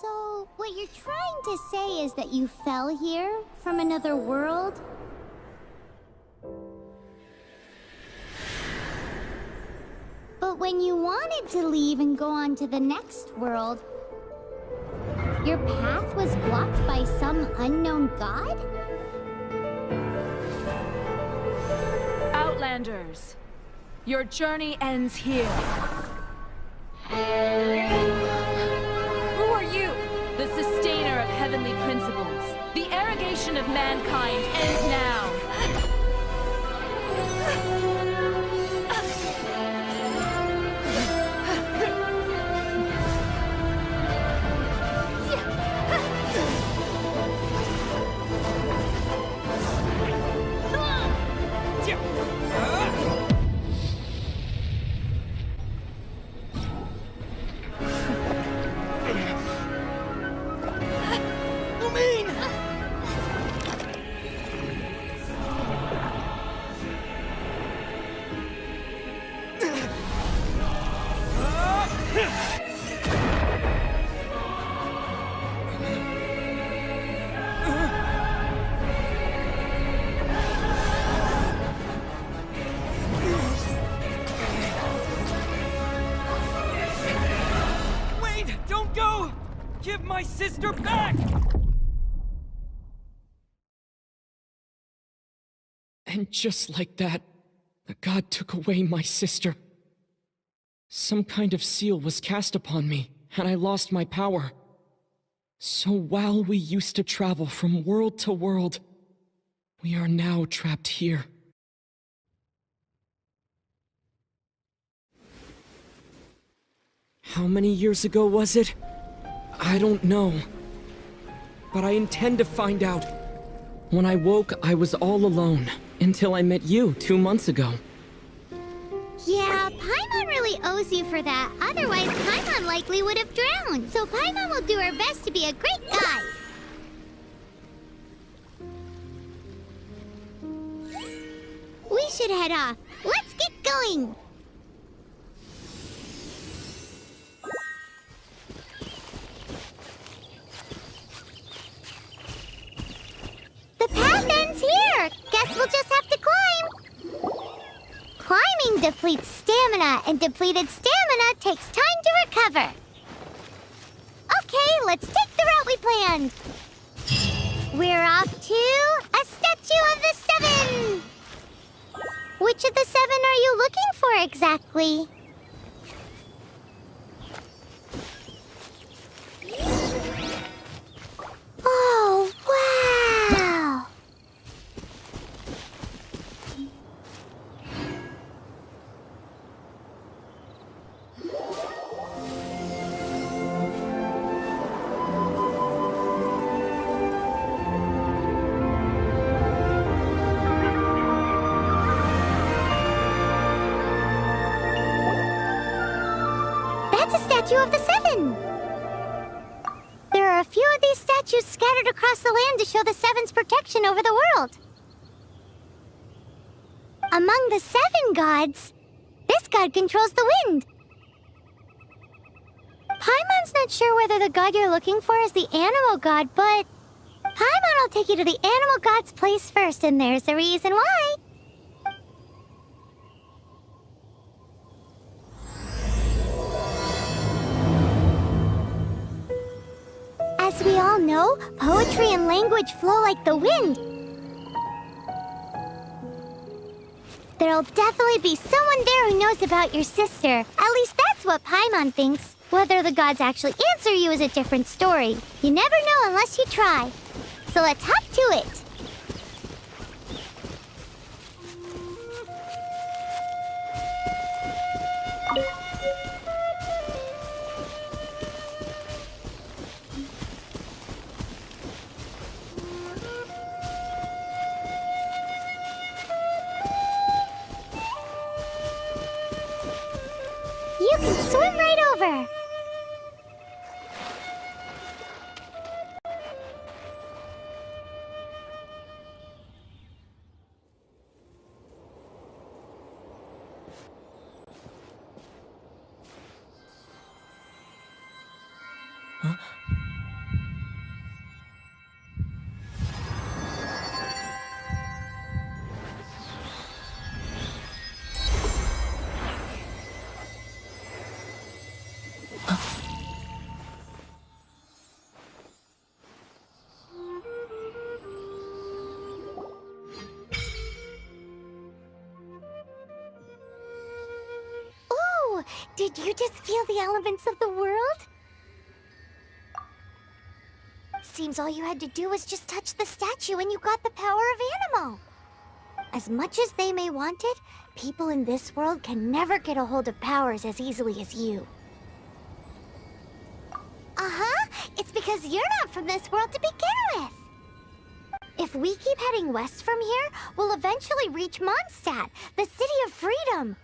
So, what you're trying to say is that you fell here from another world? But when you wanted to leave and go on to the next world, your path was blocked by some unknown god? Outlanders, your journey ends here. Who are you? The sustainer of heavenly principles. The arrogation of mankind ends now. Give my sister back! And just like that, the god took away my sister. Some kind of seal was cast upon me, and I lost my power. So while we used to travel from world to world, we are now trapped here. How many years ago was it? I don't know. But I intend to find out. When I woke, I was all alone, until I met you 2 months ago. Yeah, Paimon really owes you for that. Otherwise, Paimon likely would have drowned. So Paimon will do her best to be a great guide. We should head off. Let's get going! The path ends here! Guess we'll just have to climb! Climbing depletes stamina, and depleted stamina takes time to recover. Okay, let's take the route we planned. We're off to a Statue of the Seven! Which of the 7 are you looking for exactly? Oh, wow! That's a Statue of the Seven! There are a few of these statues scattered across the land to show the Seven's protection over the world. Among the 7 gods, this god controls the wind. Paimon's not sure whether the god you're looking for is the animal god, but Paimon will take you to the animal god's place first, and there's a reason why. As we all know, poetry and language flow like the wind. There'll definitely be someone there who knows about your sister. At least that's what Paimon thinks. Whether the gods actually answer you is a different story. You never know unless you try. So let's hop to it. You can swim right over. Did you just feel the elements of the world? Seems all you had to do was just touch the statue and you got the power of Animo. As much as they may want it, people in this world can never get a hold of powers as easily as you. Uh-huh, it's because you're not from this world to begin with. If we keep heading west from here, we'll eventually reach Mondstadt, the city of freedom.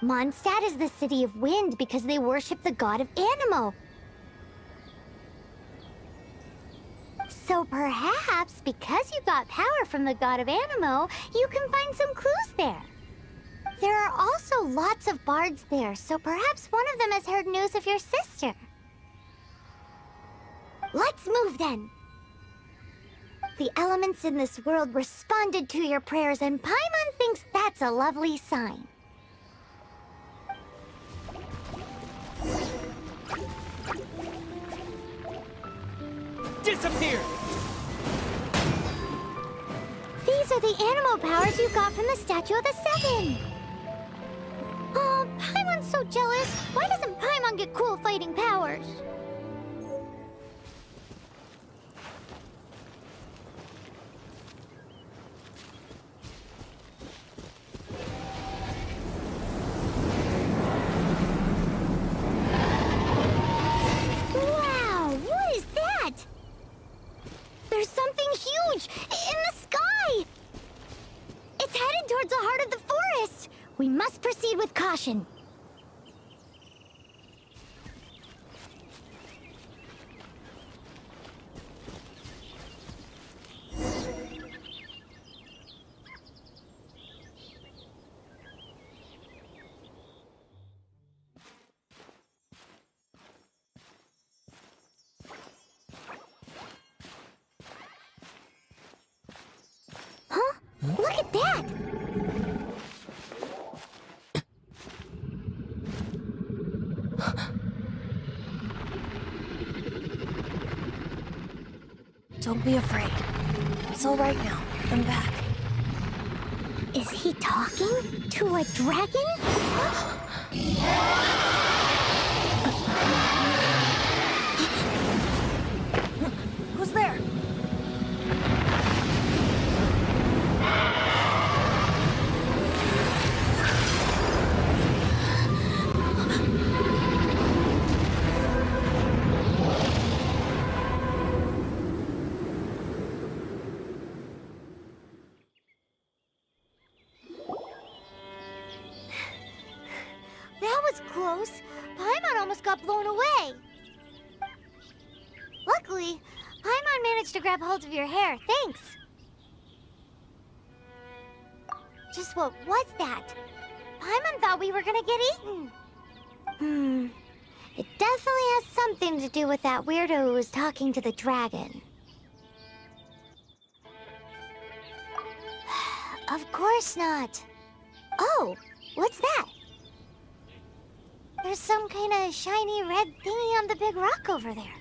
Mondstadt is the city of wind because they worship the god of Animo. So perhaps, because you got power from the god of Animo, you can find some clues there. There are also lots of bards there, so perhaps one of them has heard news of your sister. Let's move then. The elements in this world responded to your prayers, and Paimon thinks that's a lovely sign. Disappear! These are the Animo powers you got from the Statue of the Seven. Oh, Paimon's so jealous. Why doesn't Paimon get cool fighting powers? Wow, what is that? There's something huge in the sky! It's headed towards the heart of the forest! We must proceed with caution. Huh? Look at that! Don't be afraid. It's all right now. I'm back. Is he talking to a dragon? Who's there? That was close. Paimon almost got blown away. Luckily, Paimon managed to grab hold of your hair. Thanks. Just what was that? Paimon thought we were gonna get eaten. It definitely has something to do with that weirdo who was talking to the dragon. Of course not. Oh, what's that? There's some kind of shiny red thingy on the big rock over there.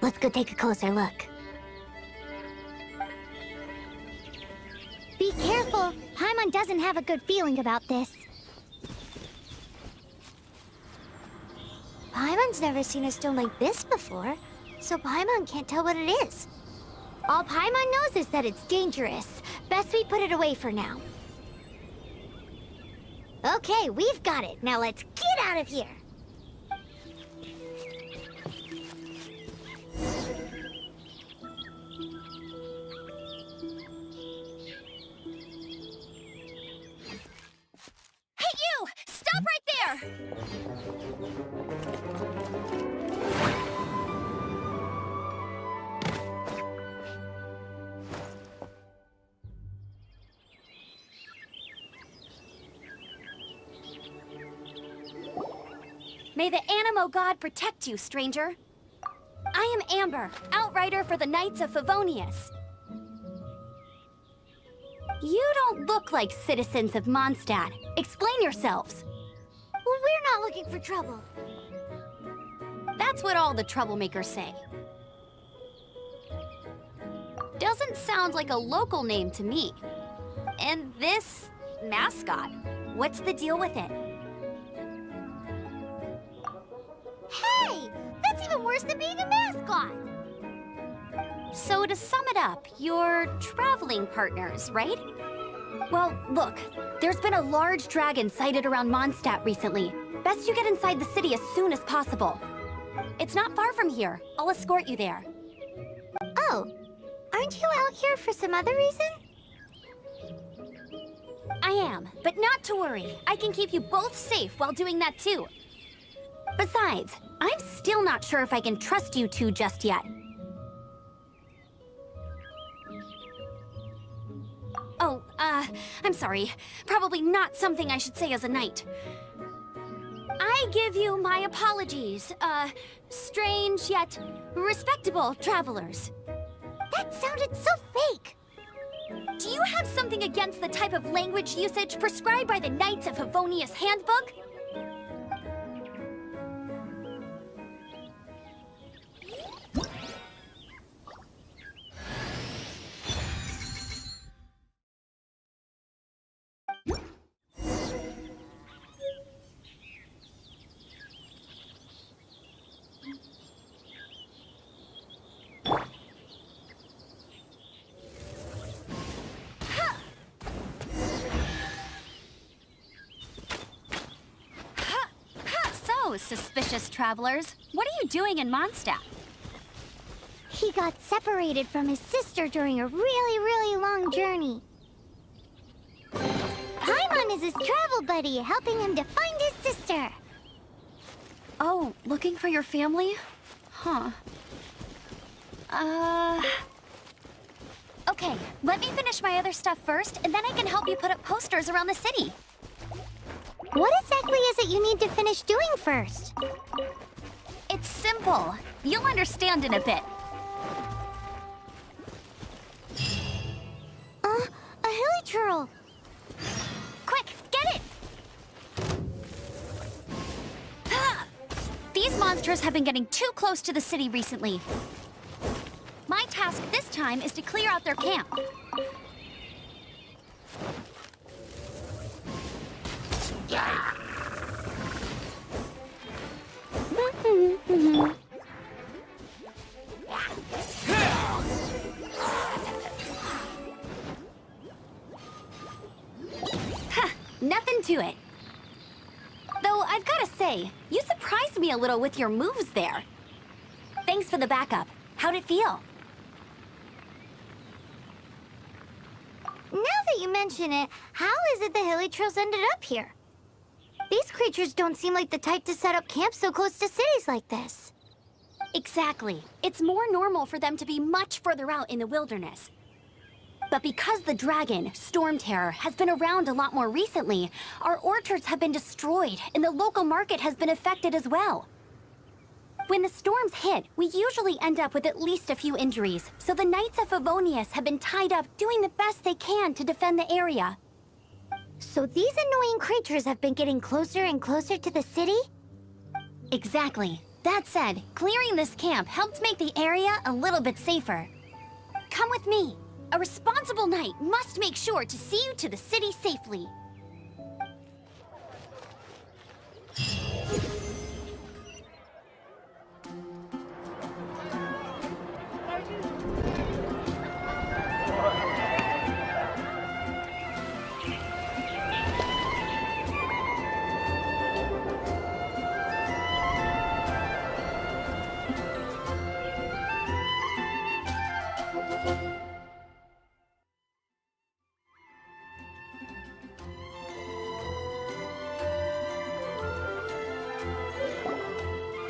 Let's go take a closer look. Be careful. Paimon doesn't have a good feeling about this. Paimon's never seen a stone like this before, so Paimon can't tell what it is. All Paimon knows is that it's dangerous. Best we put it away for now. Okay, we've got it. Now let's get out of here. Hey, you! Stop right there! May the Animo god protect you, stranger. I am Amber, outrider for the Knights of Favonius. You don't look like citizens of Mondstadt. Explain yourselves. Well, we're not looking for trouble. That's what all the troublemakers say. Doesn't sound like a local name to me. And this mascot, What's the deal with it? Hey! That's even worse than being a mascot! So to sum it up, you're traveling partners, right? Well, look, there's been a large dragon sighted around Mondstadt recently. Best you get inside the city as soon as possible. It's not far from here. I'll escort you there. Oh, aren't you out here for some other reason? I am, but not to worry. I can keep you both safe while doing that too. Besides, I'm still not sure if I can trust you two just yet. Oh, I'm sorry. Probably not something I should say as a knight. I give you my apologies, strange yet respectable travelers. That sounded so fake! Do you have something against the type of language usage prescribed by the Knights of Favonius Handbook? Suspicious travelers. What are you doing in Mondstadt? He got separated from his sister during a really long journey. Paimon is his travel buddy, helping him to find his sister. Oh, looking for your family? Huh. Okay, let me finish my other stuff first, and then I can help you put up posters around the city. What exactly is it you need to finish doing first? It's simple. You'll understand in a bit. A hilichurl. Quick, get it! These monsters have been getting too close to the city recently. My task this time is to clear out their camp. Nothing to it. Though I've got to say, you surprised me a little with your moves there. Thanks for the backup. How'd it feel? Now that you mention it, how is it the hilichurls ended up here? These creatures don't seem like the type to set up camp so close to cities like this. Exactly. It's more normal for them to be much further out in the wilderness. But because the dragon, Storm Terror, has been around a lot more recently, our orchards have been destroyed and the local market has been affected as well. When the storms hit, we usually end up with at least a few injuries, so the Knights of Favonius have been tied up doing the best they can to defend the area. So these annoying creatures have been getting closer and closer to the city? Exactly. That said, clearing this camp helped make the area a little bit safer. Come with me. A responsible knight must make sure to see you to the city safely.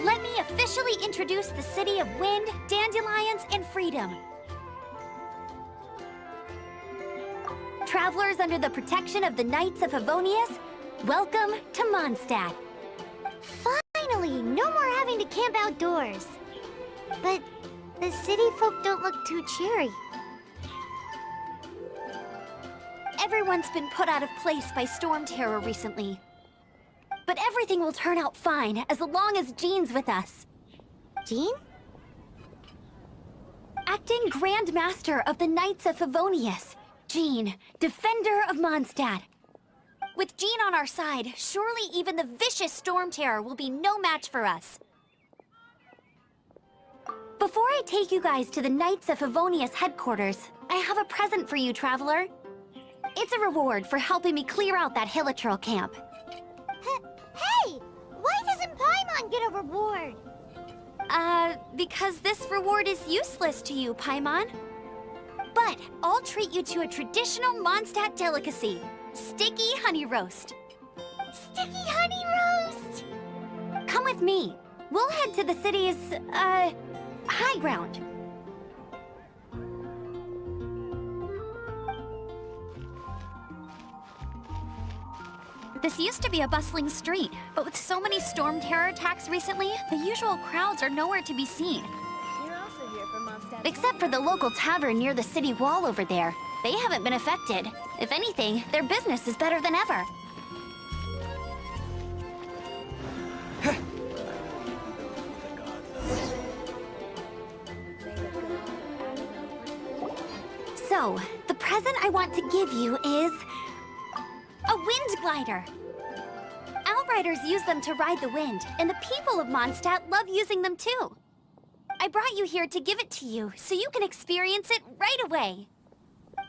Let me officially introduce the city of wind, dandelions, and freedom. Travelers under the protection of the Knights of Favonius, welcome to Mondstadt. Finally, no more having to camp outdoors. But the city folk don't look too cheery. Everyone's been put out of place by Storm Terror recently. But everything will turn out fine as long as Jean's with us. Jean? Acting Grand Master of the Knights of Favonius, Jean, Defender of Mondstadt. With Jean on our side, surely even the vicious Storm Terror will be no match for us. Before I take you guys to the Knights of Favonius headquarters, I have a present for you, Traveler. It's a reward for helping me clear out that Hilichurl camp. Hey! Why doesn't Paimon get a reward? Because this reward is useless to you, Paimon. But I'll treat you to a traditional Mondstadt delicacy, sticky honey roast. Sticky honey roast! Come with me. We'll head to the city's, high ground. This used to be a bustling street, but with so many Storm Terror attacks recently, the usual crowds are nowhere to be seen. You're also here for Mondstadt. Except for the local tavern near the city wall over there. They haven't been affected. If anything, their business is better than ever. So, the present I want to give you is a wind glider. Outriders use them to ride the wind, and the people of Mondstadt love using them too. I brought you here to give it to you, so you can experience it right away.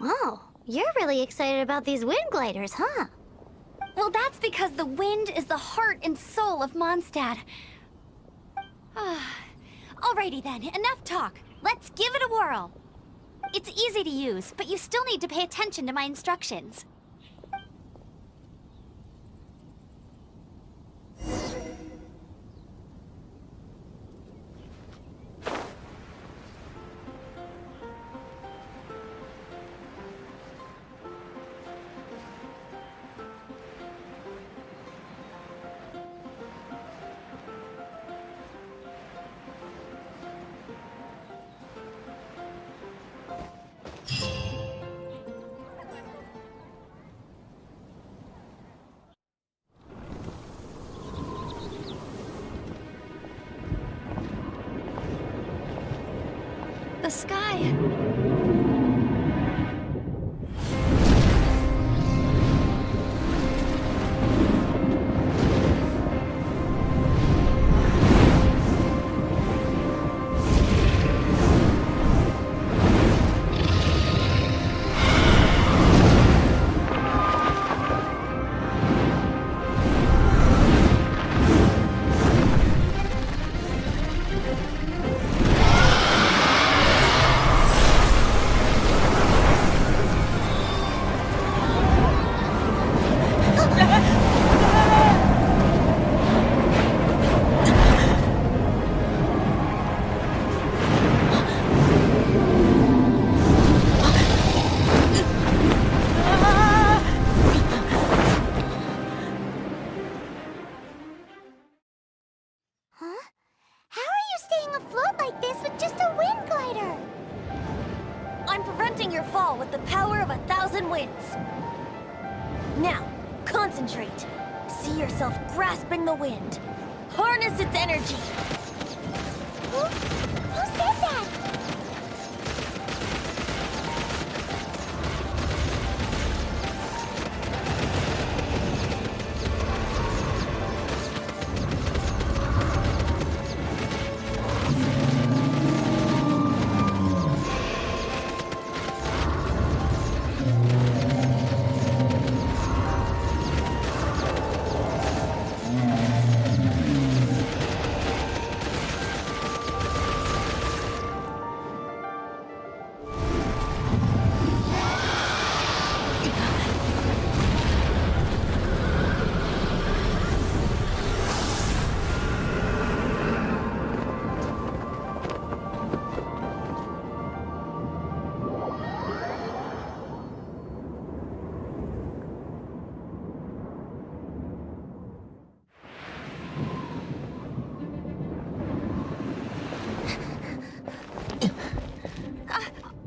Oh, you're really excited about these wind gliders, huh? Well, that's because the wind is the heart and soul of Mondstadt. Alrighty then, enough talk. Let's give it a whirl. It's easy to use, but you still need to pay attention to my instructions. The sky. I'm preventing your fall with the power of 1,000 winds. Now, concentrate. See yourself grasping the wind. Harness its energy. Who said that?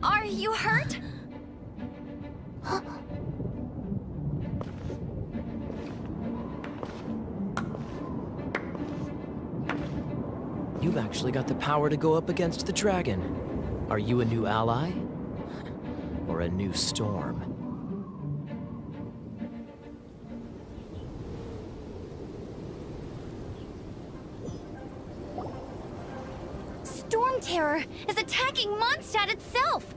Are you hurt? You've actually got the power to go up against the dragon. Are you a new ally? Or a new storm? Terror is attacking Mondstadt itself!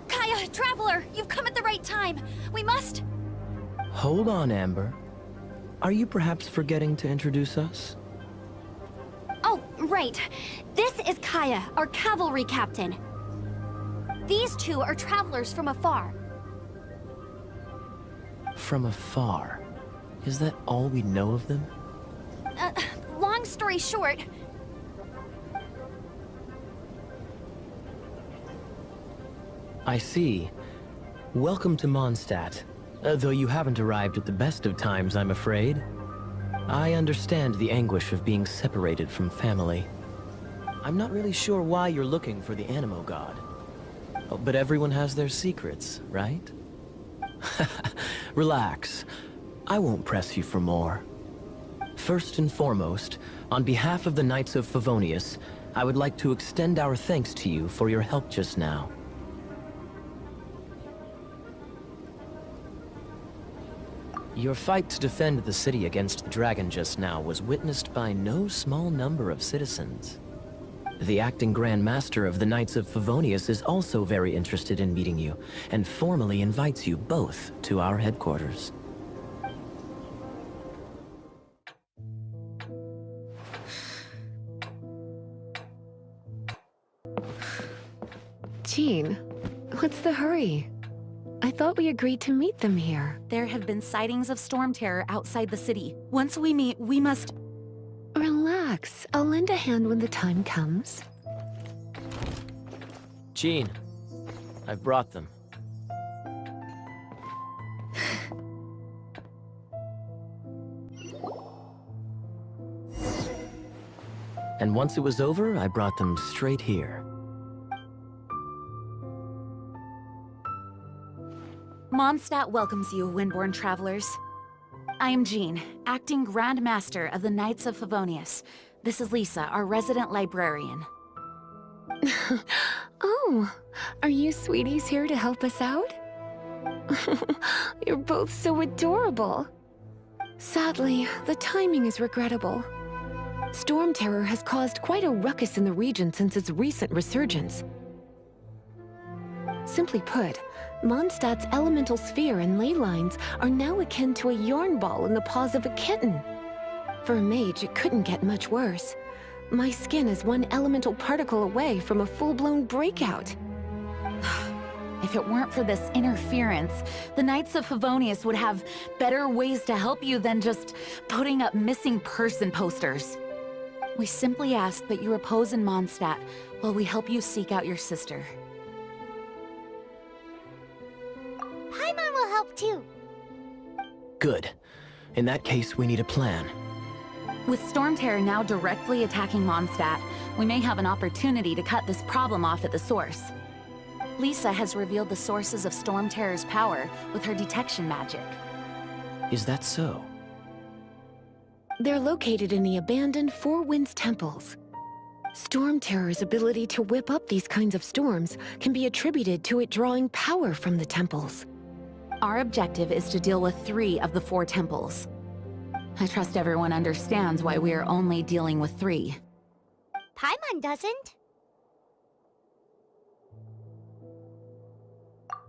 Kaya, Traveler, you've come at the right time. We must... Hold on, Amber. Are you perhaps forgetting to introduce us? Oh, right. This is Kaya, our cavalry captain. These two are travelers from afar. From afar? Is that all we know of them? Long story short... I see. Welcome to Mondstadt. Though you haven't arrived at the best of times, I'm afraid. I understand the anguish of being separated from family. I'm not really sure why you're looking for the Animo God. Oh, but everyone has their secrets, right? Relax. I won't press you for more. First and foremost, on behalf of the Knights of Favonius, I would like to extend our thanks to you for your help just now. Your fight to defend the city against the dragon just now was witnessed by no small number of citizens. The acting Grand Master of the Knights of Favonius is also very interested in meeting you, and formally invites you both to our headquarters. Jean, what's the hurry? I thought we agreed to meet them here. There have been sightings of storm terror outside the city. Once we meet, we must... Relax. I'll lend a hand when the time comes. Jean, I've brought them. And once it was over, I brought them straight here. Mondstadt welcomes you, Windborn travelers. I am Jean, acting Grand Master of the Knights of Favonius. This is Lisa, our resident librarian. Oh, are you sweeties here to help us out? You're both so adorable. Sadly, the timing is regrettable. Storm terror has caused quite a ruckus in the region since its recent resurgence. Simply put, Mondstadt's elemental sphere and ley lines are now akin to a yarn ball in the paws of a kitten. For a mage, it couldn't get much worse. My skin is one elemental particle away from a full-blown breakout. If it weren't for this interference, the Knights of Favonius would have better ways to help you than just putting up missing person posters. We simply ask that you repose in Mondstadt while we help you seek out your sister. Paimon will help too. Good. In that case, we need a plan. With Storm Terror now directly attacking Mondstadt, we may have an opportunity to cut this problem off at the source. Lisa has revealed the sources of Storm Terror's power with her detection magic. Is that so? They're located in the abandoned Four Winds temples. Storm Terror's ability to whip up these kinds of storms can be attributed to it drawing power from the temples. Our objective is to deal with 3 of the 4 temples. I trust everyone understands why we are only dealing with 3. Paimon doesn't.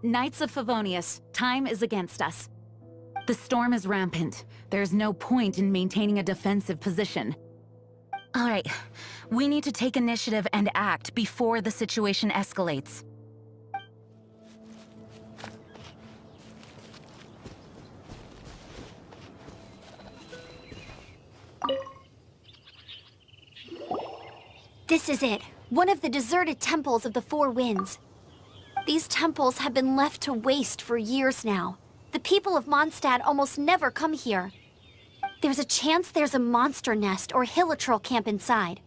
Knights of Favonius, time is against us. The storm is rampant. There's no point in maintaining a defensive position. All right, we need to take initiative and act before the situation escalates. This is it. One of the deserted temples of the Four Winds. These temples have been left to waste for years now. The people of Mondstadt almost never come here. There's a chance there's a monster nest or hilitrol camp inside.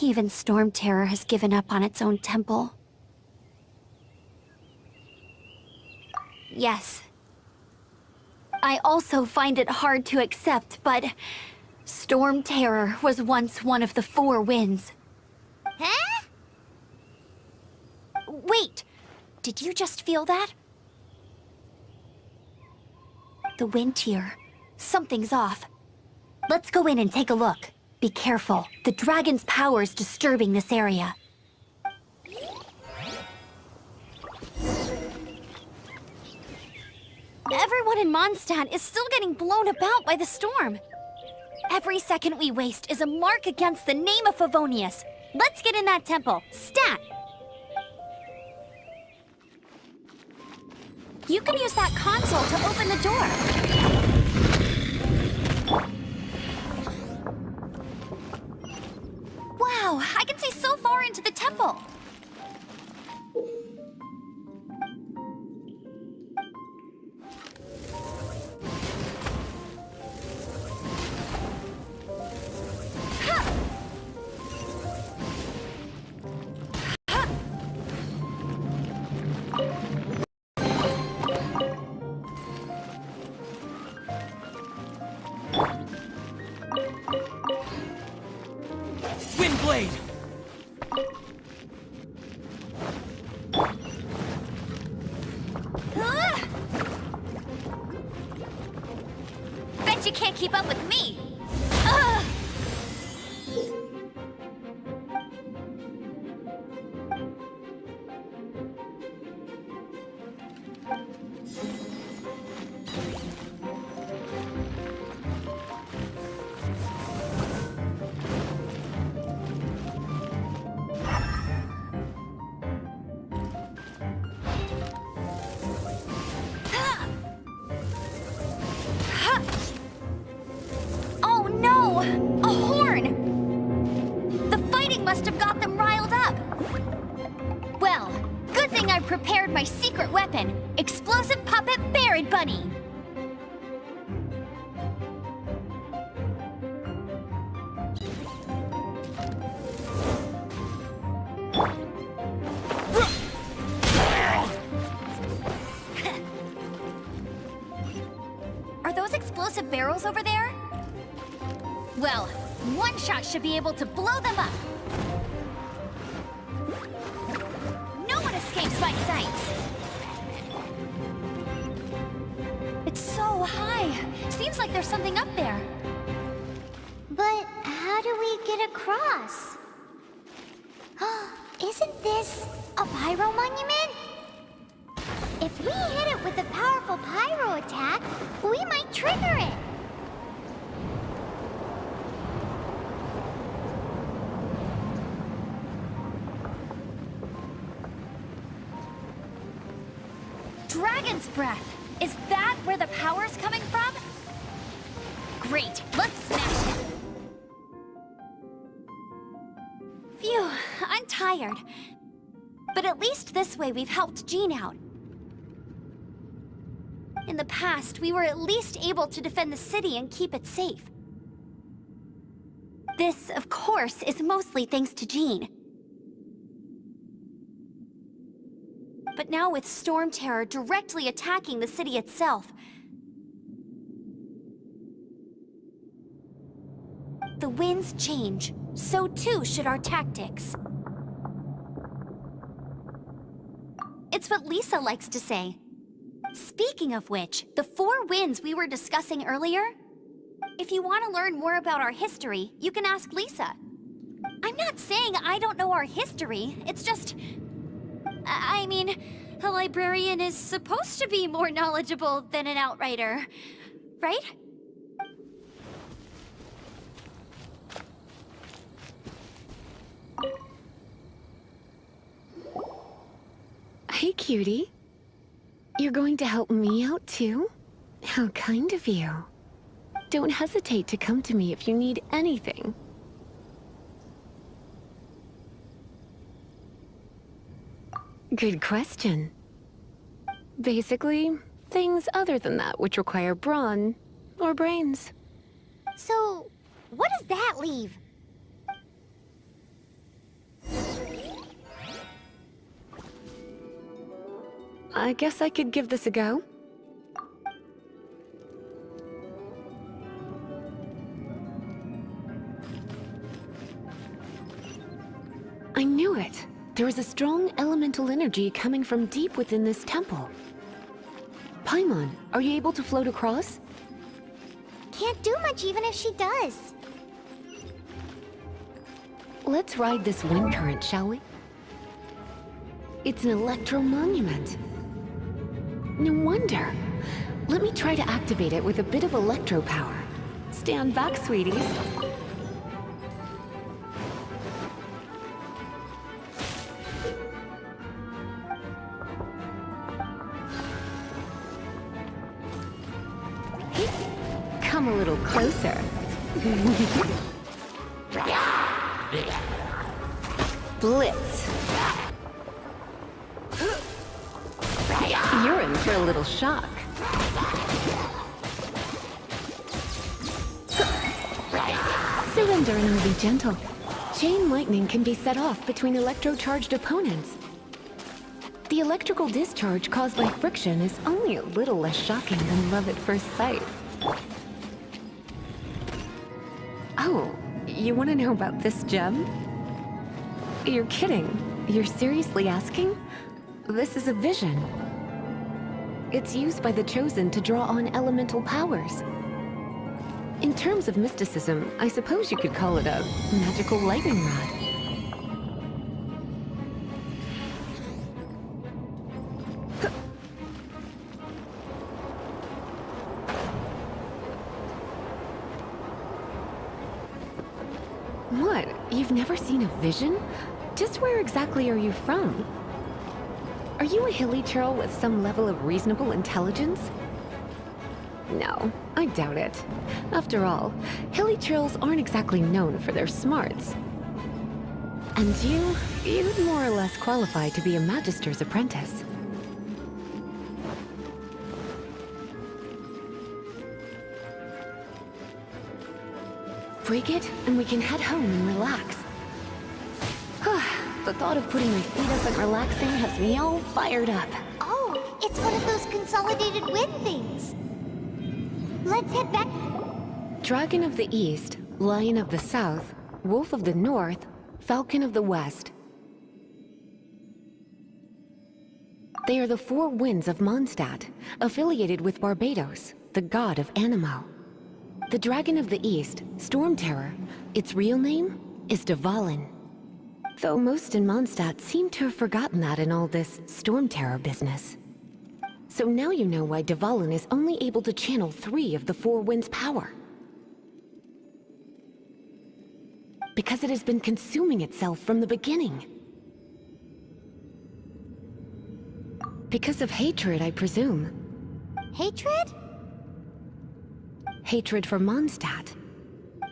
Even Storm Terror has given up on its own temple. Yes. I also find it hard to accept, but Storm Terror was once one of the Four Winds. Huh? Wait! Did you just feel that? The wind here. Something's off. Let's go in and take a look. Be careful. The dragon's power is disturbing this area. Everyone in Mondstadt is still getting blown about by the storm. Every second we waste is a mark against the name of Favonius. Let's get in that temple. Stat! You can use that console to open the door. Wow, I can see so far into the temple. Windblade! Bet you can't keep up with me. Ugh. Oh no! A horn! The fighting must have got them riled up. Well, good thing I prepared my secret weapon, explosive puppet Barrett Bunny. Are those explosive barrels over there? Well, one shot should be able to blow them up. No one escapes my sights. It's so high. Seems like there's something up there. But how do we get across? Isn't this a pyro monument? If we hit it with a powerful pyro attack, we might trigger it. Dragon's breath. Is that where the power's coming from? Great, let's smash it. Phew, I'm tired. But at least this way we've helped Jean out. In the past, we were at least able to defend the city and keep it safe. This, of course, is mostly thanks to Jean. But now with Storm Terror directly attacking the city itself, the winds change, so too should our tactics. It's what Lisa likes to say. Speaking of which, the 4 winds we were discussing earlier, if you want to learn more about our history, you can ask Lisa. I'm not saying I don't know our history, it's just... I mean, a librarian is supposed to be more knowledgeable than an outrider, right? Hey, cutie. You're going to help me out, too? How kind of you. Don't hesitate to come to me if you need anything. Good question. Basically, things other than that which require brawn or brains. So, what does that leave? I guess I could give this a go. I knew it. There is a strong elemental energy coming from deep within this temple. Paimon, are you able to float across? Can't do much even if she does. Let's ride this wind current, shall we? It's an electro monument. No wonder. Let me try to activate it with a bit of electro power. Stand back, sweeties. Come a little closer. Blitz. You're in for a little shock. Surrender and I'll be gentle. Chain lightning can be set off between electro-charged opponents. The electrical discharge caused by friction is only a little less shocking than love at first sight. Oh, you want to know about this gem? You're kidding. You're seriously asking? This is a vision. It's used by the Chosen to draw on elemental powers. In terms of mysticism, I suppose you could call it a magical lightning rod. What? You've never seen a vision? Just where exactly are you from? Are you a hilly churl with some level of reasonable intelligence? No, I doubt it. After all, hilly churls aren't exactly known for their smarts. And you'd more or less qualify to be a magister's apprentice. Break it, and we can head home and relax. The thought of putting my feet up and relaxing has me all fired up. Oh, it's one of those consolidated wind things. Let's head back. Dragon of the East, Lion of the South, Wolf of the North, Falcon of the West. They are the four winds of Mondstadt, affiliated with Barbados, the god of Anemo. The Dragon of the East, Storm Terror, its real name is Dvalin. Though most in Mondstadt seem to have forgotten that in all this Storm Terror business. So now you know why Dvalin is only able to channel 3 of the four winds' power. Because it has been consuming itself from the beginning. Because of hatred, I presume. Hatred? Hatred for Mondstadt.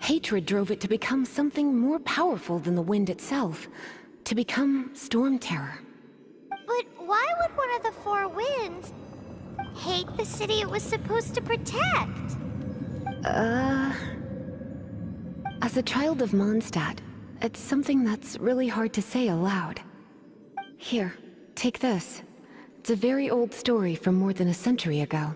Hatred drove it to become something more powerful than the wind itself. To become Storm Terror. But why would one of the four winds hate the city it was supposed to protect? As a child of Mondstadt, it's something that's really hard to say aloud. Here, take this. It's a very old story from more than a century ago.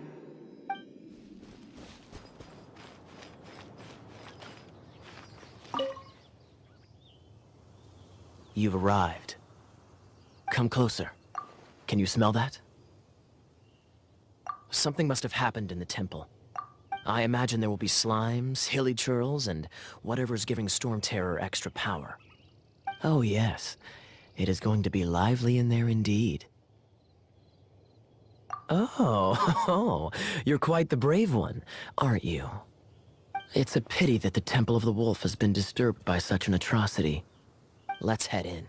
You've arrived. Come closer. Can you smell that? Something must have happened in the temple. I imagine there will be slimes, hilly churls, and whatever's giving Storm Terror extra power. Oh yes, it is going to be lively in there indeed. Oh, you're quite the brave one, aren't you? It's a pity that the Temple of the Wolf has been disturbed by such an atrocity. Let's head in.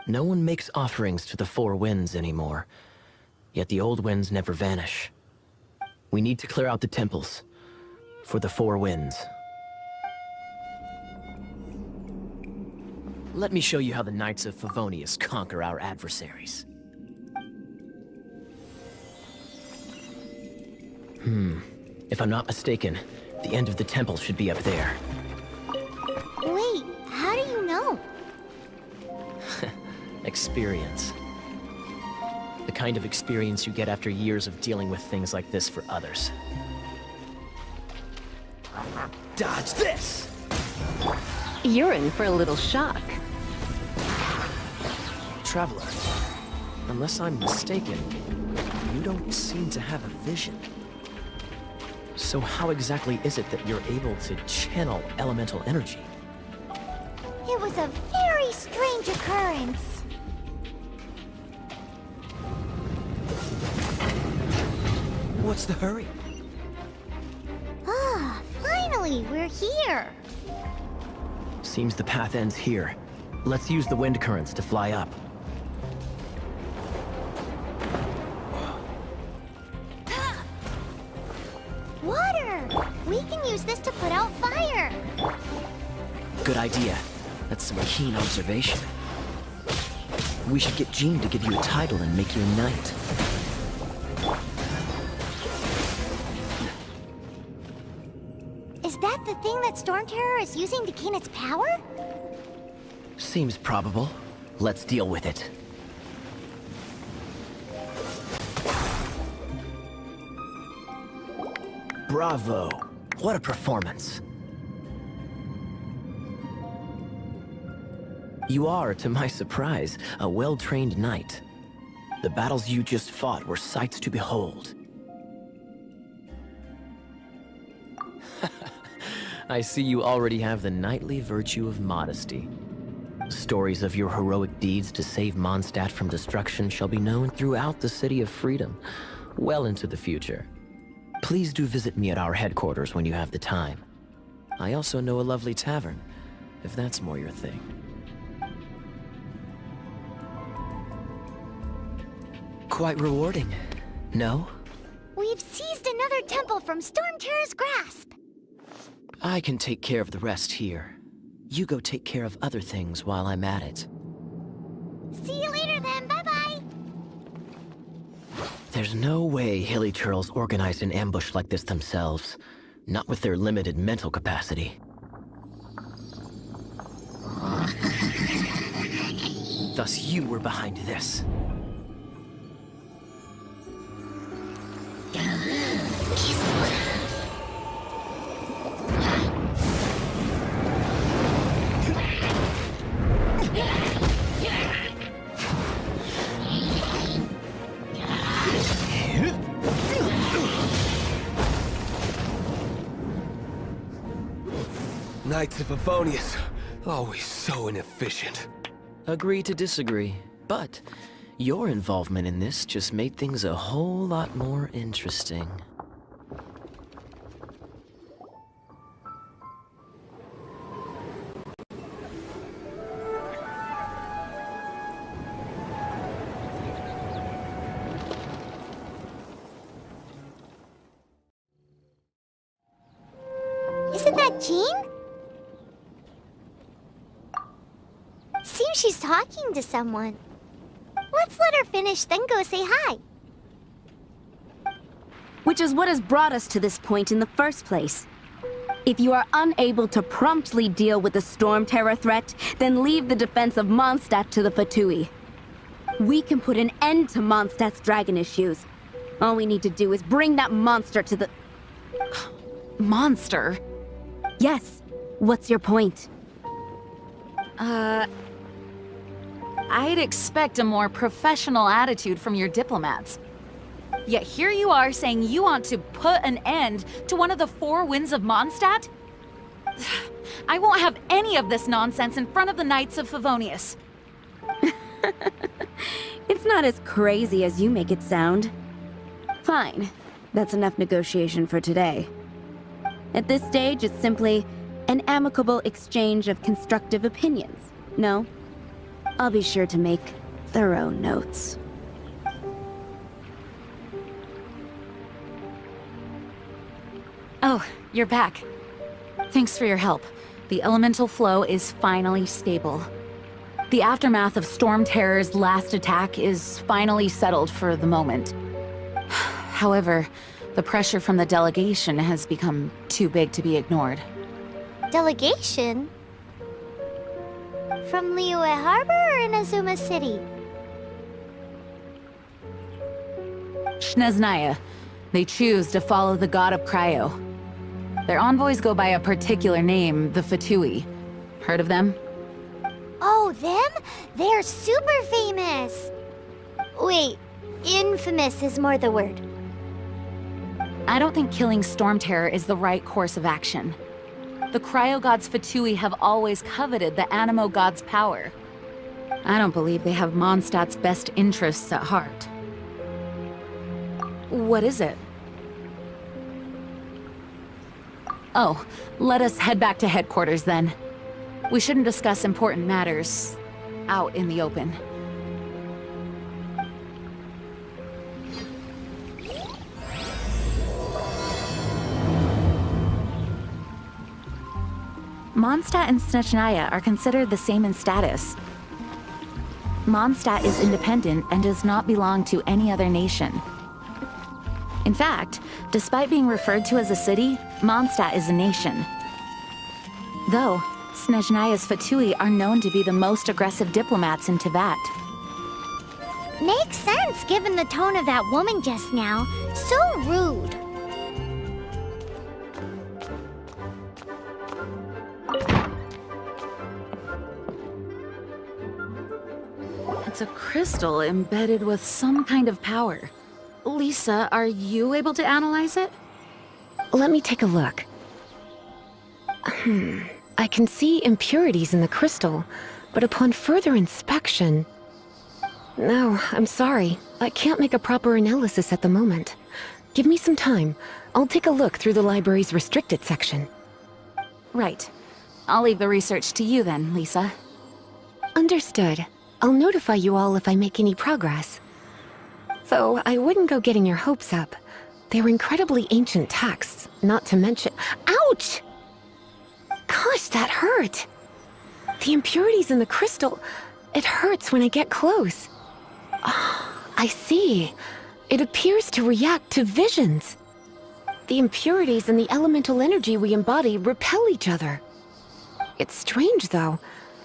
No one makes offerings to the four winds anymore, yet the old winds never vanish. We need to clear out the temples for the four winds. Let me show you how the Knights of Favonius conquer our adversaries. If I'm not mistaken, the end of the temple should be up there. Wait, how do you know? Experience. The kind of experience you get after years of dealing with things like this for others. Dodge this! You're in for a little shock. Traveler, unless I'm mistaken, you don't seem to have a vision. So how exactly is it that you're able to channel elemental energy? It was a very strange occurrence. What's the hurry? Ah, finally, we're here. Seems the path ends here. Let's use the wind currents to fly up. Water! We can use this to put out fire. Good idea. That's some keen observation. We should get Jean to give you a title and make you a knight. Is that the thing that Storm Terror is using to gain its power? Seems probable. Let's deal with it. Bravo! What a performance! You are, to my surprise, a well-trained knight. The battles you just fought were sights to behold. I see you already have the knightly virtue of modesty. Stories of your heroic deeds to save Mondstadt from destruction shall be known throughout the City of Freedom, well into the future. Please do visit me at our headquarters when you have the time. I also know a lovely tavern, if that's more your thing. Quite rewarding, no? We've seized another temple from Storm Terror's grasp. I can take care of the rest here. You go take care of other things while I'm at it. See you later then, bye-bye. There's no way Hilly Churls organized an ambush like this themselves. Not with their limited mental capacity. Thus you were behind this. Knights of Favonius, always so inefficient. Agree to disagree, but your involvement in this just made things a whole lot more interesting. Isn't that Jean? Seems she's talking to someone. Let's let her finish, then go say hi. Which is what has brought us to this point in the first place. If you are unable to promptly deal with the Storm Terror threat, then leave the defense of Mondstadt to the Fatui. We can put an end to Mondstadt's dragon issues. All we need to do is bring that monster to the... Monster? Yes. What's your point? I'd expect a more professional attitude from your diplomats. Yet here you are saying you want to put an end to one of the four winds of Mondstadt? I won't have any of this nonsense in front of the Knights of Favonius. It's not as crazy as you make it sound. Fine. That's enough negotiation for today. At this stage, it's simply an amicable exchange of constructive opinions. No? I'll be sure to make thorough notes. Oh, you're back. Thanks for your help. The elemental flow is finally stable. The aftermath of Storm Terror's last attack is finally settled for the moment. However, the pressure from the delegation has become too big to be ignored. Delegation? From Liyue Harbor or Inazuma City? Shneznaya. They choose to follow the god of Cryo. Their envoys go by a particular name, the Fatui. Heard of them? Oh, them? They're super famous! Wait, infamous is more the word. I don't think killing Storm Terror is the right course of action. The cryo-gods Fatui have always coveted the Animo god's power. I don't believe they have Mondstadt's best interests at heart. What is it? Oh, let us head back to headquarters then. We shouldn't discuss important matters out in the open. Mondstadt and Snezhnaya are considered the same in status. Mondstadt is independent and does not belong to any other nation. In fact, despite being referred to as a city, Mondstadt is a nation. Though, Snezhnaya's Fatui are known to be the most aggressive diplomats in Teyvat. Makes sense given the tone of that woman just now. So rude. It's a crystal embedded with some kind of power. Lisa, are you able to analyze it? Let me take a look. I can see impurities in the crystal, but upon further inspection... No, I'm sorry. I can't make a proper analysis at the moment. Give me some time. I'll take a look through the library's restricted section. Right. I'll leave the research to you then, Lisa. Understood. I'll notify you all if I make any progress. Though I wouldn't go getting your hopes up. They're incredibly ancient texts, not to mention— Ouch! Gosh, that hurt! The impurities in the crystal— it hurts when I get close. I see. It appears to react to visions. The impurities and the elemental energy we embody repel each other. It's strange, though.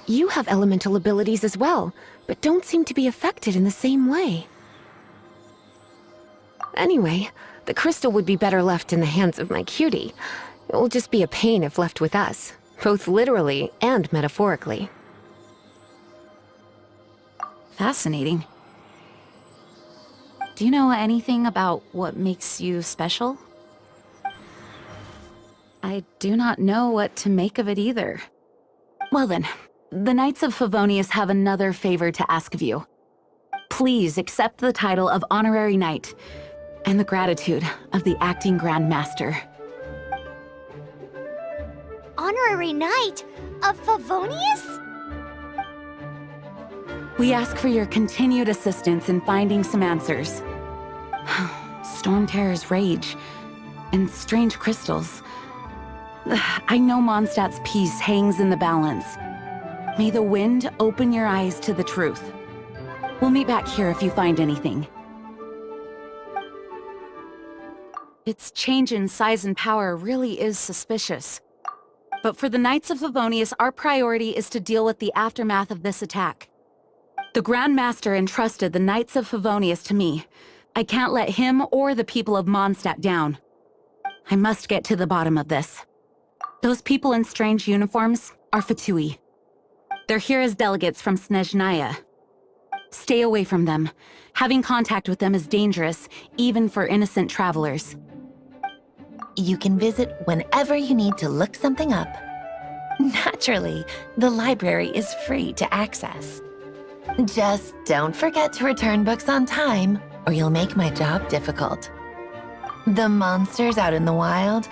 You have elemental abilities as well, but don't seem to be affected in the same way. Anyway, the crystal would be better left in the hands of my cutie. It will just be a pain if left with us, both literally and metaphorically. Fascinating. Do you know anything about what makes you special? I do not know what to make of it either. Well then, the Knights of Favonius have another favor to ask of you. Please accept the title of Honorary Knight, and the gratitude of the Acting Grand Master. Honorary Knight of Favonius? We ask for your continued assistance in finding some answers. Storm Terror's rage, and strange crystals. I know Mondstadt's peace hangs in the balance. May the wind open your eyes to the truth. We'll meet back here if you find anything. Its change in size and power really is suspicious. But for the Knights of Favonius, our priority is to deal with the aftermath of this attack. The Grand Master entrusted the Knights of Favonius to me. I can't let him or the people of Mondstadt down. I must get to the bottom of this. Those people in strange uniforms are Fatui. They're here as delegates from Snezhnaya. Stay away from them. Having contact with them is dangerous, even for innocent travelers. You can visit whenever you need to look something up. Naturally, the library is free to access. Just don't forget to return books on time, or you'll make my job difficult. The monsters out in the wild,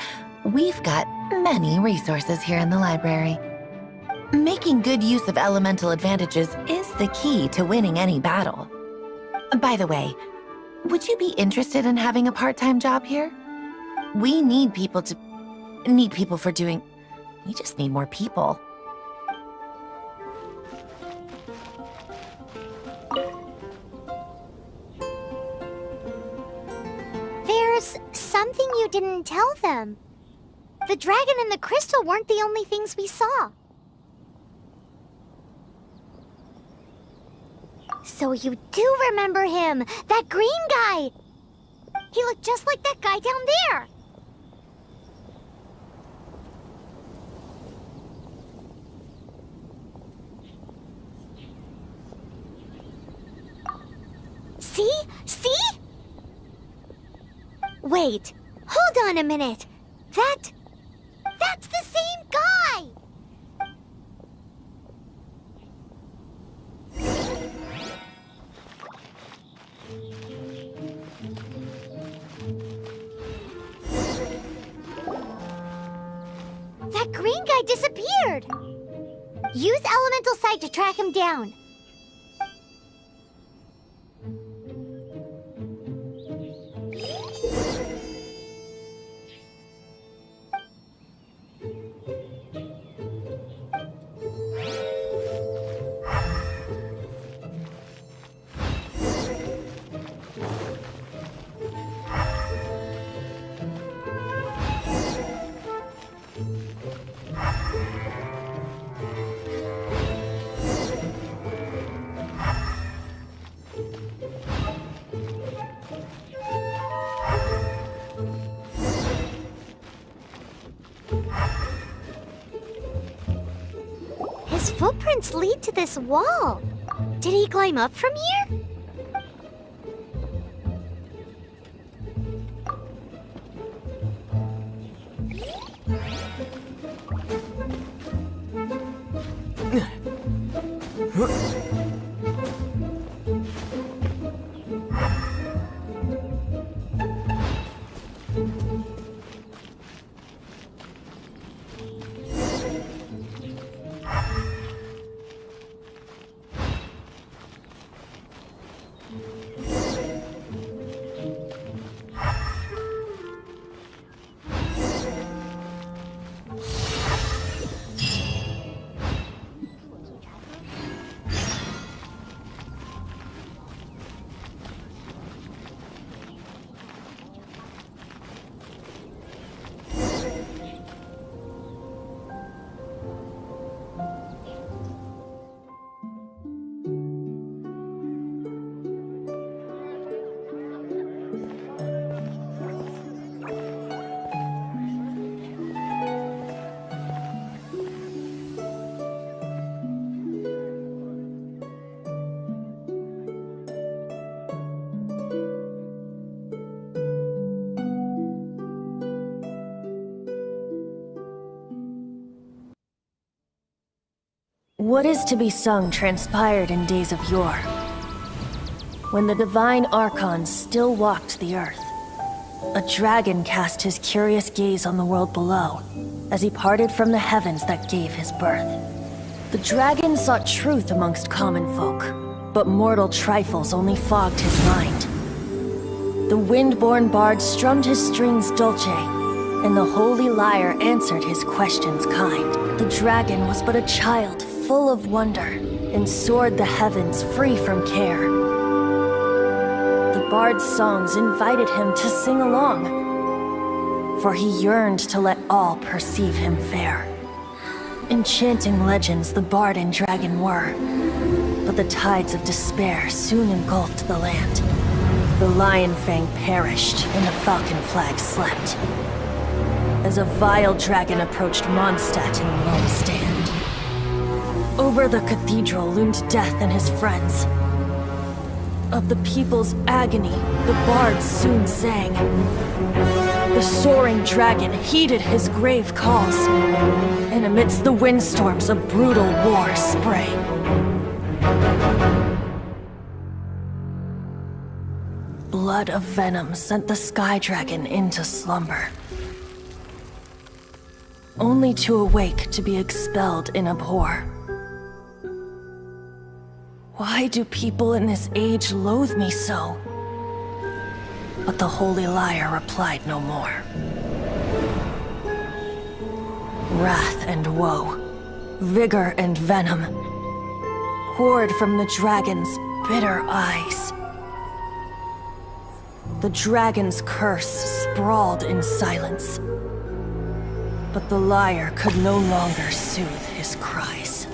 we've got many resources here in the library. Making good use of elemental advantages is the key to winning any battle. By the way, would you be interested in having a part-time job here? We need people for doing... We just need more people. There's something you didn't tell them. The dragon and the crystal weren't the only things we saw. So you do remember him, that green guy! He looked just like that guy down there! See? See? Wait, hold on a minute. That That's the same guy! That green guy disappeared! Use Elemental Sight to track him down. His footprints lead to this wall. Did he climb up from here? What is to be sung transpired in days of yore, when the divine Archon still walked the earth. A dragon cast his curious gaze on the world below, as he parted from the heavens that gave his birth. The dragon sought truth amongst common folk, but mortal trifles only fogged his mind. The wind-born bard strummed his strings dulce, and the holy lyre answered his questions kind. The dragon was but a child, full of wonder, and soared the heavens free from care. The bard's songs invited him to sing along, for he yearned to let all perceive him fair. Enchanting legends the bard and dragon were, but the tides of despair soon engulfed the land. The lion fang perished, and the falcon flag slept, as a vile dragon approached Mondstadt in lone stand. Over the cathedral loomed death and his friends. Of the people's agony, the bards soon sang. The soaring dragon heeded his grave calls, and amidst the windstorms a brutal war sprang. Blood of venom sent the sky dragon into slumber, only to awake to be expelled in abhor. Why do people in this age loathe me so? But the holy lyre replied no more. Wrath and woe, vigor and venom, poured from the dragon's bitter eyes. The dragon's curse sprawled in silence, but the lyre could no longer soothe his cries.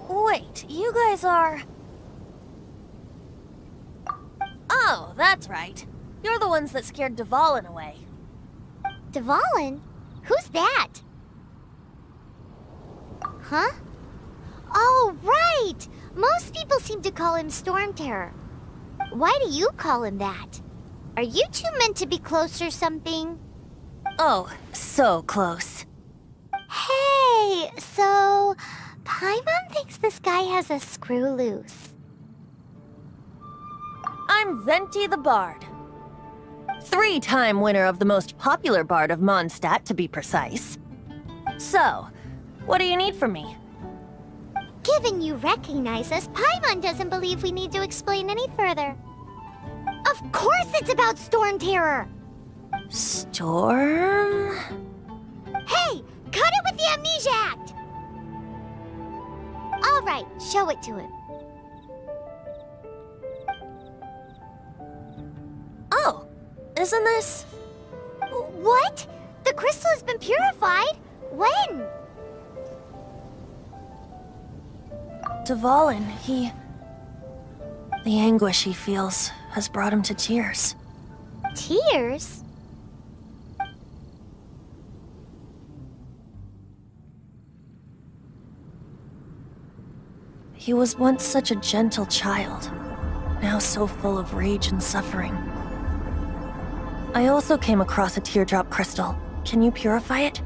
Wait, you guys are... Oh, that's right. You're the ones that scared Dvalin away. Dvalin? Who's that? Huh? Oh, right! Most people seem to call him Storm Terror. Why do you call him that? Are you two meant to be close or something? Oh, so close. Hey, so Paimon thinks this guy has a screw loose. I'm Venti the Bard. 3-time winner of the most popular bard of Mondstadt, to be precise. So, what do you need from me? Given you recognize us, Paimon doesn't believe we need to explain any further. Of course it's about Storm Terror! Storm? Hey! Cut it with the Amnesia Act! Alright, show it to him. Oh, isn't this... What? The crystal has been purified? When? Dvalin, the anguish he feels has brought him to tears. Tears? He was once such a gentle child, now so full of rage and suffering. I also came across a teardrop crystal. Can you purify it?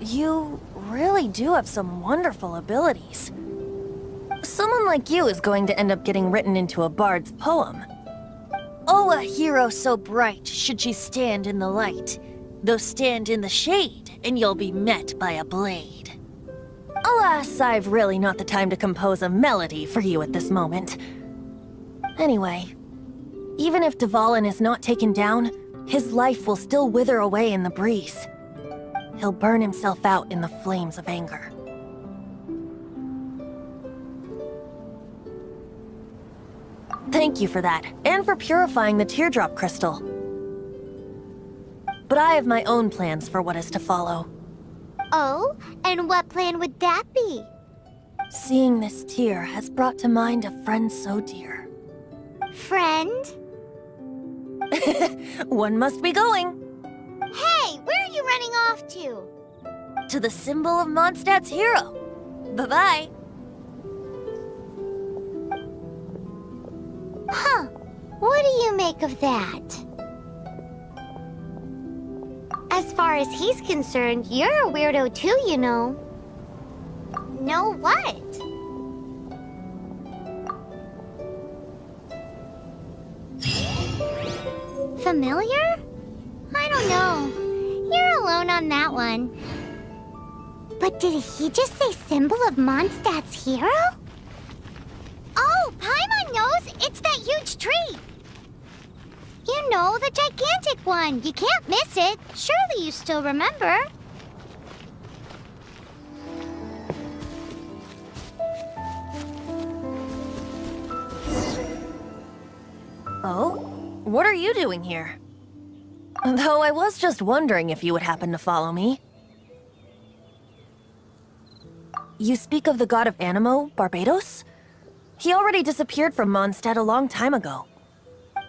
You really do have some wonderful abilities. Someone like you is going to end up getting written into a bard's poem. Oh, a hero so bright should she stand in the light, though stand in the shade, and you'll be met by a blade. Alas, I've really not the time to compose a melody for you at this moment. Anyway, even if Dvalin is not taken down, his life will still wither away in the breeze. He'll burn himself out in the flames of anger. Thank you for that, and for purifying the teardrop crystal. But I have my own plans for what is to follow. Oh? And what plan would that be? Seeing this tear has brought to mind a friend so dear. Friend? One must be going. Hey, where are you running off to? To the symbol of Mondstadt's hero. Bye-bye. Huh. What do you make of that? As far as he's concerned, you're a weirdo too, you know. Know what? Familiar? I don't know. You're alone on that one. But did he just say symbol of Mondstadt's hero? Oh, Paimon knows! It's that huge tree! You know, the gigantic one. You can't miss it. Surely you still remember. Oh? What are you doing here? Though I was just wondering if you would happen to follow me. You speak of the god of Animo, Barbados? He already disappeared from Mondstadt a long time ago.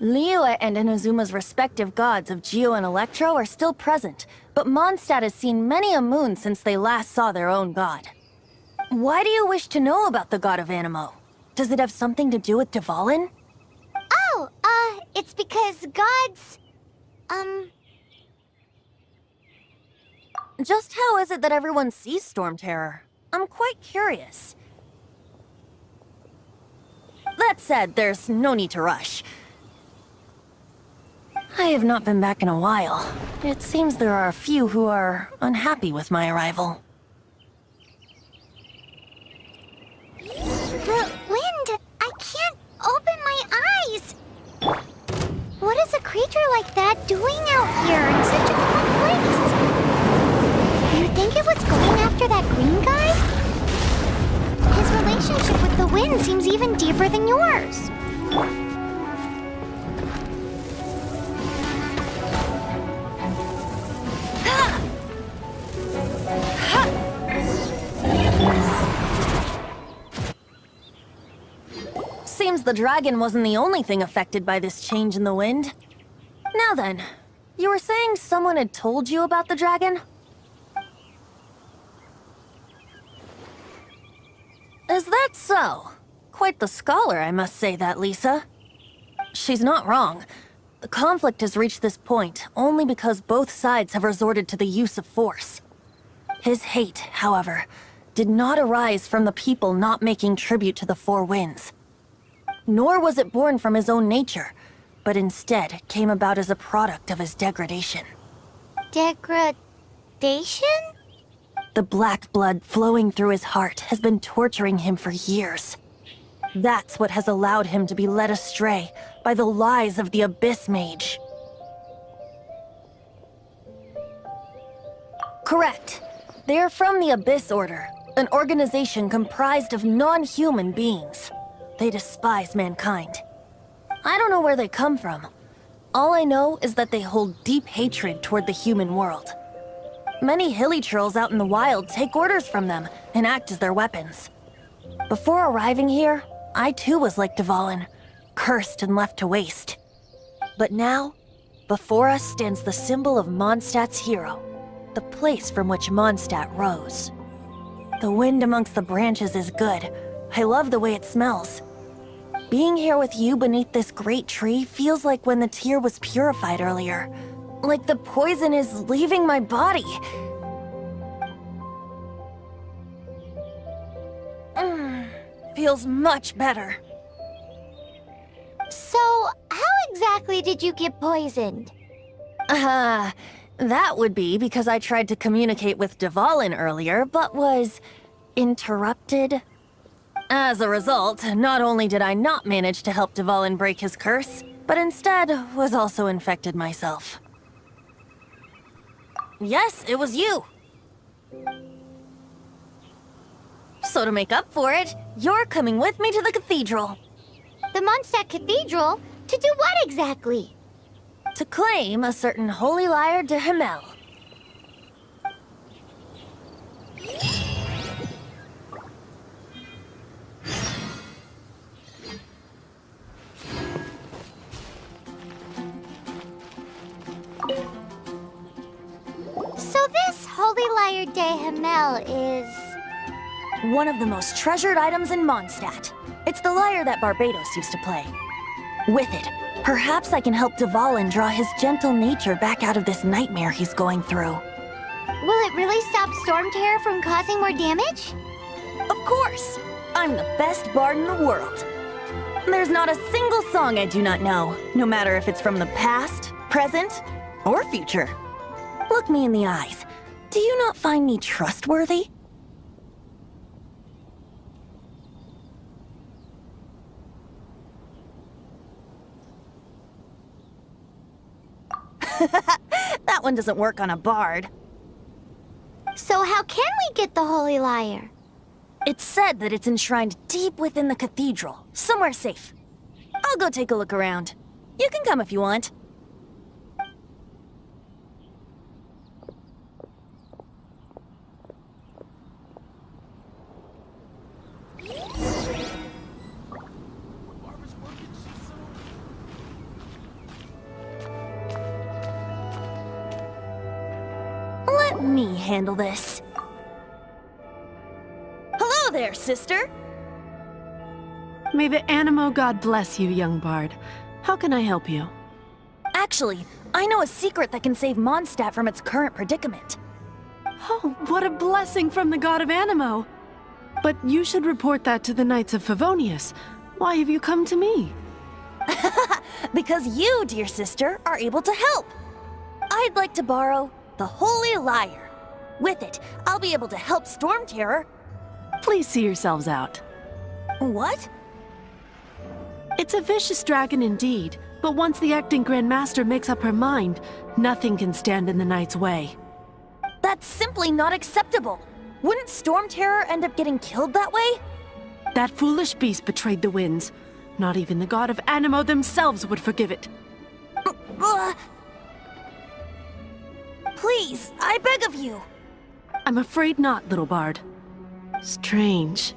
Liyue and Inazuma's respective gods of Geo and Electro are still present, but Mondstadt has seen many a moon since they last saw their own god. Why do you wish to know about the god of Animo? Does it have something to do with Dvalin? Oh, it's because gods... Just how is it that everyone sees Storm Terror? I'm quite curious. That said, there's no need to rush. I have not been back in a while. It seems there are a few who are unhappy with my arrival. The wind! I can't open my eyes! What is a creature like that doing out here in such a cold place? You think it was going after that green guy? His relationship with the wind seems even deeper than yours. seems the dragon wasn't the only thing affected by this change in the wind. Now then, you were saying someone had told you about the dragon? Is that so? Quite the scholar, I must say that, Lisa. She's not wrong. The conflict has reached this point only because both sides have resorted to the use of force. His hate, however, did not arise from the people not making tribute to the Four Winds. Nor was it born from his own nature, but instead came about as a product of his degradation. Degradation? The black blood flowing through his heart has been torturing him for years. That's what has allowed him to be led astray by the lies of the Abyss Mage. Correct. They are from the Abyss Order, an organization comprised of non-human beings. They despise mankind. I don't know where they come from. All I know is that they hold deep hatred toward the human world. Many hilly trolls out in the wild take orders from them and act as their weapons. Before arriving here, I too was like Dvalin, cursed and left to waste. But now, before us stands the symbol of Mondstadt's hero, the place from which Mondstadt rose. The wind amongst the branches is good. I love the way it smells. Being here with you beneath this great tree feels like when the tear was purified earlier. Like the poison is leaving my body. Feels much better. So, how exactly did you get poisoned? That would be because I tried to communicate with Dvalin earlier, but was interrupted. As a result, not only did I not manage to help Dvalin break his curse, but instead was also infected myself. Yes, it was you. So to make up for it, you're coming with me to the cathedral. The Mondstadt Cathedral? To do what exactly? To claim a certain holy lyre de Himmel. So this holy lyre de Himmel is... one of the most treasured items in Mondstadt. It's the lyre that Barbados used to play. With it, perhaps I can help Dvalin draw his gentle nature back out of this nightmare he's going through. Will it really stop Storm Terror from causing more damage? Of course! I'm the best bard in the world. There's not a single song I do not know, no matter if it's from the past, present, or future. Look me in the eyes. Do you not find me trustworthy? That one doesn't work on a bard. So how can we get the holy lyre? It's said that it's enshrined deep within the cathedral, somewhere safe. I'll go take a look around. You can come if you want. Let me handle this. Hello there, sister! May the Animo God bless you, young bard. How can I help you? Actually, I know a secret that can save Mondstadt from its current predicament. Oh, what a blessing from the god of Animo! But you should report that to the Knights of Favonius. Why have you come to me? Because you, dear sister, are able to help. I'd like to borrow the Holy Lyre. With it, I'll be able to help Storm Terror. Please see yourselves out. What? It's a vicious dragon indeed, but once the acting Grand Master makes up her mind, nothing can stand in the Knight's way. That's simply not acceptable. Wouldn't Storm Terror end up getting killed that way? That foolish beast betrayed the winds. Not even the god of Animo themselves would forgive it. Please, I beg of you. I'm afraid not, little bard. Strange.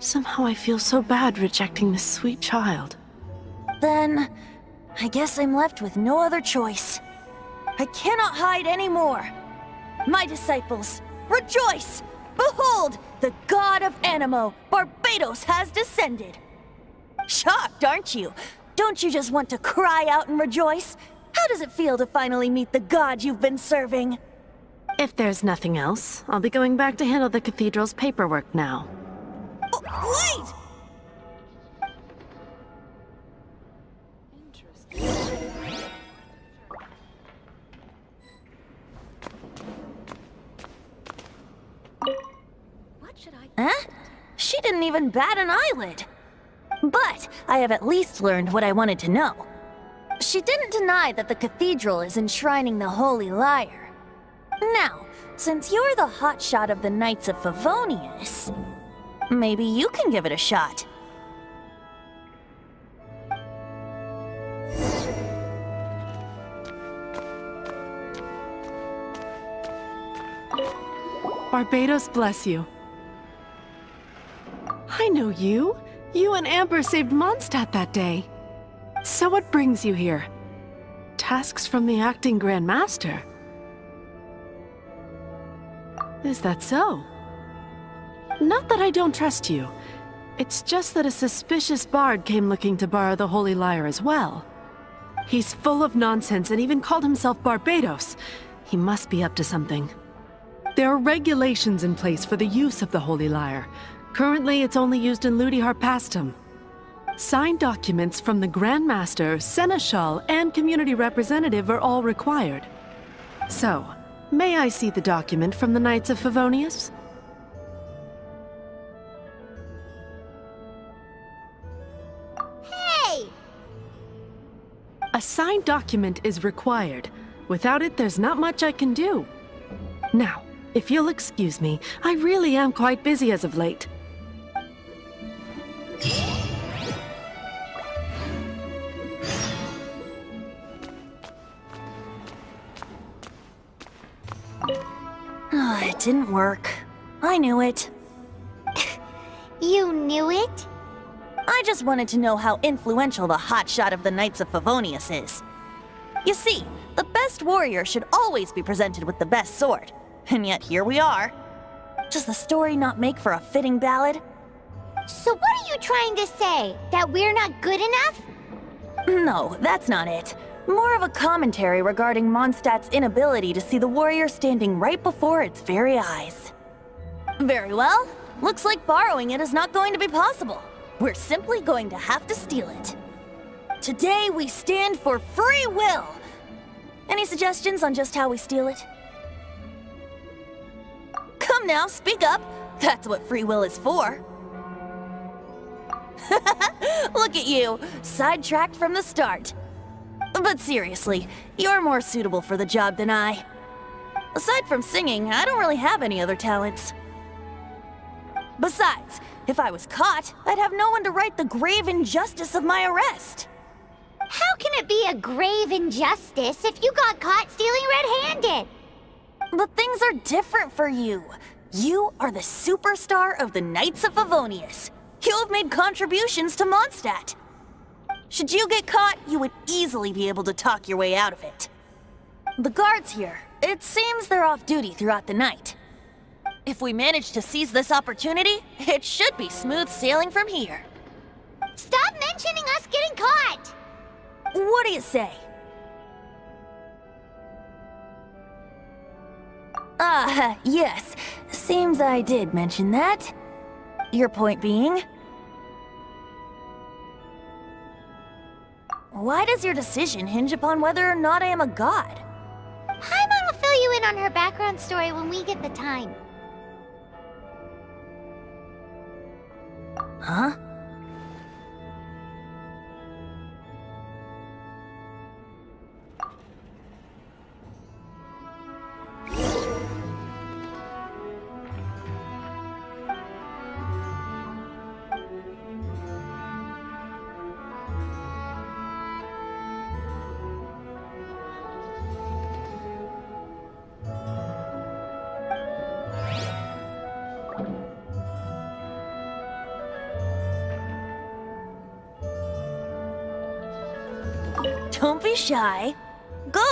Somehow I feel so bad rejecting this sweet child. Then, I guess I'm left with no other choice. I cannot hide anymore. My disciples, rejoice! Behold, the god of Animo, Barbados, has descended. Shocked, aren't you? Don't you just want to cry out and rejoice? How does it feel to finally meet the god you've been serving? If there's nothing else, I'll be going back to handle the cathedral's paperwork now. Oh, wait! Huh? She didn't even bat an eyelid. But I have at least learned what I wanted to know. She didn't deny that the cathedral is enshrining the Holy Lyre. Now, since you're the hotshot of the Knights of Favonius, maybe you can give it a shot. Barbados bless you. I know you. You and Amber saved Mondstadt that day. So what brings you here? Tasks from the acting Grand Master? Is that so? Not that I don't trust you. It's just that a suspicious bard came looking to borrow the Holy Lyre as well. He's full of nonsense and even called himself Barbados. He must be up to something. There are regulations in place for the use of the Holy Lyre. Currently, it's only used in Ludi Harpastum. Signed documents from the Grand Master, Seneschal, and Community Representative are all required. So, may I see the document from the Knights of Favonius? Hey! A signed document is required. Without it, there's not much I can do. Now, if you'll excuse me, I really am quite busy as of late. It didn't work. I knew it. You knew it? I just wanted to know how influential the hotshot of the Knights of Favonius is. You see, the best warrior should always be presented with the best sword. And yet here we are. Does the story not make for a fitting ballad? So what are you trying to say? That we're not good enough? No, that's not it. More of a commentary regarding Mondstadt's inability to see the warrior standing right before its very eyes. Very well. Looks like borrowing it is not going to be possible. We're simply going to have to steal it. Today we stand for free will. Any suggestions on just how we steal it? Come now, speak up. That's what free will is for. Look at you, sidetracked from the start. But seriously, you're more suitable for the job than I. Aside from singing, I don't really have any other talents. Besides, if I was caught, I'd have no one to right the grave injustice of my arrest. How can it be a grave injustice if you got caught stealing red-handed? But things are different for you. You are the superstar of the Knights of Favonius. You have made contributions to Mondstadt. Should you get caught, you would easily be able to talk your way out of it. The guards here, it seems they're off duty throughout the night. If we manage to seize this opportunity, it should be smooth sailing from here. Stop mentioning us getting caught! What do you say? Yes. Seems I did mention that. Your point being? Why does your decision hinge upon whether or not I am a god? Paimon will fill you in on her background story when we get the time. Huh? Don't be shy. Go!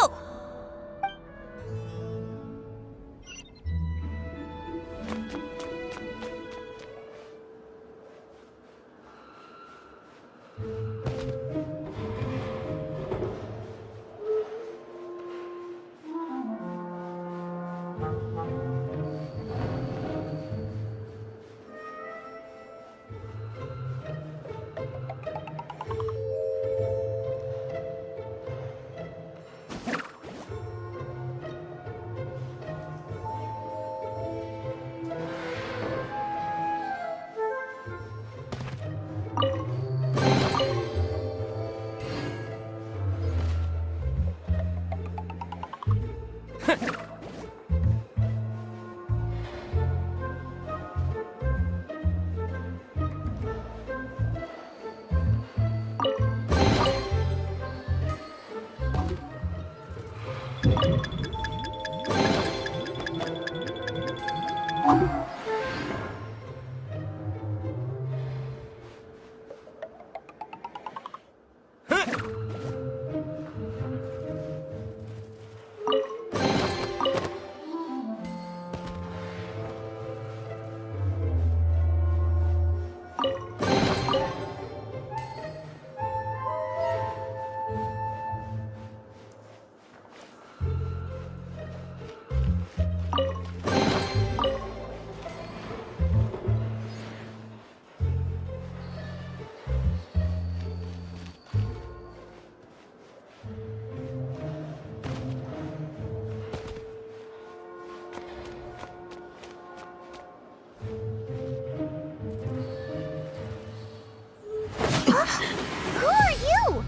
Who are you?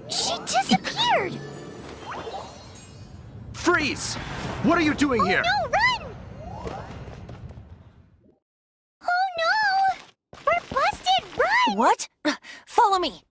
She disappeared! Freeze! What are you doing here? No, run! Oh no! We're busted, run! What? Follow me.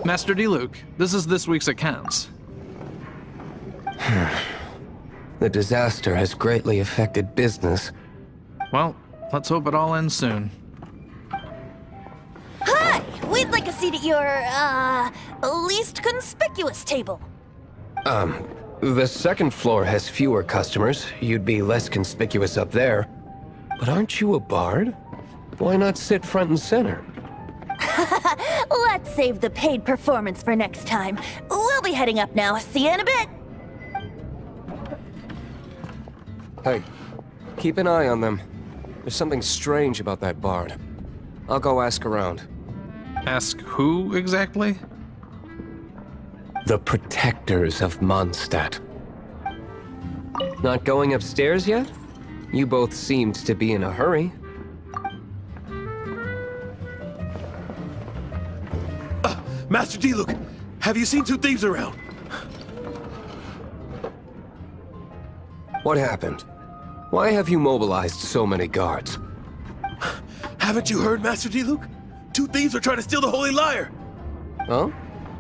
Master D-Luke, this is this week's accounts. The disaster has greatly affected business. Well, let's hope it all ends soon. Hi! We'd like a seat at your, least conspicuous table. The second floor has fewer customers. You'd be less conspicuous up there. But aren't you a bard? Why not sit front and center? Let's save the paid performance for next time. We'll be heading up now. See you in a bit. Hey, keep an eye on them. There's something strange about that bard. I'll go ask around. Ask who exactly? The protectors of Mondstadt. Not going upstairs yet? You both seemed to be in a hurry. Master D-Luke, have you seen two thieves around? What happened? Why have you mobilized so many guards? Haven't you heard, Master D-Luke? Two thieves are trying to steal the Holy Lyre! Oh?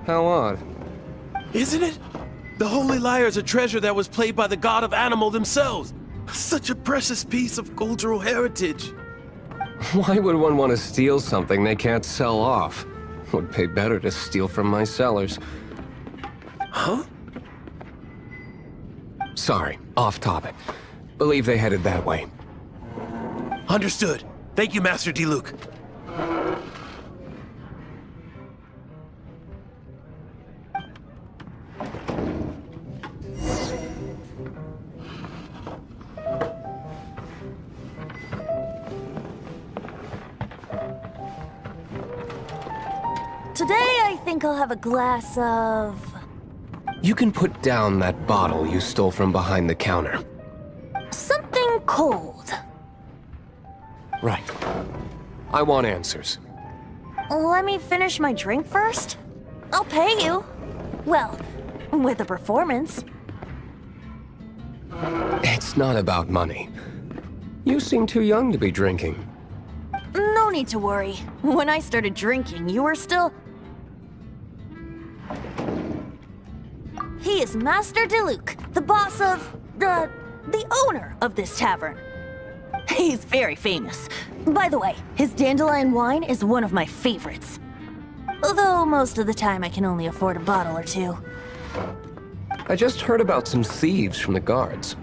How odd. Isn't it? The Holy Lyre is a treasure that was played by the god of animal themselves. Such a precious piece of cultural heritage. Why would one want to steal something they can't sell off? Would pay better to steal from my sellers. Huh? Sorry, off topic. Believe they headed that way. Understood. Thank you, Master D-Luke. Today, I think I'll have a glass of... You can put down that bottle you stole from behind the counter. something cold. Right. I want answers. Let me finish my drink first. I'll pay you. Well, with a performance. It's not about money. You seem too young to be drinking. No need to worry. When I started drinking, you were still... He is Master Diluc, the boss of... the owner of this tavern. He's very famous. By the way, his dandelion wine is one of my favorites. Although most of the time I can only afford a bottle or two. I just heard about some thieves from the guards.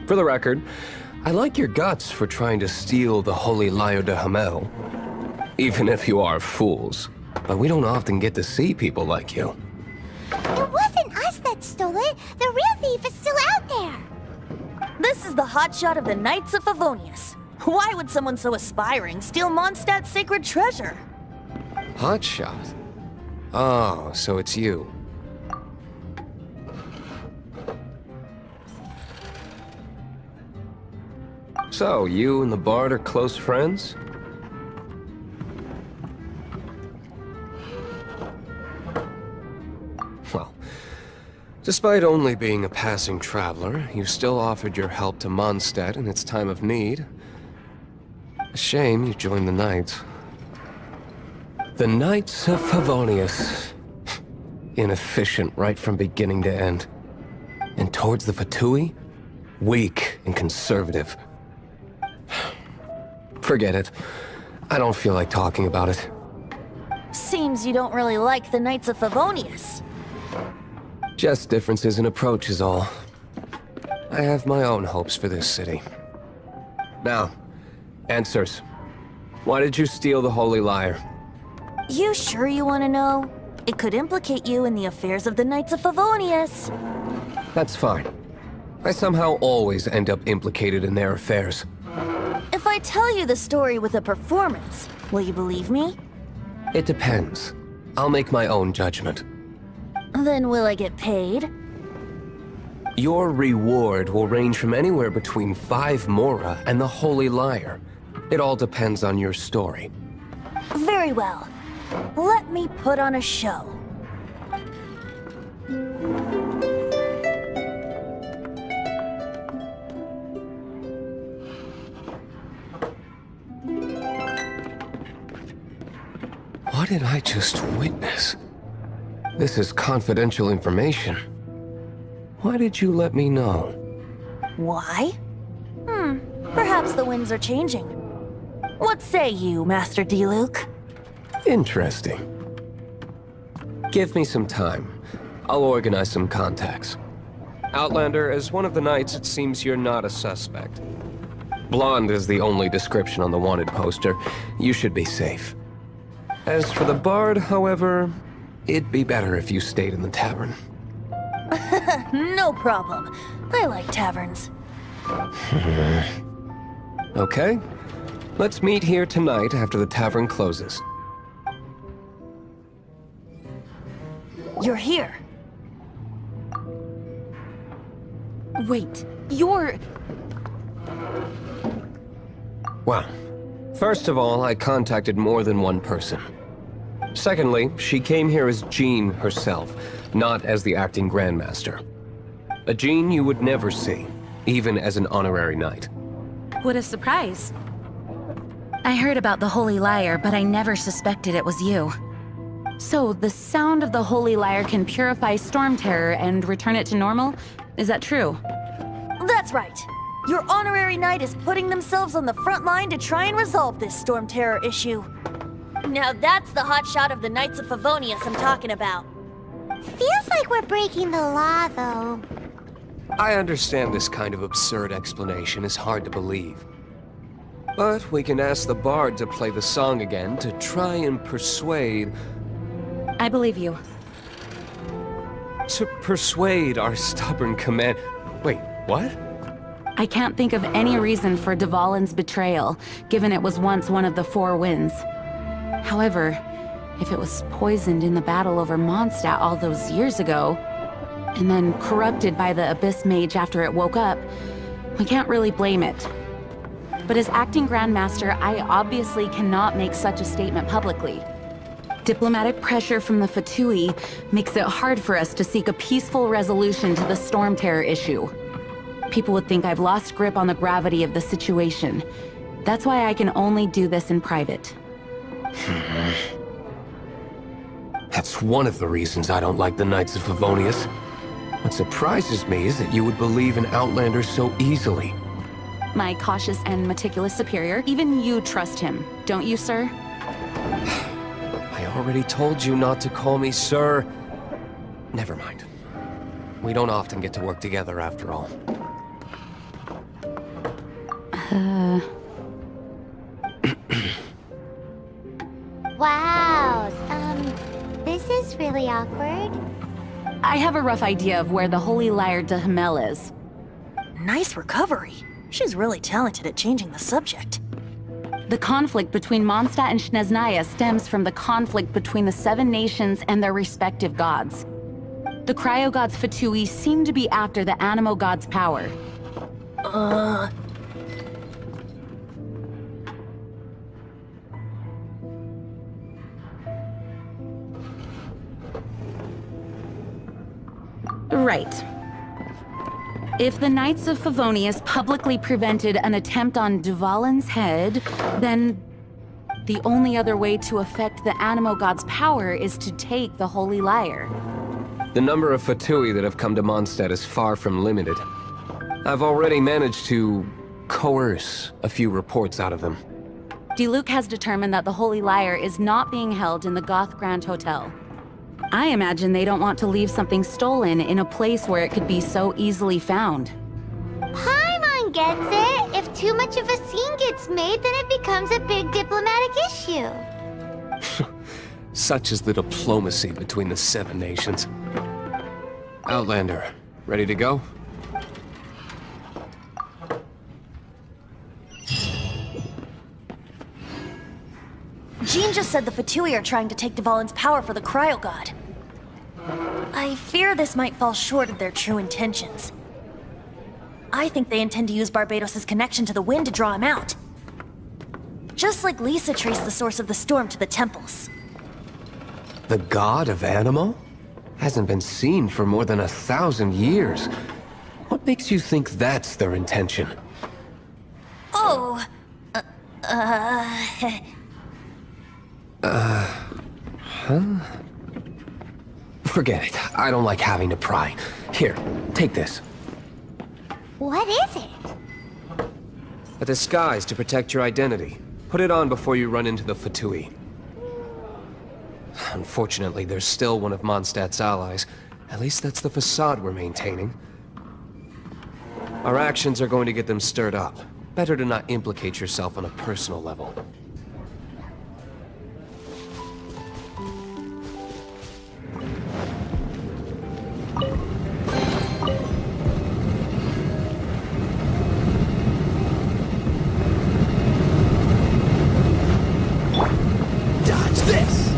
For the record, I like your guts for trying to steal the Holy Lyre de Hamel. Even if you are fools. But we don't often get to see people like you. It wasn't us that stole it. The real thief is still out there. This is the hotshot of the Knights of Favonius. Why would someone so aspiring steal Mondstadt's sacred treasure? Hotshot? Oh, so it's you. So, you and the Bard are close friends? Well, despite only being a passing traveler, you still offered your help to Mondstadt in its time of need. A shame you joined the Knights. The Knights of Favonius. Inefficient right from beginning to end. And towards the Fatui, weak and conservative. Forget it. I don't feel like talking about it. Seems you don't really like the Knights of Favonius. Just differences in approach is all. I have my own hopes for this city. Now, answers. Why did you steal the Holy Lyre? You sure you want to know? It could implicate you in the affairs of the Knights of Favonius. That's fine. I somehow always end up implicated in their affairs. If I tell you the story with a performance, will you believe me? It depends. I'll make my own judgment. Then will I get paid? Your reward will range from anywhere between 5 Mora and the Holy Lyre. It all depends on your story. Very well. Let me put on a show. What did I just witness? This is confidential information. Why did you let me know? Why? Perhaps the winds are changing. What say you, Master Diluc? Interesting. Give me some time. I'll organize some contacts. Outlander, as one of the Knights, it seems you're not a suspect. Blonde is the only description on the wanted poster. You should be safe. As for the Bard, however, it'd be better if you stayed in the tavern. No problem. I like taverns. Okay. Let's meet here tonight after the tavern closes. You're here. Wait, you're... Well, first of all, I contacted more than one person. Secondly, she came here as Jean herself, not as the acting Grandmaster. A Jean you would never see, even as an honorary knight. What a surprise. I heard about the Holy Lyre, but I never suspected it was you. So, the sound of the Holy Lyre can purify Storm Terror and return it to normal? Is that true? That's right. Your honorary knight is putting themselves on the front line to try and resolve this Storm Terror issue. Now that's the hotshot of the Knights of Favonius I'm talking about. Feels like we're breaking the law, though. I understand this kind of absurd explanation is hard to believe. But we can ask the Bard to play the song again to try and persuade... I believe you. To persuade our stubborn command... Wait, what? I can't think of any reason for Dvalin's betrayal, given it was once one of the 4 winds. However, if it was poisoned in the battle over Mondstadt all those years ago, and then corrupted by the Abyss Mage after it woke up, We can't really blame it. But as acting Grandmaster, I obviously cannot make such a statement publicly. Diplomatic pressure from the Fatui makes it hard for us to seek a peaceful resolution to the Storm Terror issue. People would think I've lost grip on the gravity of the situation. That's why I can only do this in private. That's one of the reasons I don't like the Knights of Favonius. What surprises me is that you would believe in Outlanders so easily. My cautious and meticulous superior, even you trust him, don't you, sir? I already told you not to call me sir. Never mind. We don't often get to work together after all. Wow, this is really awkward. I have a rough idea of where the Holy Lyre de Himmel is. Nice recovery. She's really talented at changing the subject. The conflict between Mondstadt and Snezhnaya stems from the conflict between the 7 nations and their respective gods. The cryo-gods Fatui seem to be after the Animo god's power. Right. If the Knights of Favonius publicly prevented an attempt on Duvalin's head, then the only other way to affect the Animo god's power is to take the Holy Lyre. The number of Fatui that have come to Mondstadt is far from limited. I've already managed to coerce a few reports out of them. Diluc has determined that the Holy Lyre is not being held in the Goth Grand Hotel. I imagine they don't want to leave something stolen in a place where it could be so easily found. Paimon gets it. If too much of a scene gets made, then it becomes a big diplomatic issue. Such is the diplomacy between the 7 nations. Outlander, ready to go? Jean just said the Fatui are trying to take Duvalin's power for the Cryo God. I fear this might fall short of their true intentions. I think they intend to use Barbados' connection to the wind to draw him out. Just like Lisa traced the source of the storm to the temples. The god of Animo? Hasn't been seen for more than 1,000 years. What makes you think that's their intention? Oh, Forget it. I don't like having to pry. Here, take this. What is it? A disguise to protect your identity. Put it on before you run into the Fatui. Unfortunately, there's still one of Mondstadt's allies. At least that's the facade we're maintaining. Our actions are going to get them stirred up. Better to not implicate yourself on a personal level. Dodge this!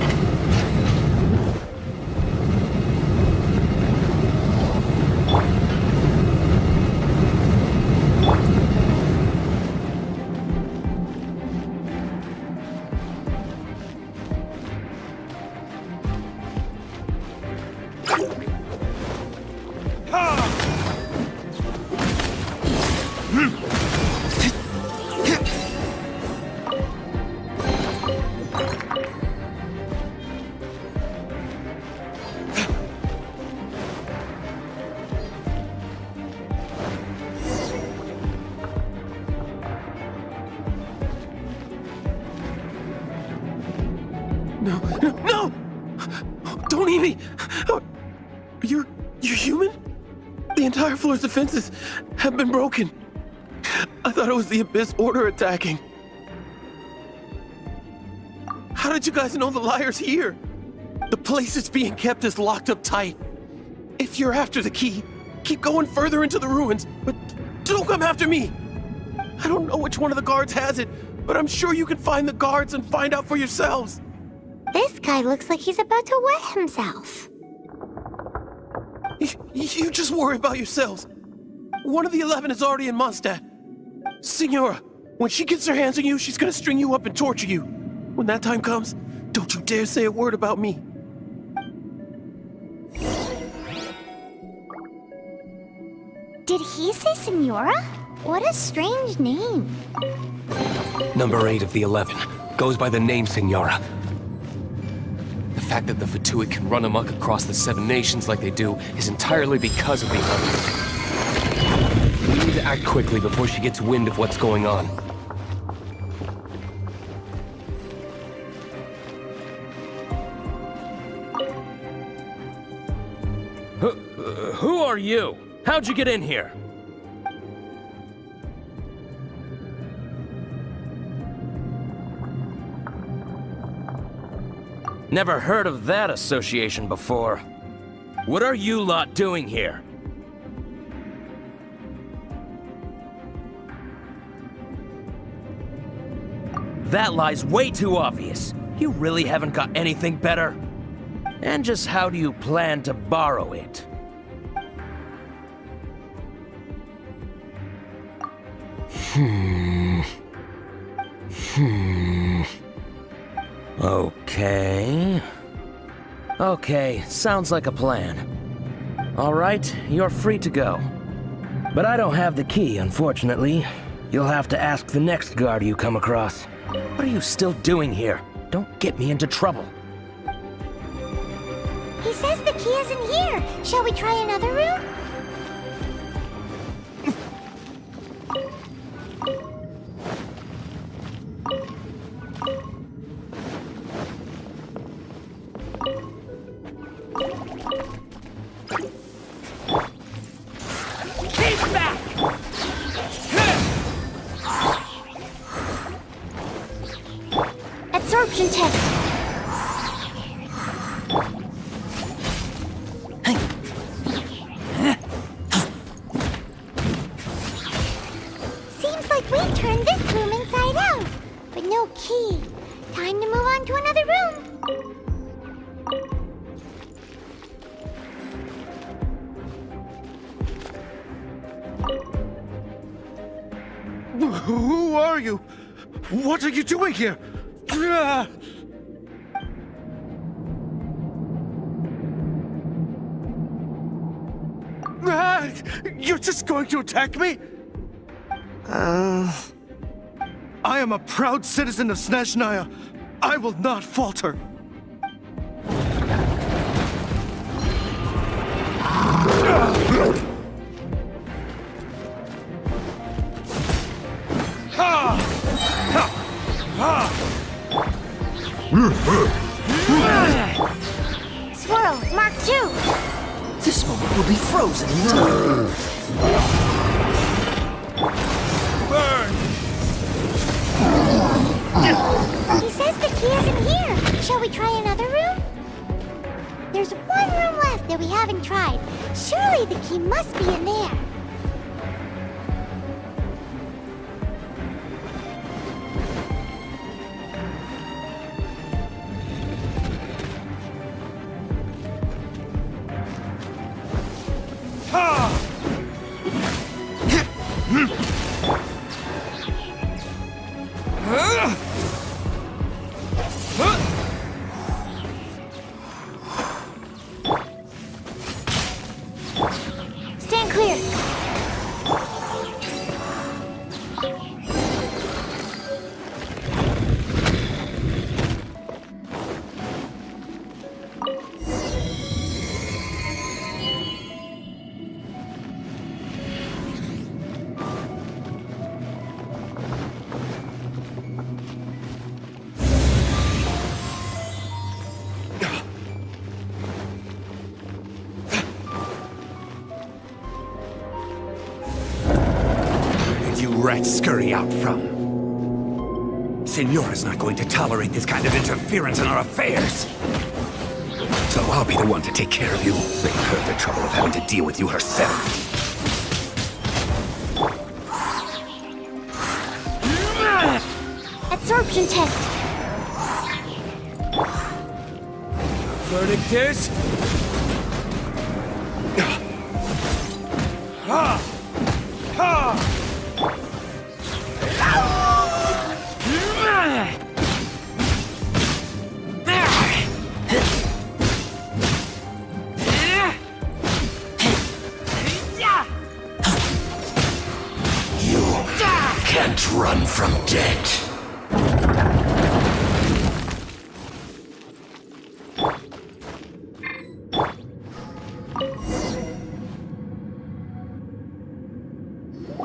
No! Don't eat me! You're human? The entire floor's defenses have been broken. I thought it was the Abyss Order attacking. How did you guys know the Lyre's here? The place it's being kept is locked up tight. If you're after the key, keep going further into the ruins, but don't come after me. I don't know which one of the guards has it, but I'm sure you can find the guards and find out for yourselves. This guy looks like he's about to wet himself. You just worry about yourselves. One of the 11 is already in Mondstadt. Signora, when she gets her hands on you, she's gonna string you up and torture you. When that time comes, don't you dare say a word about me. Did he say Senora? What a strange name. Number 8 of the 11 goes by the name Signora. The fact that the Fatuit can run amok across the 7 nations like they do is entirely because of the 11. We need to act quickly before she gets wind of what's going on. Who are you? How'd you get in here? Never heard of that association before. What are you lot doing here? That lie's way too obvious. You really haven't got anything better? And just how do you plan to borrow it? Okay, sounds like a plan. All right, you're free to go. But I don't have the key, unfortunately. You'll have to ask the next guard you come across. What are you still doing here? Don't get me into trouble. He says the key isn't here. Shall we try another room? Absorption test. Seems like we've turned this room inside out, but no key. Time to move on to another room. Who are you? What are you doing here? You're just going to attack me? I am a proud citizen of Snezhnaya. I will not falter. Swirl, Mark 2. This moment will be frozen in time. Burn! He says the key isn't here. Shall we try another room? There's one room left that we haven't tried. Surely the key must be in there. Stand clear. Rats scurry out from. Signora's not going to tolerate this kind of interference in our affairs. So I'll be the one to take care of you. Save her the trouble of having to deal with you herself. Absorption test. Verdict is... run from death.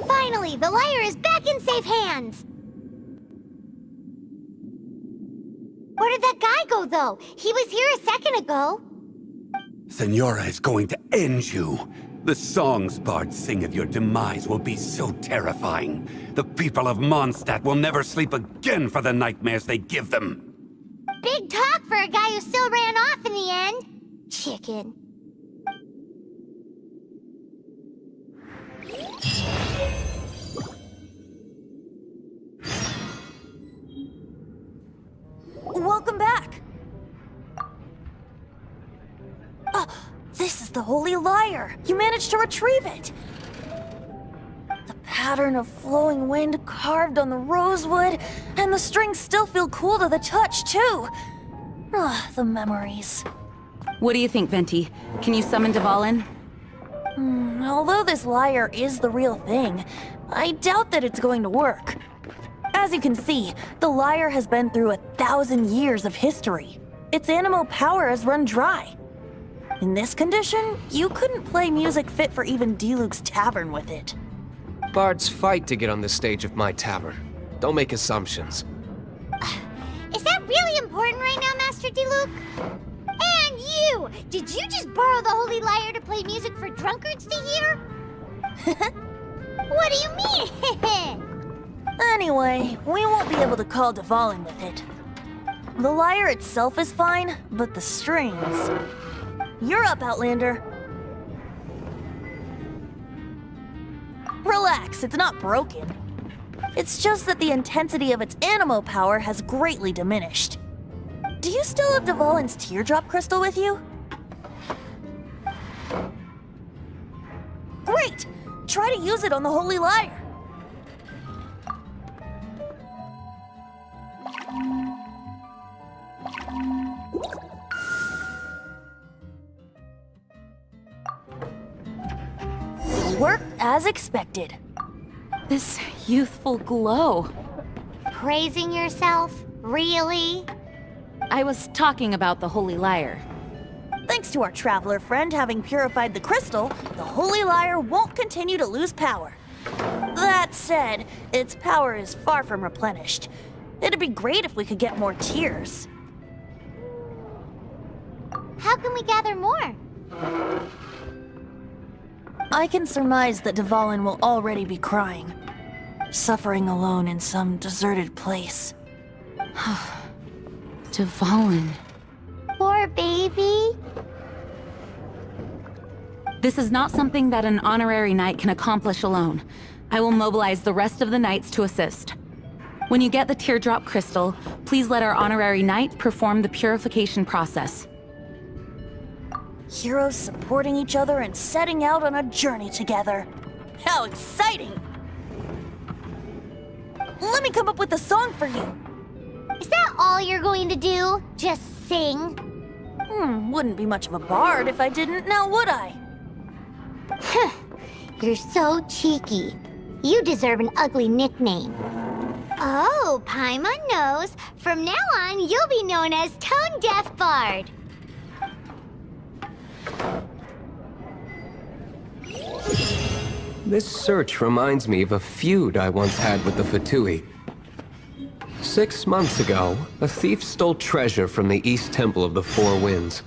Finally, the lyre is back in safe hands! Where did that guy go, though? He was here a second ago. Senora is going to end you. The songs bards sing of your demise will be so terrifying. The people of Mondstadt will never sleep again for the nightmares they give them. Big talk for a guy who still ran off in the end. Chicken. Welcome back! This is the Holy Lyre! You managed to retrieve it! The pattern of flowing wind carved on the rosewood, and the strings still feel cool to the touch, too! The memories. What do you think, Venti? Can you summon Dvalin? Although this lyre is the real thing, I doubt that it's going to work. As you can see, the lyre has been through 1,000 years of history. Its animal power has run dry. In this condition, you couldn't play music fit for even Diluc's tavern with it. Bards fight to get on the stage of my tavern. Don't make assumptions. Is that really important right now, Master Diluc? And you! Did you just borrow the Holy Lyre to play music for drunkards to hear? What do you mean? Anyway, we won't be able to call Dvalin with it. The lyre itself is fine, but the strings... You're up, Outlander. Relax, it's not broken. It's just that the intensity of its animo power has greatly diminished. Do you still have Dvalin's teardrop crystal with you? Great! Try to use it on the Holy Lyre. Worked as expected. This youthful glow. Praising yourself? Really? I was talking about the Holy Lyre. Thanks to our traveler friend having purified the crystal, the Holy Lyre won't continue to lose power. That said, its power is far from replenished. It'd be great if we could get more tears. How can we gather more? I can surmise that Dvalin will already be crying, suffering alone in some deserted place. Dvalin. Poor baby. This is not something that an honorary knight can accomplish alone. I will mobilize the rest of the knights to assist. When you get the teardrop crystal, please let our honorary knight perform the purification process. Heroes supporting each other and setting out on a journey together. How exciting! Let me come up with a song for you. Is that all you're going to do? Just sing? Wouldn't be much of a bard if I didn't, now would I? You're so cheeky. You deserve an ugly nickname. Oh, Paimon knows. From now on, you'll be known as Tone Deaf Bard. This search reminds me of a feud I once had with the Fatui. 6 months ago, a thief stole treasure from the East Temple of the Four Winds.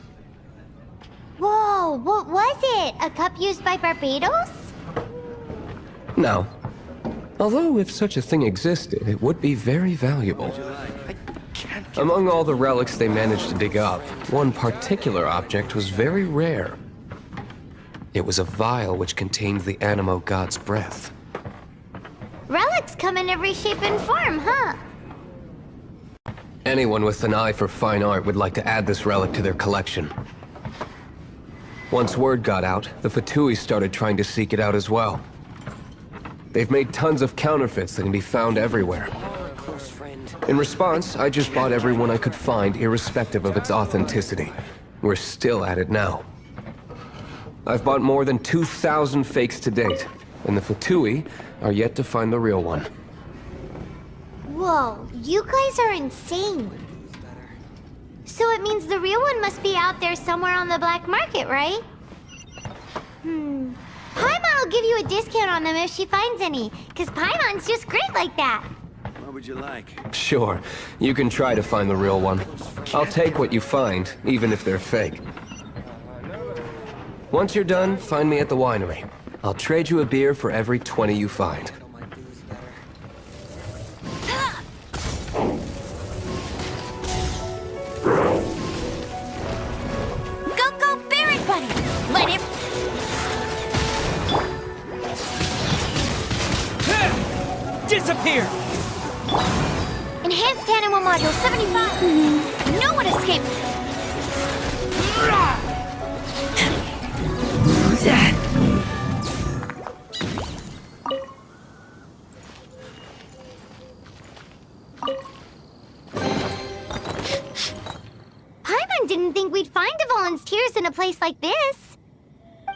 Whoa, what was it? A cup used by Barbados? No. Although if such a thing existed, it would be very valuable. Among all the relics they managed to dig up, one particular object was very rare. It was a vial which contained the Animo God's breath. Relics come in every shape and form, huh? Anyone with an eye for fine art would like to add this relic to their collection. Once word got out, the Fatui started trying to seek it out as well. They've made tons of counterfeits that can be found everywhere. In response, I just bought every one I could find, irrespective of its authenticity. We're still at it now. I've bought more than 2,000 fakes to date, and the Fatui are yet to find the real one. Whoa, you guys are insane. So it means the real one must be out there somewhere on the black market, right? Paimon will give you a discount on them if she finds any, because Paimon's just great like that. What would you like? Sure, you can try to find the real one. I'll take what you find, even if they're fake. Once you're done, find me at the winery. I'll trade you a beer for every 20 you find. Go, Barret Buddy! Let it... Disappear! Enhanced Animal Module 75! No one escaped! Paimon didn't think we'd find a volunteers in a place like this.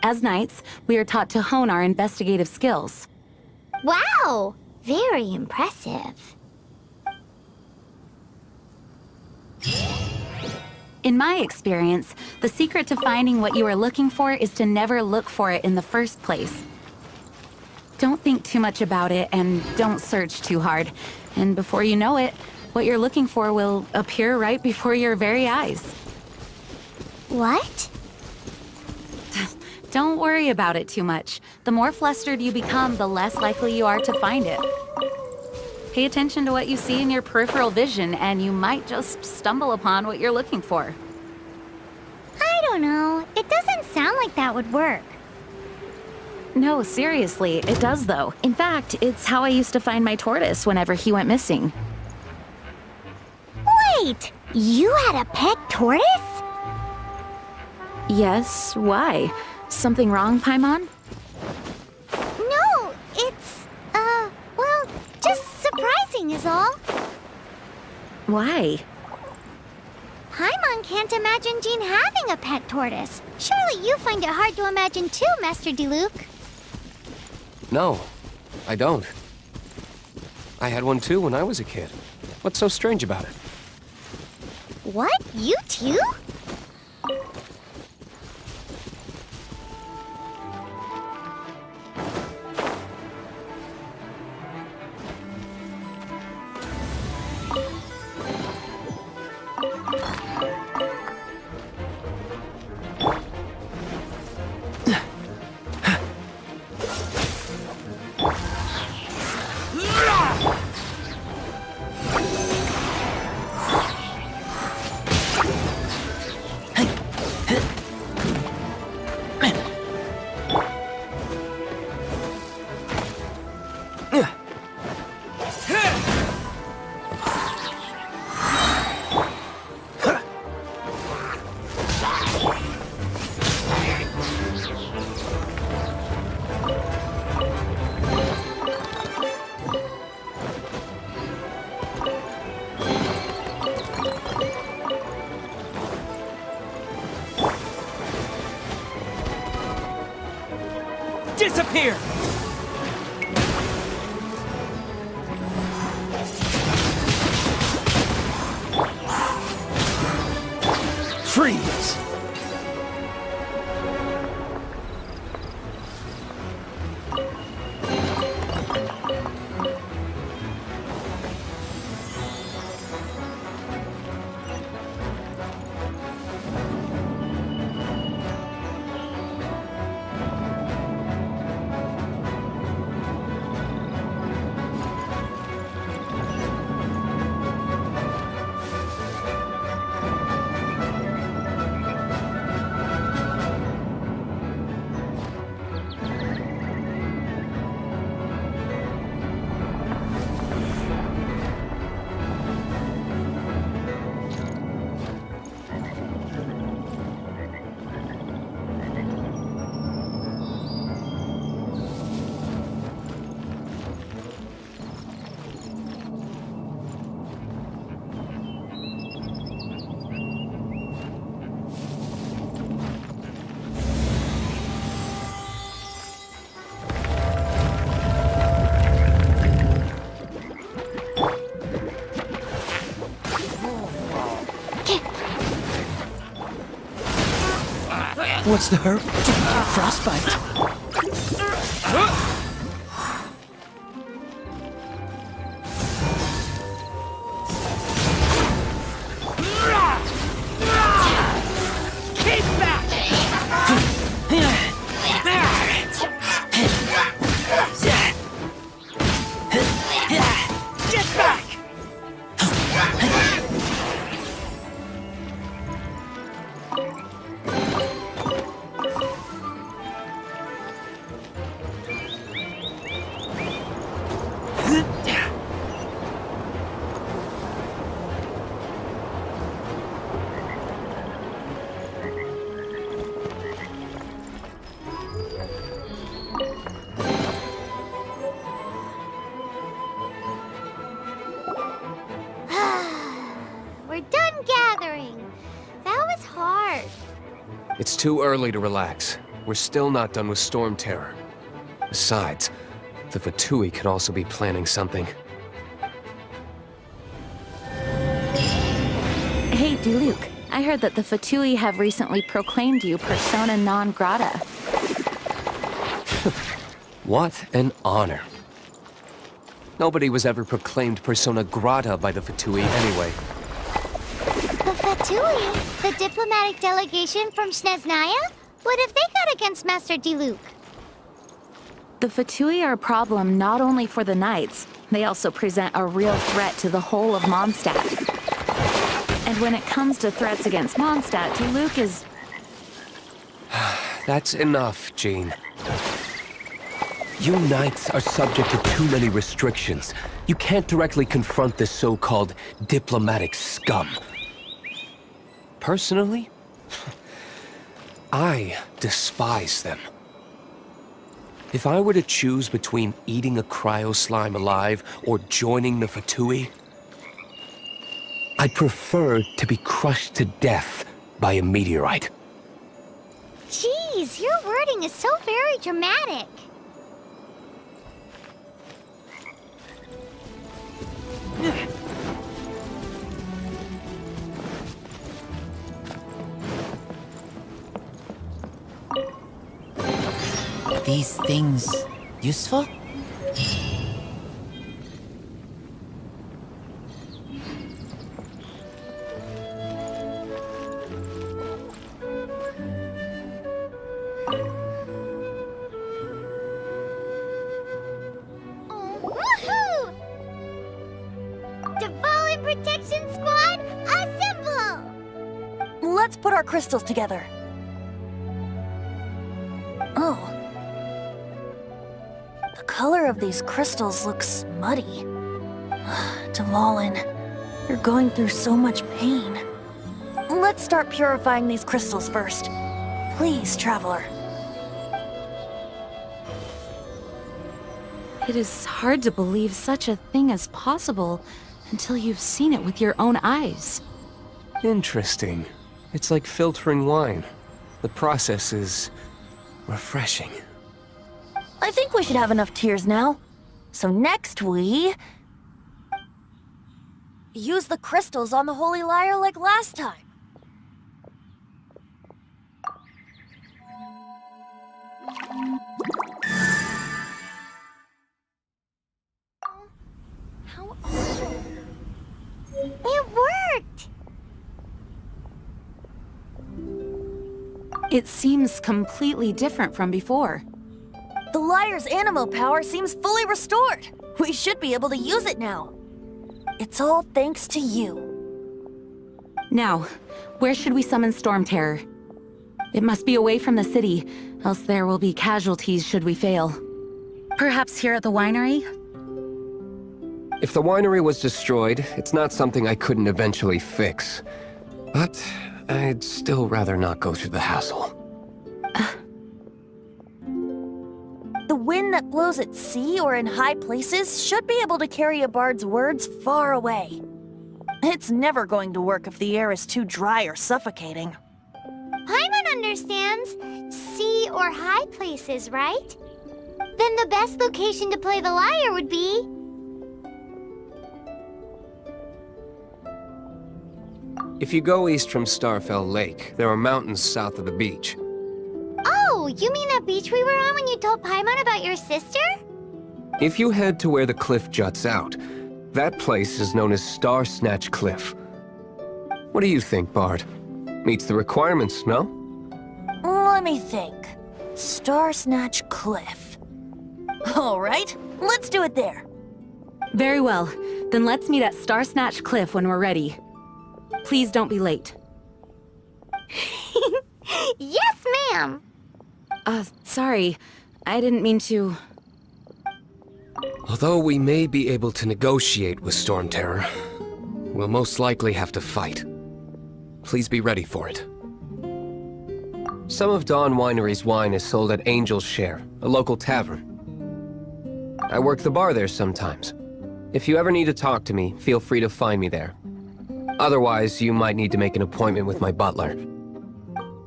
As knights, we are taught to hone our investigative skills. Wow, very impressive. In my experience, the secret to finding what you are looking for is to never look for it in the first place. Don't think too much about it and don't search too hard. And before you know it, what you're looking for will appear right before your very eyes. What? Don't worry about it too much. The more flustered you become, the less likely you are to find it. Pay attention to what you see in your peripheral vision, and you might just stumble upon what you're looking for. I don't know. It doesn't sound like that would work. No, seriously, it does though. In fact, it's how I used to find my tortoise whenever he went missing. Wait! You had a pet tortoise? Yes, why? Something wrong, Paimon? No, it's, well, just surprising is all. Why? Paimon can't imagine Jean having a pet tortoise. Surely you find it hard to imagine too, Master Diluc. No, I don't. I had one too when I was a kid. What's so strange about it? What? You too? Disappear! Freeze! What's the hurry? Don't get frostbite. Keep back! Get back! We're done gathering. That was hard. It's too early to relax. We're still not done with Storm Terror. Besides, the Fatui could also be planning something. Hey, Diluc. I heard that the Fatui have recently proclaimed you persona non grata. What an honor. Nobody was ever proclaimed persona grata by the Fatui anyway. The Fatui? The diplomatic delegation from Snezhnaya? What have they got against Master Diluc? The Fatui are a problem not only for the Knights, they also present a real threat to the whole of Mondstadt. And when it comes to threats against Mondstadt, Diluc is... That's enough, Jean. You Knights are subject to too many restrictions. You can't directly confront this so-called diplomatic scum. Personally, I despise them. If I were to choose between eating a cryo slime alive or joining the Fatui, I'd prefer to be crushed to death by a meteorite. Jeez, your wording is so very dramatic. These things useful? Woohoo! Devolin Protection Squad, assemble! Let's put our crystals together. Oh. The color of these crystals looks muddy. Devolin, you're going through so much pain. Let's start purifying these crystals first. Please, Traveler. It is hard to believe such a thing is possible until you've seen it with your own eyes. Interesting. It's like filtering wine. The process is refreshing. I think we should have enough tears now. So next we... use the crystals on the Holy Lyre like last time. How awful. It worked! It seems completely different from before. The Lyre's animo power seems fully restored. We should be able to use it now. It's all thanks to you. Now, where should we summon Storm Terror? It must be away from the city, else there will be casualties should we fail. Perhaps here at the winery? If the winery was destroyed, it's not something I couldn't eventually fix. But I'd still rather not go through the hassle. The wind that blows at sea or in high places should be able to carry a bard's words far away. It's never going to work if the air is too dry or suffocating. Paimon understands sea or high places, right? Then the best location to play the lyre would be... If you go east from Starfell Lake, there are mountains south of the beach. Oh, you mean that beach we were on when you told Paimon about your sister? If you head to where the cliff juts out, that place is known as Star Snatch Cliff. What do you think, Bard? Meets the requirements, no? Let me think. Star Snatch Cliff. All right, let's do it there. Very well. Then let's meet at Star Snatch Cliff when we're ready. Please don't be late. Yes, ma'am! Sorry. I didn't mean to... Although we may be able to negotiate with Storm Terror, we'll most likely have to fight. Please be ready for it. Some of Dawn Winery's wine is sold at Angel's Share, a local tavern. I work the bar there sometimes. If you ever need to talk to me, feel free to find me there. Otherwise, you might need to make an appointment with my butler.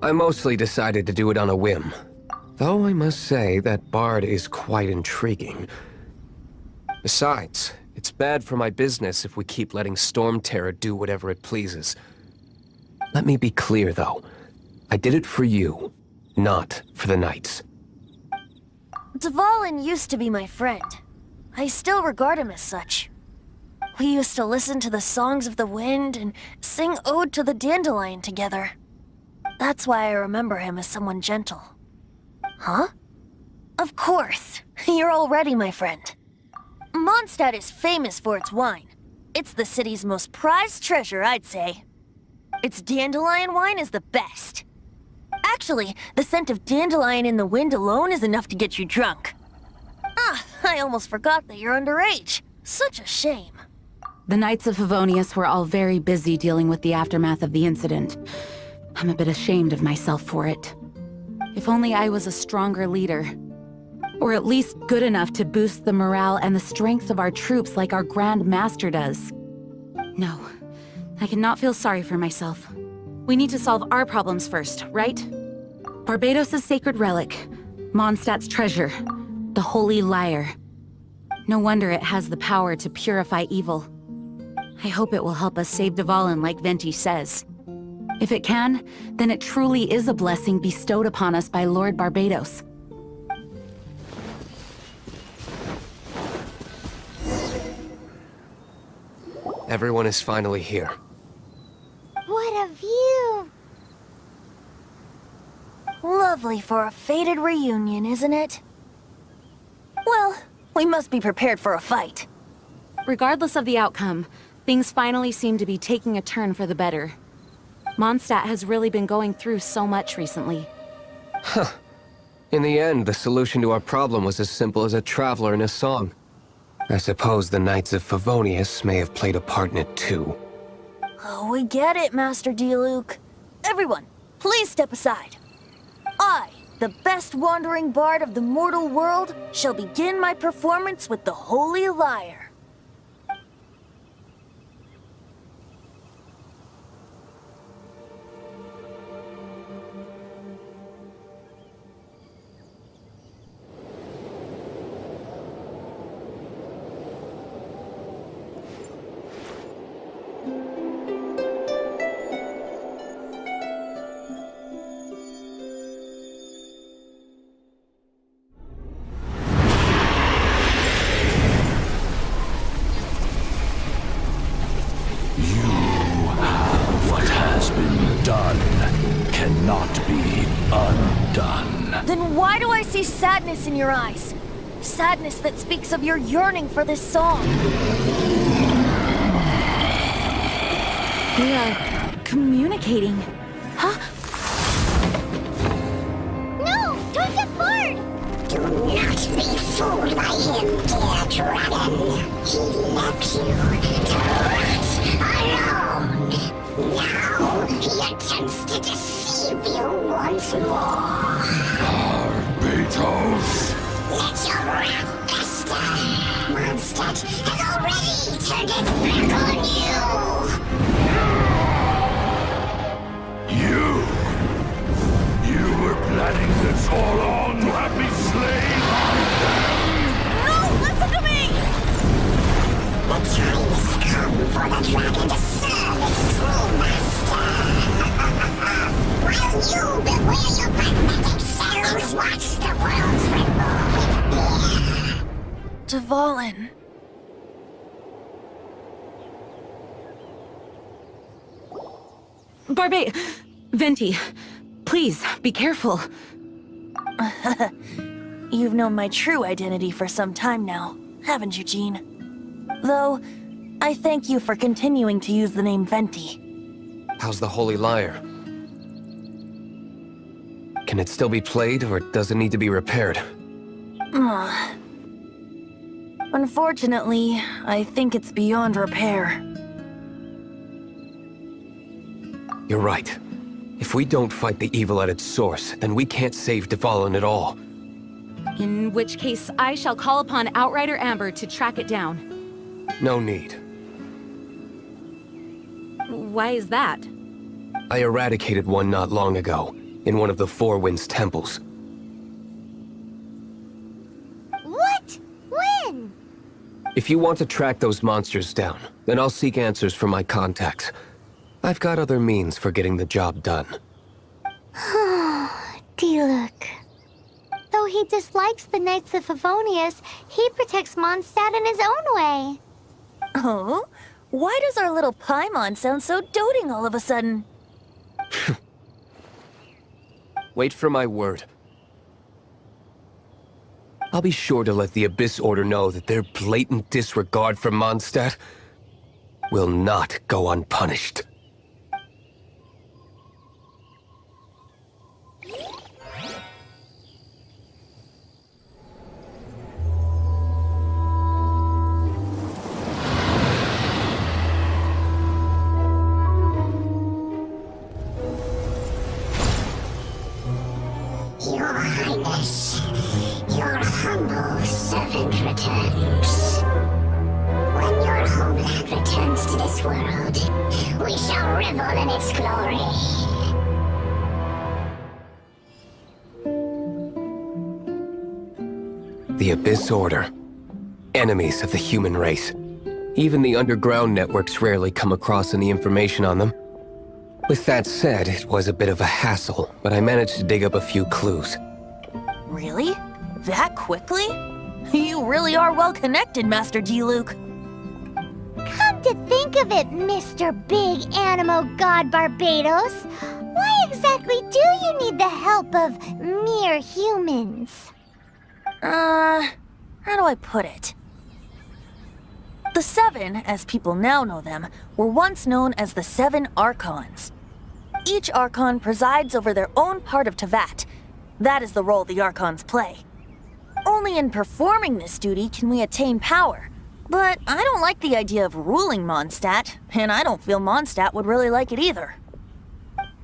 I mostly decided to do it on a whim. Though I must say that Bard is quite intriguing. Besides, it's bad for my business if we keep letting Storm Terror do whatever it pleases. Let me be clear, though. I did it for you, not for the Knights. Dvalin used to be my friend. I still regard him as such. We used to listen to the songs of the wind and sing Ode to the Dandelion together. That's why I remember him as someone gentle. Huh? Of course. You're already my friend. Mondstadt is famous for its wine. It's the city's most prized treasure, I'd say. Its dandelion wine is the best. Actually, the scent of dandelion in the wind alone is enough to get you drunk. Ah, I almost forgot that you're underage. Such a shame. The Knights of Favonius were all very busy dealing with the aftermath of the incident. I'm a bit ashamed of myself for it. If only I was a stronger leader. Or at least good enough to boost the morale and the strength of our troops like our Grand Master does. No, I cannot feel sorry for myself. We need to solve our problems first, right? Barbados' sacred relic, Mondstadt's treasure, the Holy Lyre. No wonder it has the power to purify evil. I hope it will help us save Dvalin like Venti says. If it can, then it truly is a blessing bestowed upon us by Lord Barbados. Everyone is finally here. What a view! Lovely for a fated reunion, isn't it? Well, we must be prepared for a fight. Regardless of the outcome, things finally seem to be taking a turn for the better. Mondstadt has really been going through so much recently. Huh. In the end, the solution to our problem was as simple as a traveler in a song. I suppose the Knights of Favonius may have played a part in it too. Oh, we get it, Master Diluc. Everyone, please step aside. I, the best wandering bard of the mortal world, shall begin my performance with the Holy Lyre. Then why do I see sadness in your eyes? Sadness that speaks of your yearning for this song. We are communicating. Huh? No! Don't just board! Do not be fooled by him, dear dragon. He left you to rot alone. Now he attempts to deceive you once more. Barbados! Let your wrath fester. Mondstadt has already turned its back on You! You were planning this all on to have me slain? No! Listen to me! The time has come for the dragon to serve its true master. While you beware your pragmatic selves, Dvalin. Venti, please, be careful. You've known my true identity for some time now, haven't you, Jean? Though, I thank you for continuing to use the name Venti. How's the Holy Lyre? Can it still be played, or does it need to be repaired? Unfortunately, I think it's beyond repair. You're right. If we don't fight the evil at its source, then we can't save Dvalin at all. In which case, I shall call upon Outrider Amber to track it down. No need. Why is that? I eradicated one not long ago, in one of the Four Winds temples. What? When? If you want to track those monsters down, then I'll seek answers from my contacts. I've got other means for getting the job done. Diluc. Though he dislikes the Knights of Favonius, he protects Mondstadt in his own way. Oh? Why does our little Paimon sound so doting all of a sudden? Wait for my word. I'll be sure to let the Abyss Order know that their blatant disregard for Mondstadt will not go unpunished. Your Highness, your humble servant returns. When your homeland returns to this world, we shall revel in its glory. The Abyss Order. Enemies of the human race. Even the underground networks rarely come across any information on them. With that said, it was a bit of a hassle, but I managed to dig up a few clues. Really? That quickly? You really are well connected, Master Diluc. Come to think of it, Mr. Big Animo God Barbados, why exactly do you need the help of mere humans? How do I put it? The Seven, as people now know them, were once known as the Seven Archons. Each Archon presides over their own part of Teyvat. That is the role the Archons play. Only in performing this duty can we attain power. But I don't like the idea of ruling Mondstadt, and I don't feel Mondstadt would really like it either.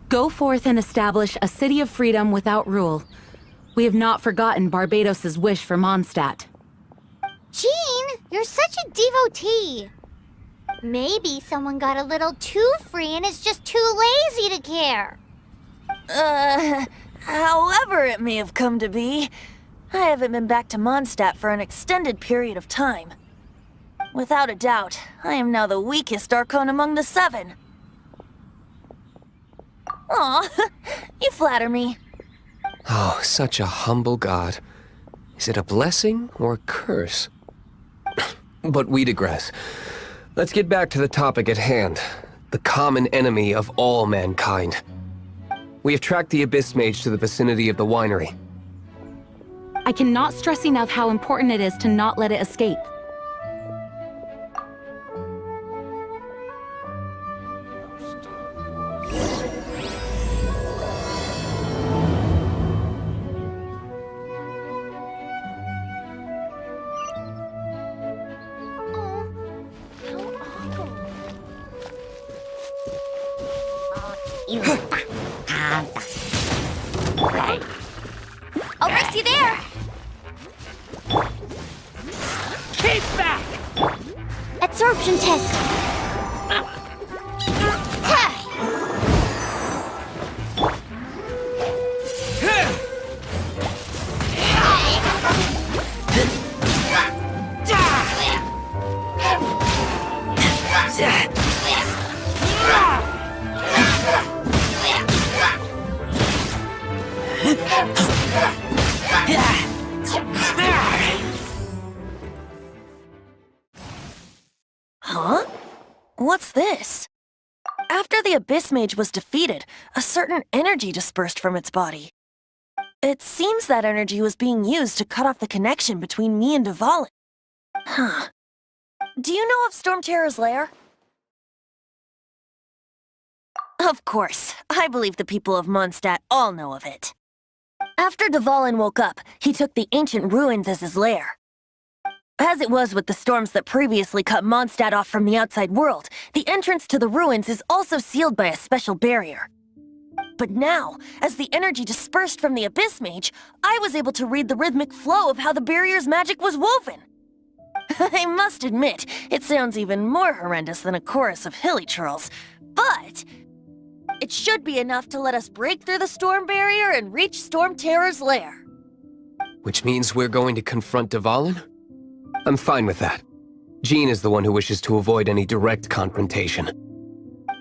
Go forth and establish a city of freedom without rule. We have not forgotten Barbados's wish for Mondstadt. Jean, you're such a devotee. Maybe someone got a little too free and is just too lazy to care. However it may have come to be, I haven't been back to Mondstadt for an extended period of time. Without a doubt, I am now the weakest Archon among the Seven. Aw, you flatter me. Oh, such a humble god. Is it a blessing or a curse? But we digress. Let's get back to the topic at hand. The common enemy of all mankind. We have tracked the Abyss Mage to the vicinity of the winery. I cannot stress enough how important it is to not let it escape. I'll race you there! Keep back! Absorption test. What's this? After the Abyss Mage was defeated, a certain energy dispersed from its body. It seems that energy was being used to cut off the connection between me and Dvalin. Huh. Do you know of Storm Terror's lair? Of course. I believe the people of Mondstadt all know of it. After Dvalin woke up, he took the ancient ruins as his lair. As it was with the storms that previously cut Mondstadt off from the outside world, the entrance to the ruins is also sealed by a special barrier. But now, as the energy dispersed from the Abyss Mage, I was able to read the rhythmic flow of how the barrier's magic was woven. I must admit, it sounds even more horrendous than a chorus of hilly churls, but it should be enough to let us break through the storm barrier and reach Storm Terror's lair. Which means we're going to confront Dvalin? I'm fine with that. Jean is the one who wishes to avoid any direct confrontation.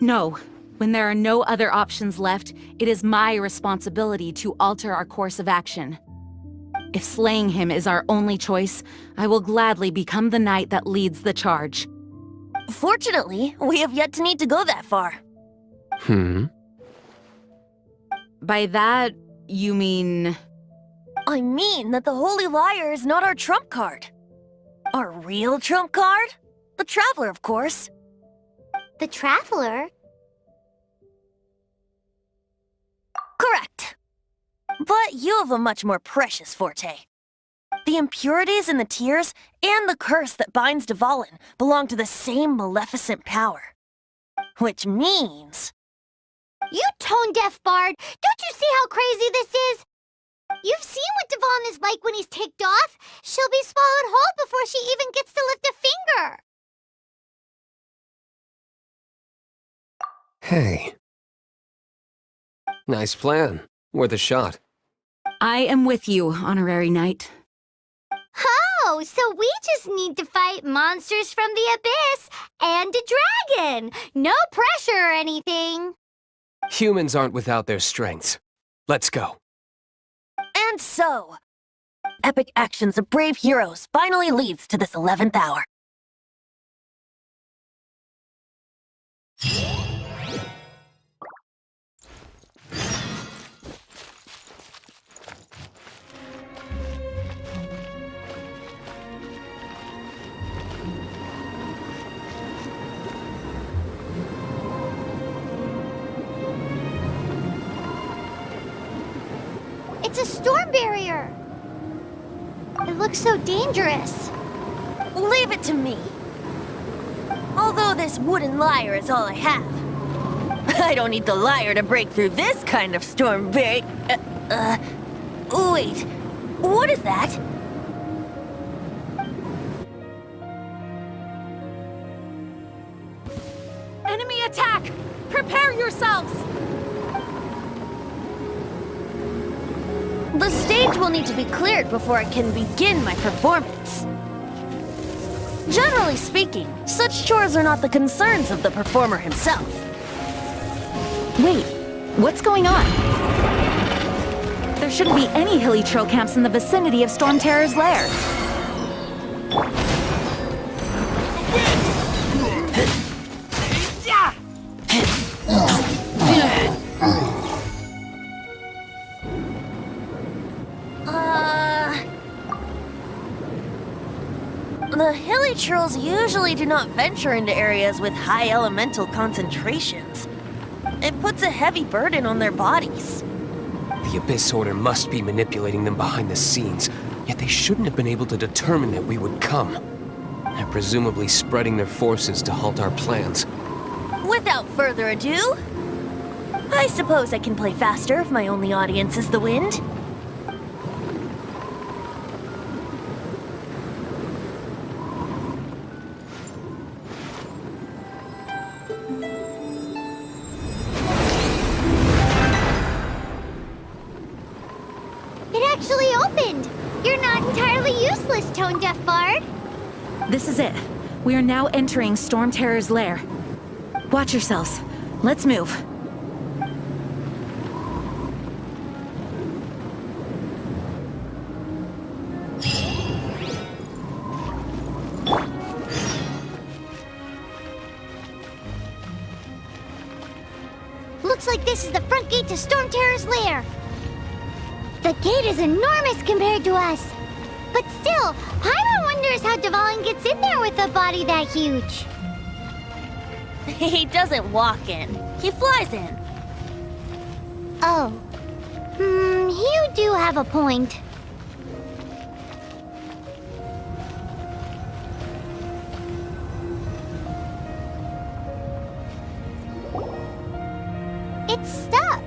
No. When there are no other options left, it is my responsibility to alter our course of action. If slaying him is our only choice, I will gladly become the knight that leads the charge. Fortunately, we have yet to need to go that far. By that, you mean... I mean that the Holy Liar is not our trump card. Our real trump card? The Traveler, of course. The Traveler? Correct. But you have a much more precious forte. The impurities in the tears and the curse that binds Dvalin belong to the same maleficent power. Which means... You tone-deaf bard! Don't you see how crazy this is? You've seen what Dvalin is like when he's ticked off. She'll be swallowed whole before she even gets to lift a finger. Hey. Nice plan. Worth a shot. I am with you, honorary knight. Oh, so we just need to fight monsters from the abyss and a dragon. No pressure or anything. Humans aren't without their strengths. Let's go. And so, epic actions of brave heroes finally leads to this 11th hour. It's a storm barrier. It looks so dangerous. Leave it to me. Although this wooden lyre is all I have. I don't need the lyre to break through this kind of storm barrier. Wait, what is that? Enemy attack! Prepare yourselves! The stage will need to be cleared before I can begin my performance. Generally speaking, such chores are not the concerns of the performer himself. Wait, what's going on? There shouldn't be any hilly trail camps in the vicinity of Storm Terror's lair. The hilly trolls usually do not venture into areas with high elemental concentrations. It puts a heavy burden on their bodies. The Abyss Order must be manipulating them behind the scenes, yet they shouldn't have been able to determine that we would come. They're presumably spreading their forces to halt our plans. Without further ado, I suppose I can play faster if my only audience is the wind. It actually opened. You're not entirely useless, tone-deaf bard. This is it. We are now entering Storm Terror's lair. Watch yourselves. Let's move. Looks like this is the front gate to Storm Terror's lair. The gate is enormous compared to us. But still, Paimon wonders how Dvalin gets in there with a body that huge. He doesn't walk in. He flies in. Oh. You do have a point. It's stuck.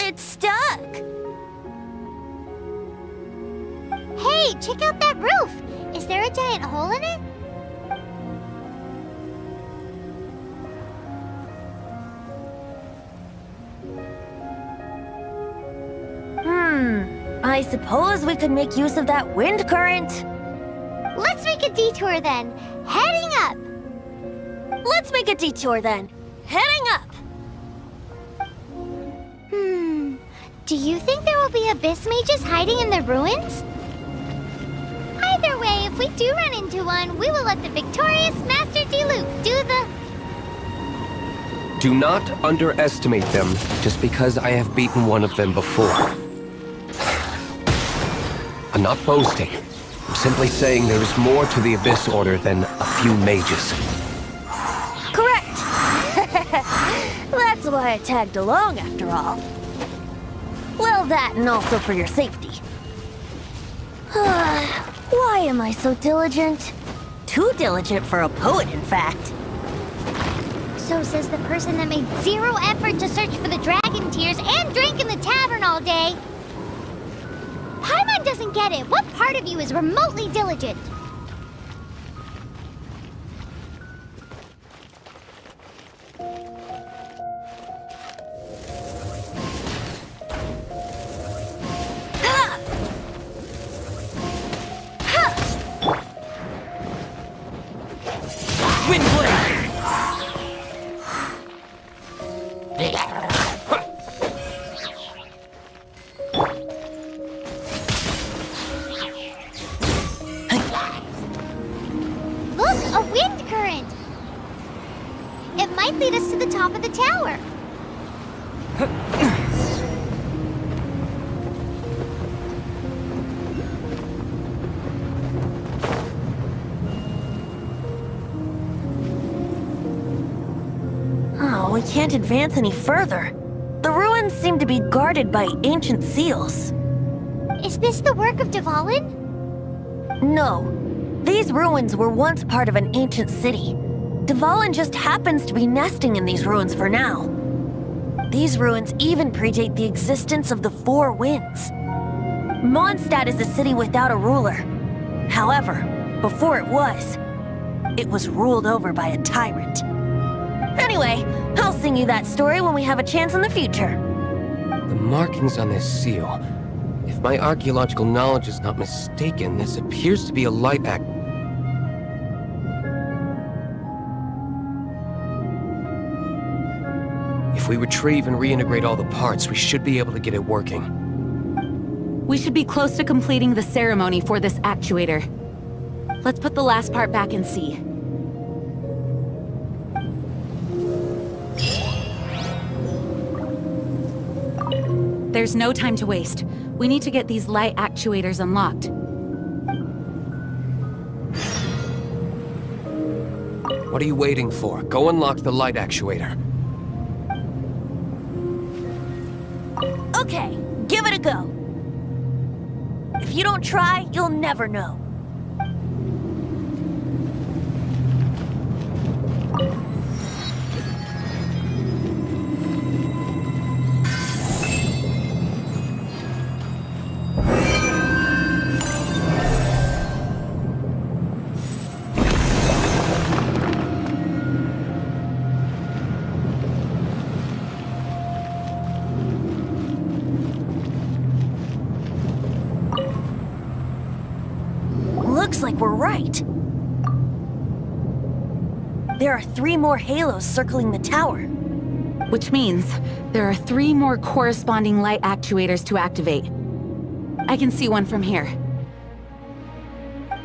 It's stuck. Hey, check out that roof. Is there a giant hole in it? I suppose we could make use of that wind current. Let's make a detour then. Heading up. Let's make a detour then. Heading up. Do you think there will be abyss mages hiding in the ruins? Either way, if we do run into one, we will let the victorious Master Diluc do the... Do not underestimate them just because I have beaten one of them before. I'm not boasting. I'm simply saying there is more to the Abyss Order than a few mages. Correct! That's why I tagged along after all. Well, that and also for your safety. Why am I so diligent? Too diligent for a poet, in fact. So says the person that made zero effort to search for the dragon tears and drank in the tavern all day. Paimon doesn't get it. What part of you is remotely diligent? Look, a wind current! It might lead us to the top of the tower. Oh, we can't advance any further. The ruins seem to be guarded by ancient seals. Is this the work of Dvalin? No. These ruins were once part of an ancient city. Dvalin just happens to be nesting in these ruins for now. These ruins even predate the existence of the Four Winds. Mondstadt is a city without a ruler. However, before it was ruled over by a tyrant. Anyway, I'll sing you that story when we have a chance in the future. The markings on this seal. If my archaeological knowledge is not mistaken, this appears to be a light act. If we retrieve and reintegrate all the parts, we should be able to get it working. We should be close to completing the ceremony for this actuator. Let's put the last part back and see. There's no time to waste. We need to get these light actuators unlocked. What are you waiting for? Go unlock the light actuator. Okay, give it a go. If you don't try, you'll never know. Looks like we're right. There are 3 more halos circling the tower. Which means there are 3 more corresponding light actuators to activate. I can see one from here.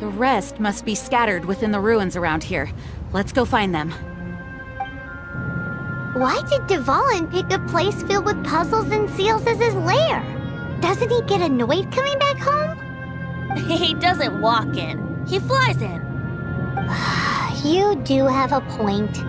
The rest must be scattered within the ruins around here. Let's go find them. Why did Dvalin pick a place filled with puzzles and seals as his lair? Doesn't he get annoyed coming back home? He doesn't walk in. He flies in. You do have a point.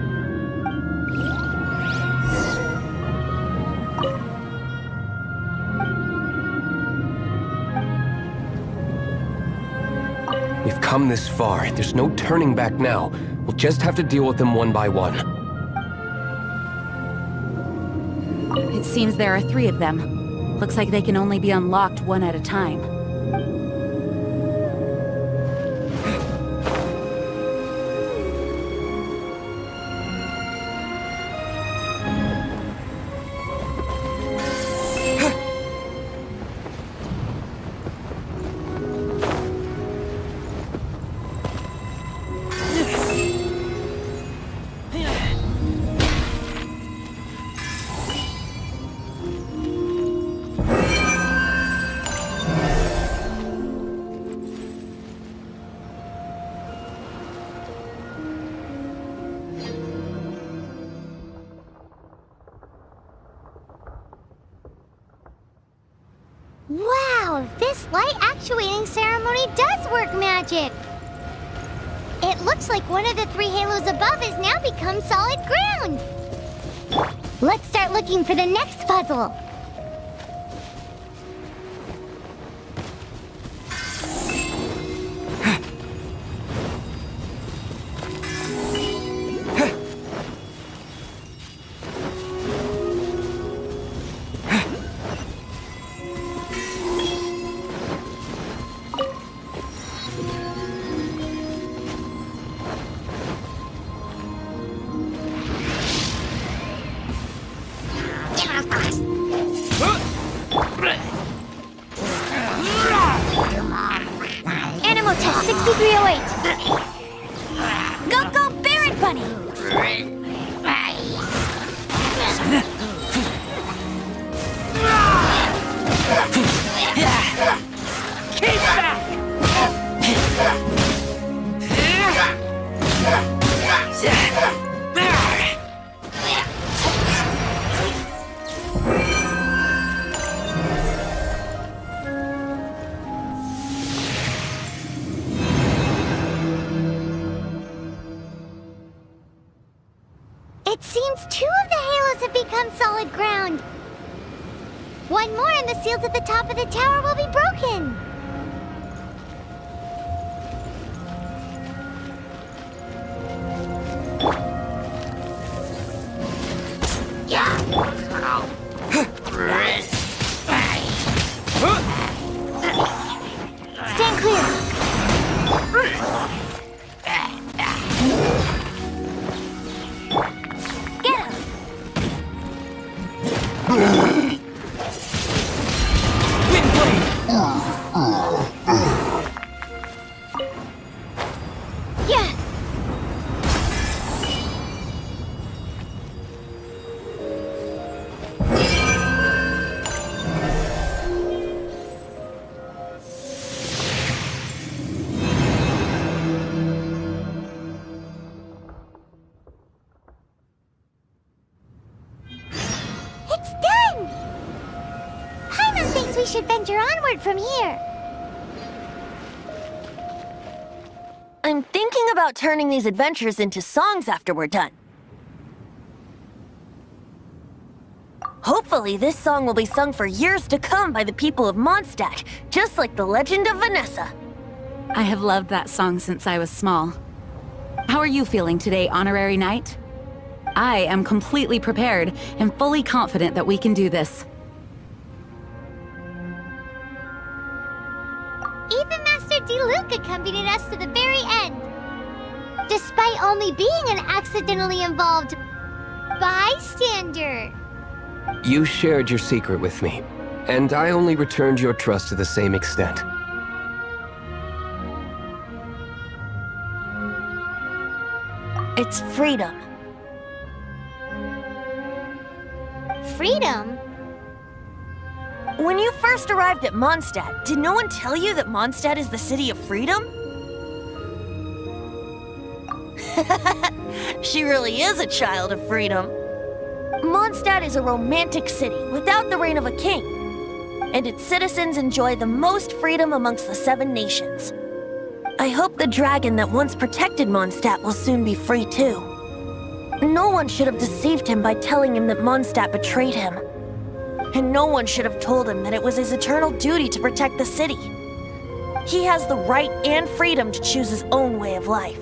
We've come this far. There's no turning back now. We'll just have to deal with them one by one. It seems there are 3 of them. Looks like they can only be unlocked one at a time. Wow, this light actuating ceremony does work magic! It looks like one of the 3 halos above has now become solid ground! Let's start looking for the next puzzle! Animal test 6308. Go, go, Barret Bunny! Keep back! It seems 2 of the halos have become solid ground. One more and the seals at the top of the tower will be broken. Stand clear. Get him! Yeah. It's done! Paimon thinks we should venture onward from here. I'm thinking about turning these adventures into songs after we're done. Hopefully, this song will be sung for years to come by the people of Mondstadt, just like the legend of Vanessa. I have loved that song since I was small. How are you feeling today, Honorary Knight? I am completely prepared and fully confident that we can do this. Even Master Diluc accompanied us to the very end. Despite only being an accidentally involved bystander. You shared your secret with me, and I only returned your trust to the same extent. It's freedom. Freedom? When you first arrived at Mondstadt, did no one tell you that Mondstadt is the city of freedom? She really is a child of freedom. Mondstadt is a romantic city without the reign of a king, and its citizens enjoy the most freedom amongst the 7 nations. I hope the dragon that once protected Mondstadt will soon be free too. No one should have deceived him by telling him that Mondstadt betrayed him. And no one should have told him that it was his eternal duty to protect the city. He has the right and freedom to choose his own way of life.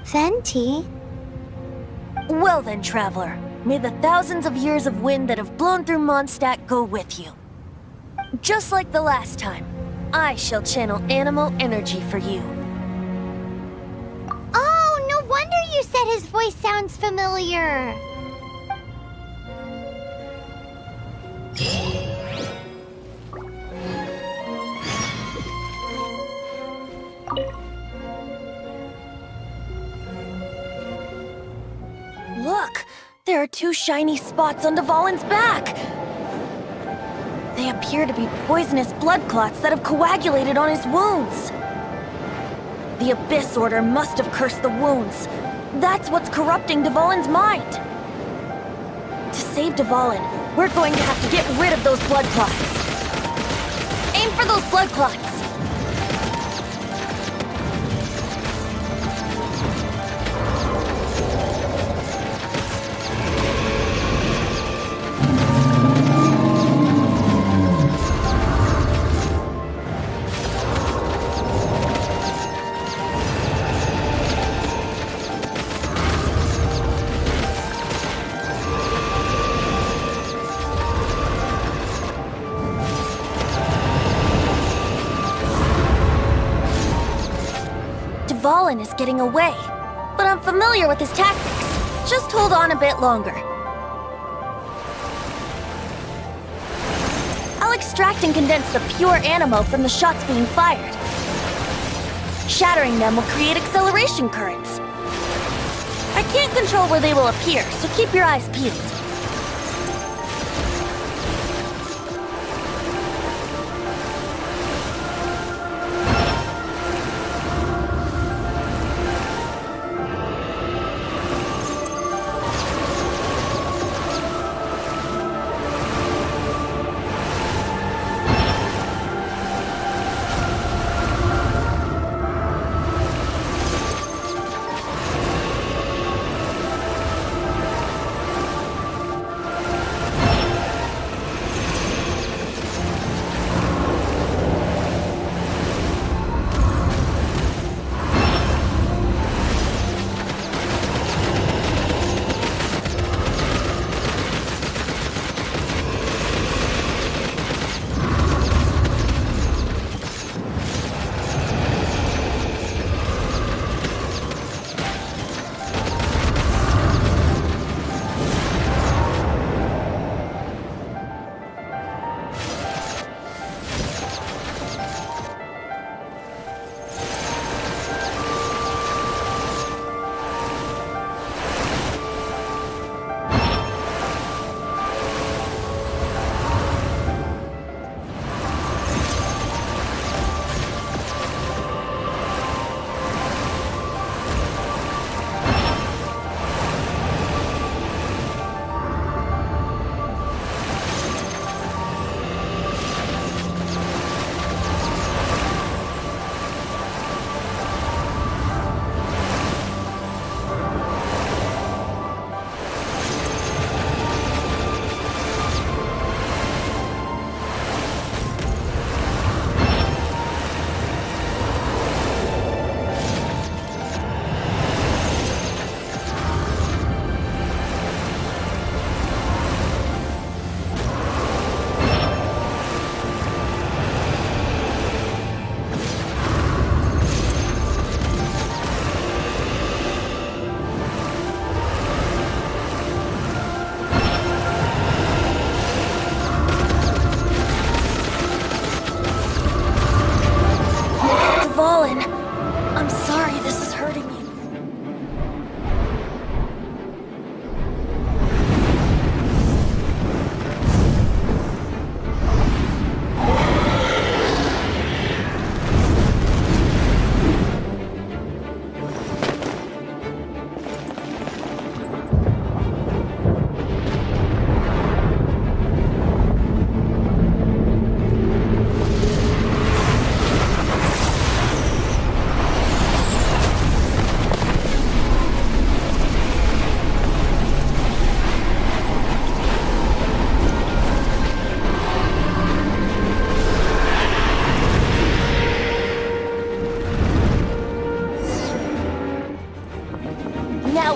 Venti? Well then, traveler, may the thousands of years of wind that have blown through Mondstadt go with you. Just like the last time, I shall channel animal energy for you. Oh, no wonder you said his voice sounds familiar. Look! There are 2 shiny spots on Dvalin's back! They appear to be poisonous blood clots that have coagulated on his wounds. The Abyss Order must have cursed the wounds. That's what's corrupting Dvalin's mind. To save Dvalin, we're going to have to get rid of those blood clots. Aim for those blood clots! Dvalin is getting away, but I'm familiar with his tactics. Just hold on a bit longer. I'll extract and condense the pure animo from the shots being fired. Shattering them will create acceleration currents. I can't control where they will appear, so keep your eyes peeled.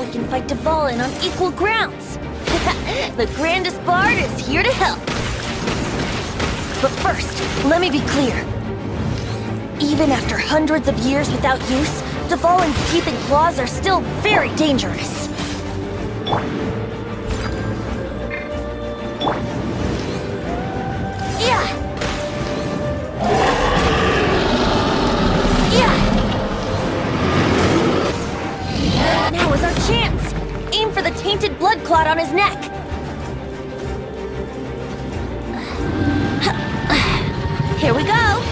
Now we can fight Dvalin on equal grounds. The grandest bard is here to help. But first, let me be clear. Even after hundreds of years without use, Dvalin's teeth and claws are still very dangerous. Yeah! Now is our chance! Aim for the tainted blood clot on his neck! Here we go!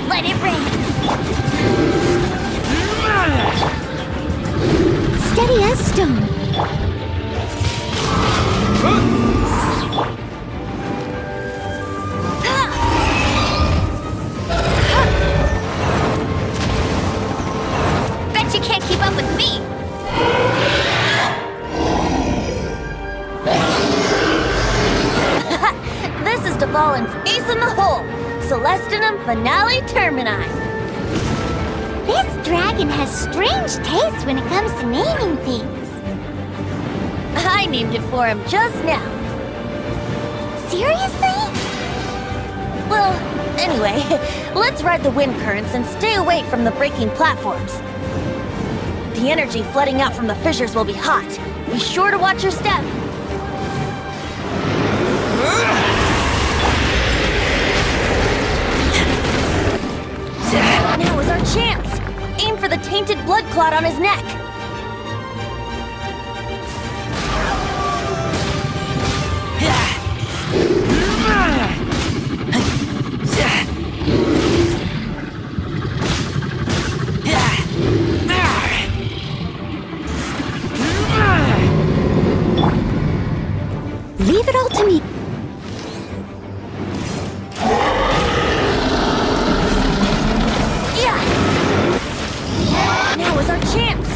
Let it rain! Steady as stone. Bet you can't keep up with me! This is Dvalin's ace in the hole! Celestinum Finale Termini! This dragon has strange taste when it comes to naming things. I named it for him just now. Seriously? Well, anyway, let's ride the wind currents and stay away from the breaking platforms. The energy flooding out from the fissures will be hot. Be sure to watch your step. Now is our chance! Aim for the tainted blood clot on his neck! Leave it all to me. Now is our chance!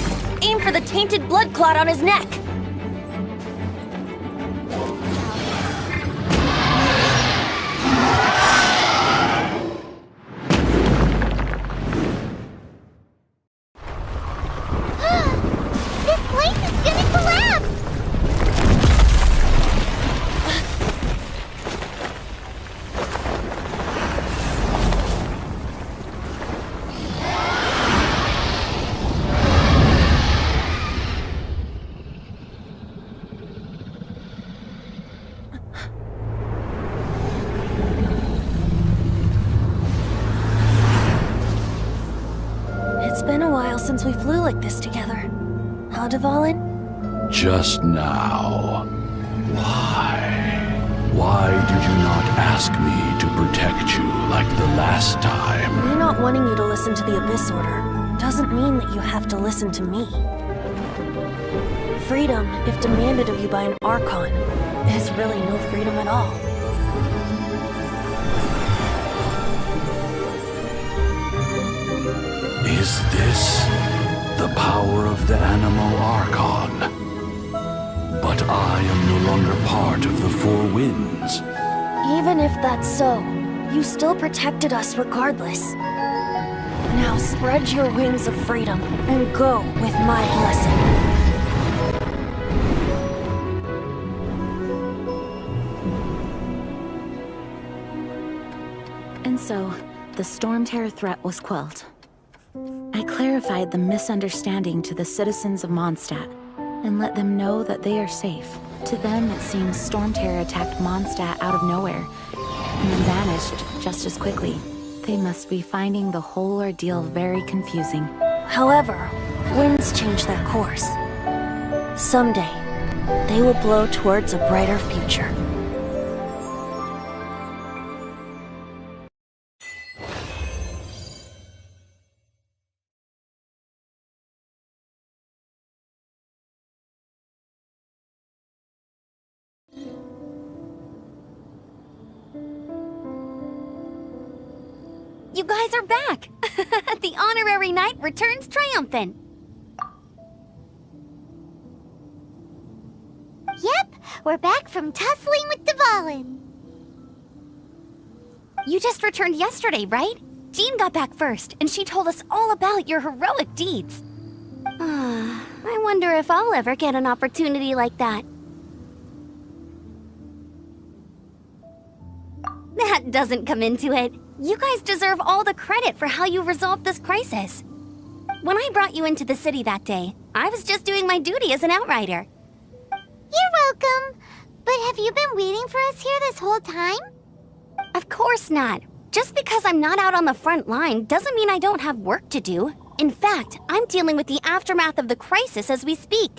Aim for the tainted blood clot on his neck! This place is gonna collapse! It's been a while since we flew like this together. Huh, Dvalin? Just now. Why? Why did you not ask me to protect you like the last time? Me not wanting you to listen to the Abyss Order doesn't mean that you have to listen to me. Freedom, if demanded of you by an Archon, is really no freedom at all. Is this the power of the Animo Archon? But I am no longer part of the Four Winds. Even if that's so, you still protected us regardless. Now spread your wings of freedom and go with my blessing. And so, the Storm Terror threat was quelled. I clarified the misunderstanding to the citizens of Mondstadt, and let them know that they are safe. To them, it seems Storm Terror attacked Mondstadt out of nowhere, and then vanished just as quickly. They must be finding the whole ordeal very confusing. However, winds change their course. Someday, they will blow towards a brighter future. You guys are back! The honorary knight returns triumphant! Yep, we're back from tussling with Dvalin. You just returned yesterday, right? Jean got back first, and she told us all about your heroic deeds. I wonder if I'll ever get an opportunity like that. That doesn't come into it. You guys deserve all the credit for how you resolved this crisis. When I brought you into the city that day, I was just doing my duty as an outrider. You're welcome. But have you been waiting for us here this whole time? Of course not. Just because I'm not out on the front line doesn't mean I don't have work to do. In fact, I'm dealing with the aftermath of the crisis as we speak.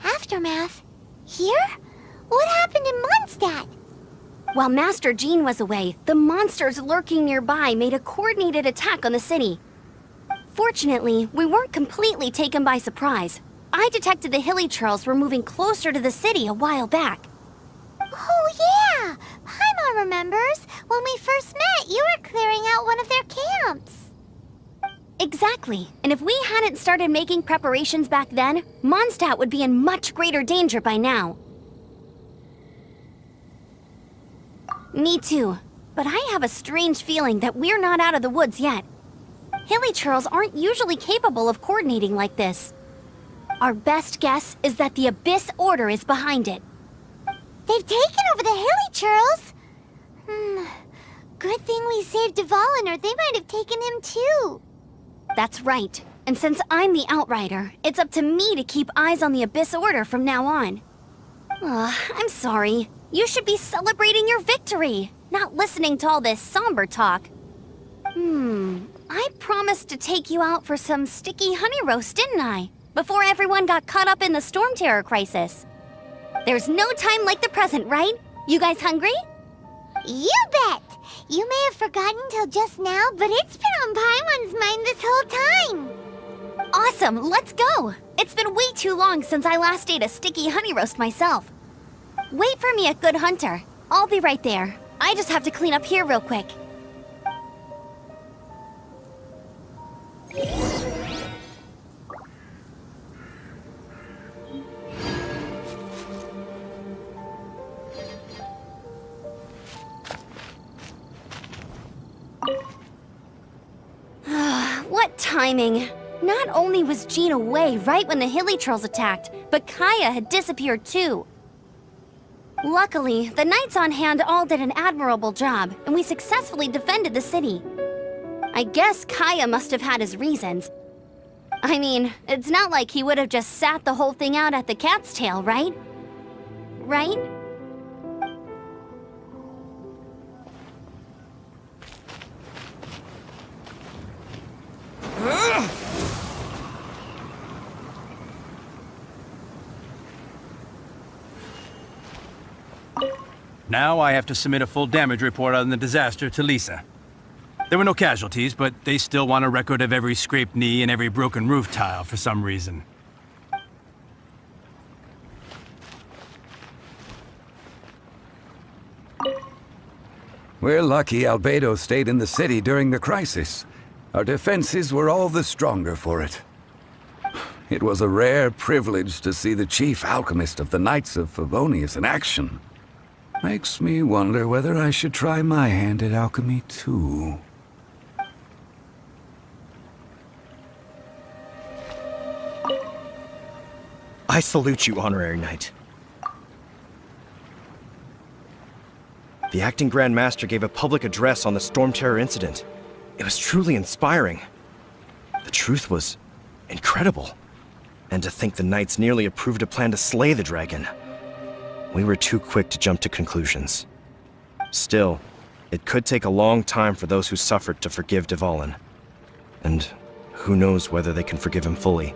Aftermath? Here? What happened in Mondstadt? While Master Jean was away, the monsters lurking nearby made a coordinated attack on the city. Fortunately, we weren't completely taken by surprise. I detected the Hilly Churls were moving closer to the city a while back. Oh yeah! Paimon remembers. When we first met, you were clearing out one of their camps. Exactly. And if we hadn't started making preparations back then, Mondstadt would be in much greater danger by now. Me too. But I have a strange feeling that we're not out of the woods yet. Hilly Churls aren't usually capable of coordinating like this. Our best guess is that the Abyss Order is behind it. They've taken over the Hilly Churls? Good thing we saved Dvalin, or they might have taken him too. That's right. And since I'm the Outrider, it's up to me to keep eyes on the Abyss Order from now on. I'm sorry. You should be celebrating your victory, not listening to all this somber talk. I promised to take you out for some sticky honey roast, didn't I? Before everyone got caught up in the Storm Terror crisis. There's no time like the present, right? You guys hungry? You bet! You may have forgotten till just now, but it's been on Paimon's mind this whole time. Awesome, let's go! It's been way too long since I last ate a sticky honey roast myself. Wait for me at Good Hunter. I'll be right there. I just have to clean up here real quick. What timing! Not only was Jean away right when the Hilly Churls attacked, but Kaya had disappeared too. Luckily, the knights on hand all did an admirable job, and we successfully defended the city. I guess Kaya must have had his reasons. I mean, it's not like he would have just sat the whole thing out at the cat's tail, right? Right? Now I have to submit a full damage report on the disaster to Lisa. There were no casualties, but they still want a record of every scraped knee and every broken roof tile for some reason. We're lucky Albedo stayed in the city during the crisis. Our defenses were all the stronger for it. It was a rare privilege to see the chief alchemist of the Knights of Favonius in action. Makes me wonder whether I should try my hand at alchemy too. I salute you, Honorary Knight. The Acting Grand Master gave a public address on the Storm Terror incident. It was truly inspiring. The truth was incredible. And to think the Knights nearly approved a plan to slay the dragon. We were too quick to jump to conclusions. Still, it could take a long time for those who suffered to forgive Dvalin. And who knows whether they can forgive him fully.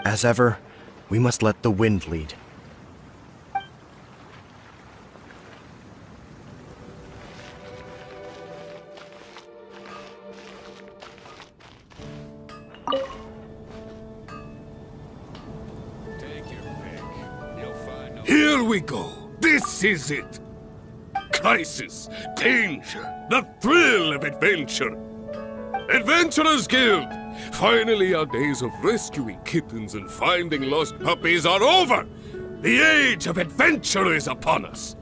As ever, we must let the wind lead. Here we go. This is it. Crisis, danger, the thrill of adventure. Adventurers Guild! Finally, our days of rescuing kittens and finding lost puppies are over! The age of adventure is upon us!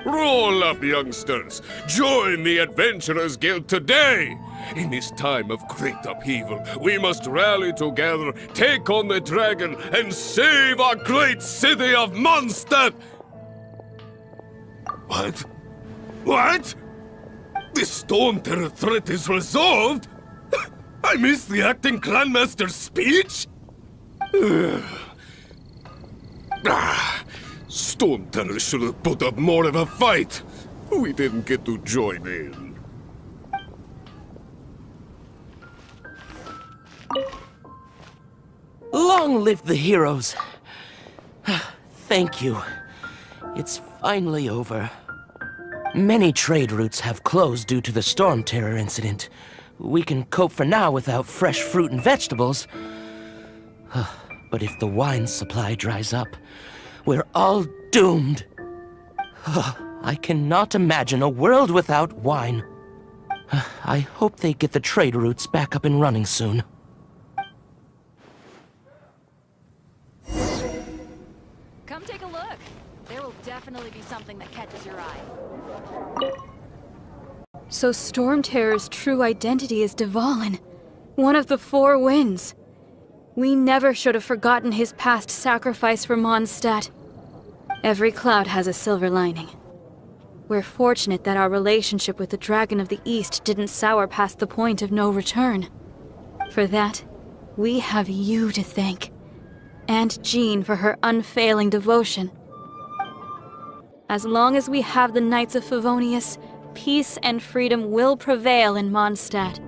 Roll up, youngsters! Join the Adventurers Guild today! In this time of great upheaval, we must rally together, take on the dragon, and save our great city of Mondstadt! What? What? The Storm Terror threat is resolved? I missed the acting Grandmaster's speech? Storm Terror should have put up more of a fight. We didn't get to join in. Long live the heroes. Thank you. It's finally over. Many trade routes have closed due to the Storm Terror incident. We can cope for now without fresh fruit and vegetables. But if the wine supply dries up, we're all doomed. I cannot imagine a world without wine. I hope they get the trade routes back up and running soon. Come take a look. There will definitely be something that catches your eye. So Storm Terror's true identity is Dvalin, one of the Four Winds. We never should have forgotten his past sacrifice for Mondstadt. Every cloud has a silver lining. We're fortunate that our relationship with the Dragon of the East didn't sour past the point of no return. For that, we have you to thank. And Jean for her unfailing devotion. As long as we have the Knights of Favonius, peace and freedom will prevail in Mondstadt.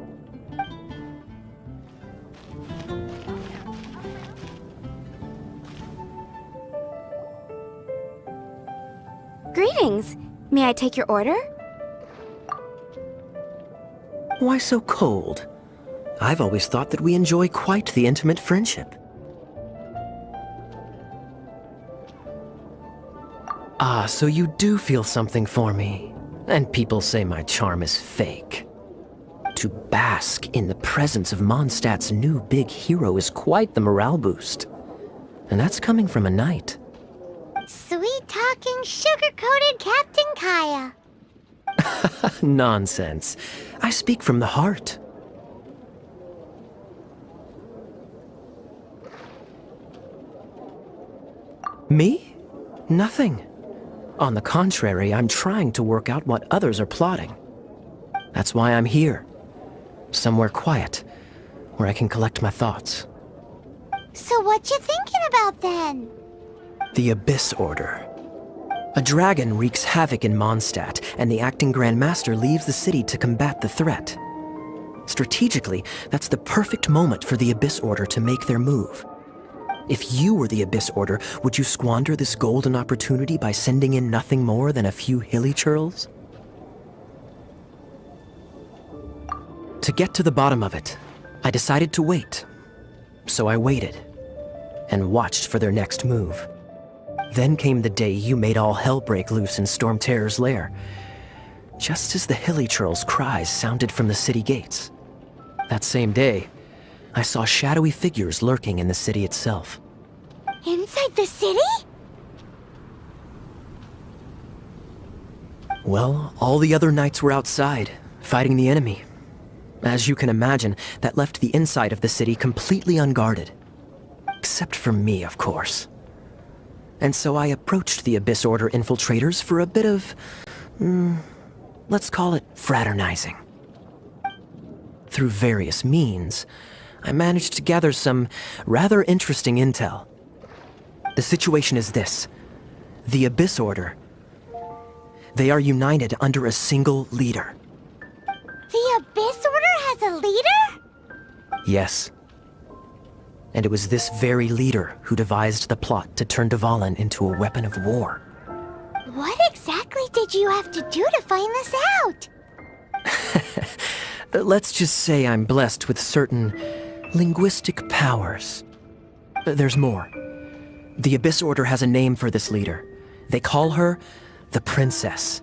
Greetings. May I take your order? Why so cold? I've always thought that we enjoy quite the intimate friendship. Ah, so you do feel something for me. And people say my charm is fake. To bask in the presence of Mondstadt's new big hero is quite the morale boost. And that's coming from a knight. Sweet-talking, sugar-coated Captain Kaya. Nonsense. I speak from the heart. Me? Nothing. On the contrary, I'm trying to work out what others are plotting. That's why I'm here. Somewhere quiet, where I can collect my thoughts. So what you thinking about then? The Abyss Order. A dragon wreaks havoc in Mondstadt, and the acting Grand Master leaves the city to combat the threat. Strategically, that's the perfect moment for the Abyss Order to make their move. If you were the Abyss Order, would you squander this golden opportunity by sending in nothing more than a few hilly churls? To get to the bottom of it, I decided to wait. So I waited, and watched for their next move. Then came the day you made all hell break loose in Storm Terror's lair, just as the hilly churl's cries sounded from the city gates. That same day, I saw shadowy figures lurking in the city itself. Inside the city? Well, all the other knights were outside, fighting the enemy. As you can imagine, that left the inside of the city completely unguarded. Except for me, of course. And so I approached the Abyss Order infiltrators for a bit of, let's call it fraternizing. Through various means, I managed to gather some rather interesting intel. The situation is this. The Abyss Order, they are united under a single leader. The Abyss Order has a leader? Yes. And it was this very leader who devised the plot to turn Dvalin into a weapon of war. What exactly did you have to do to find this out? Let's just say I'm blessed with certain linguistic powers. There's more. The Abyss Order has a name for this leader. They call her the Princess.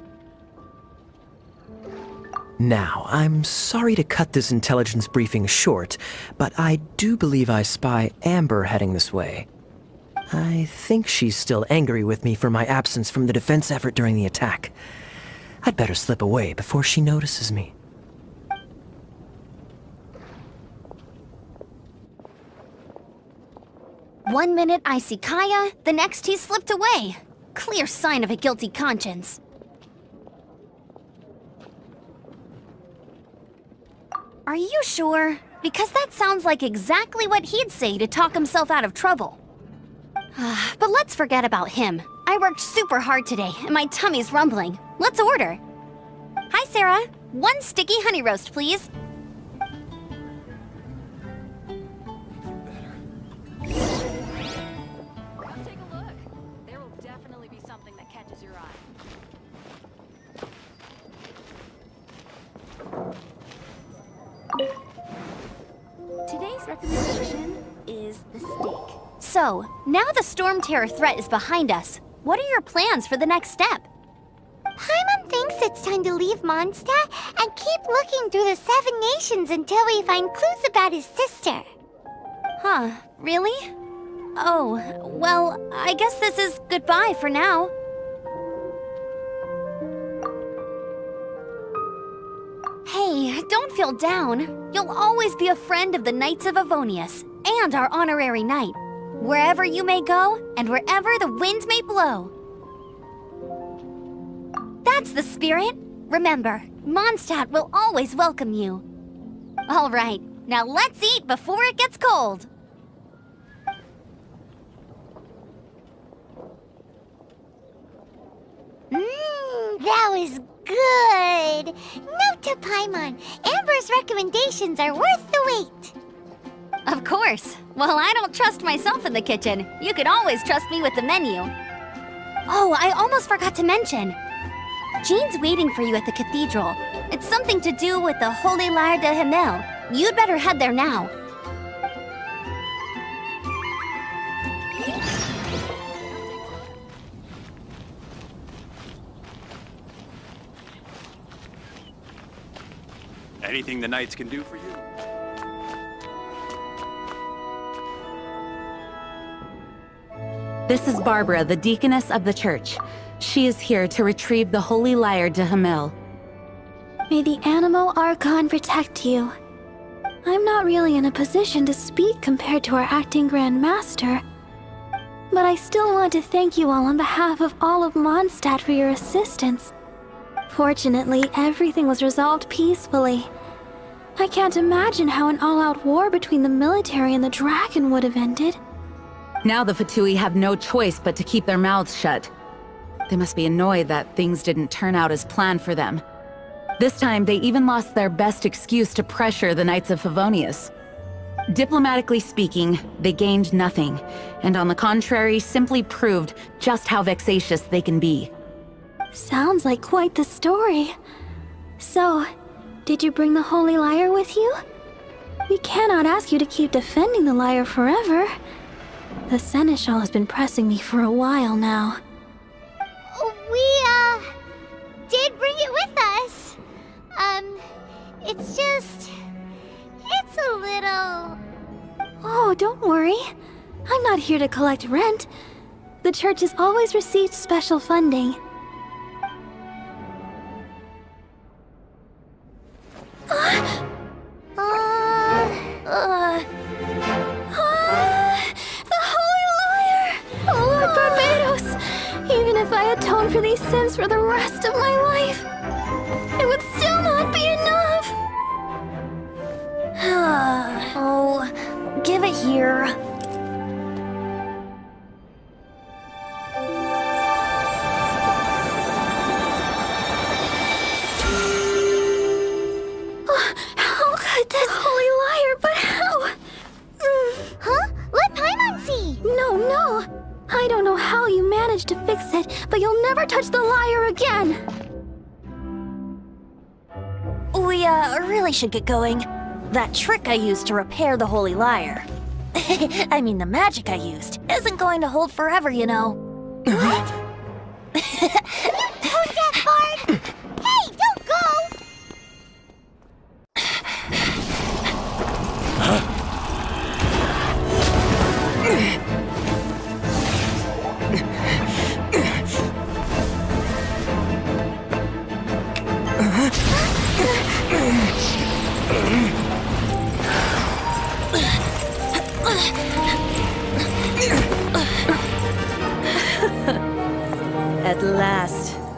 Now, I'm sorry to cut this intelligence briefing short, but I do believe I spy Amber heading this way. I think she's still angry with me for my absence from the defense effort during the attack. I'd better slip away before she notices me. One minute I see Kaya, the next he's slipped away. Clear sign of a guilty conscience. Are you sure? Because that sounds like exactly what he'd say to talk himself out of trouble. But let's forget about him. I worked super hard today, and my tummy's rumbling. Let's order. Hi, Sarah. 1 sticky honey roast, please. Come take a look. There will definitely be something that catches your eye. Today's recommendation is the steak. So, now the Storm Terror threat is behind us. What are your plans for the next step? Paimon thinks it's time to leave Mondstadt and keep looking through the 7 nations until we find clues about his sister. Huh, really? Oh, well, I guess this is goodbye for now. Hey, don't feel down. You'll always be a friend of the Knights of Avonius, and our honorary knight. Wherever you may go, and wherever the wind may blow. That's the spirit. Remember, Mondstadt will always welcome you. All right, now let's eat before it gets cold. That was good. Note to Paimon, Amber's recommendations are worth the wait. Of course. Well, I don't trust myself in the kitchen. You can always trust me with the menu. Oh, I almost forgot to mention. Jean's waiting for you at the cathedral. It's something to do with the Holy Lyre de Himmel. You'd better head there now. Anything the Knights can do for you? This is Barbara, the deaconess of the church. She is here to retrieve the Holy Lyre de Himmel. May the Animo Archon protect you. I'm not really in a position to speak compared to our acting Grand Master, but I still want to thank you all on behalf of all of Mondstadt for your assistance. Fortunately, everything was resolved peacefully. I can't imagine how an all-out war between the military and the dragon would have ended. Now the Fatui have no choice but to keep their mouths shut. They must be annoyed that things didn't turn out as planned for them. This time, they even lost their best excuse to pressure the Knights of Favonius. Diplomatically speaking, they gained nothing, and on the contrary, simply proved just how vexatious they can be. Sounds like quite the story. So, did you bring the Holy Lyre with you? We cannot ask you to keep defending the lyre forever. The Seneschal has been pressing me for a while now. We, did bring it with us. It's a little... Oh, don't worry. I'm not here to collect rent. The church has always received special funding. The Holy Lyre! Oh, Lord Barbados! Even if I atone for these sins for the rest of my life, it would still not be enough! Oh, give it here. How could this Holy Lyre, but how? Huh? Let Paimon see! No. I don't know how you managed to fix it, but you'll never touch the lyre again! We, really should get going. That trick I used to repair the Holy Lyre. I mean, the magic I used isn't going to hold forever, you know. What? Tone deaf, Bard! Hey, don't go!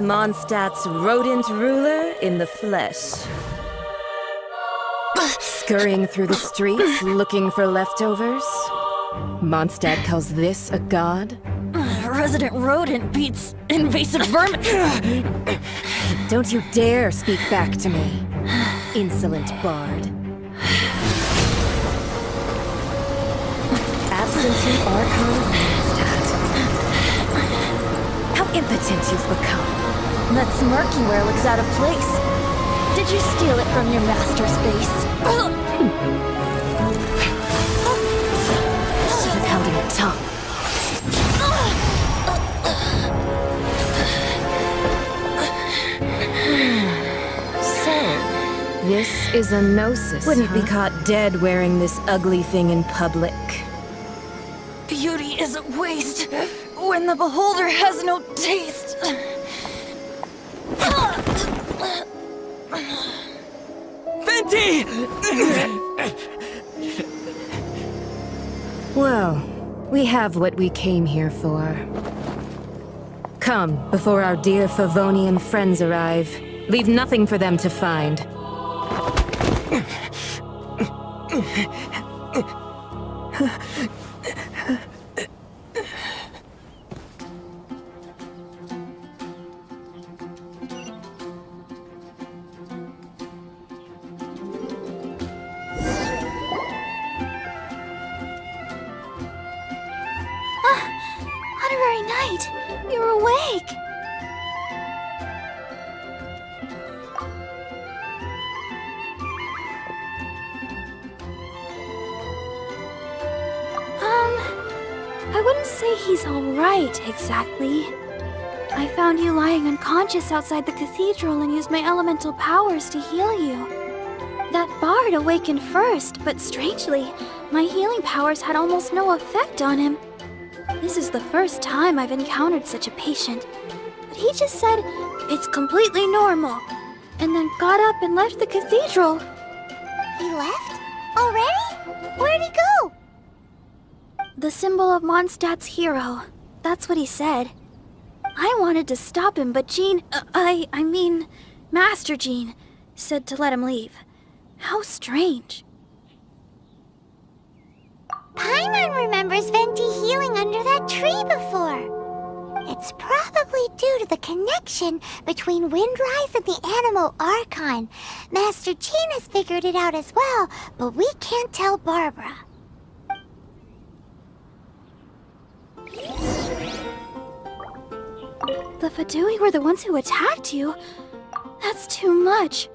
Mondstadt's rodent ruler in the flesh. Scurrying through the streets looking for leftovers? Mondstadt calls this a god? Resident rodent beats invasive vermin. Don't you dare speak back to me, insolent bard. Absentee Archon of Mondstadt. How impotent you've become. That smirk you wear looks out of place. Did you steal it from your master's face? Should have held your tongue. So, this is a gnosis, Wouldn't be caught dead wearing this ugly thing in public. Beauty isn't waste when the beholder has no taste. Venti! Well, we have what we came here for. Come, before our dear Favonian friends arrive. Leave nothing for them to find. Honorary Knight, you're awake. I wouldn't say he's alright, exactly. I found you lying unconscious outside the cathedral and used my elemental powers to heal you. That bard awakened first, but strangely, my healing powers had almost no effect on him. This is the first time I've encountered such a patient. But he just said, it's completely normal, and then got up and left the cathedral. He left? Already? Where'd he go? The symbol of Mondstadt's hero. That's what he said. I wanted to stop him, but Jean... I mean, Master Jean said to let him leave. How strange. Paimon remembers Venti healing under that tree before. It's probably due to the connection between Windrise and the animal Archon. Master Jean has figured it out as well, but we can't tell Barbara. The Fatui were the ones who attacked you? That's too much.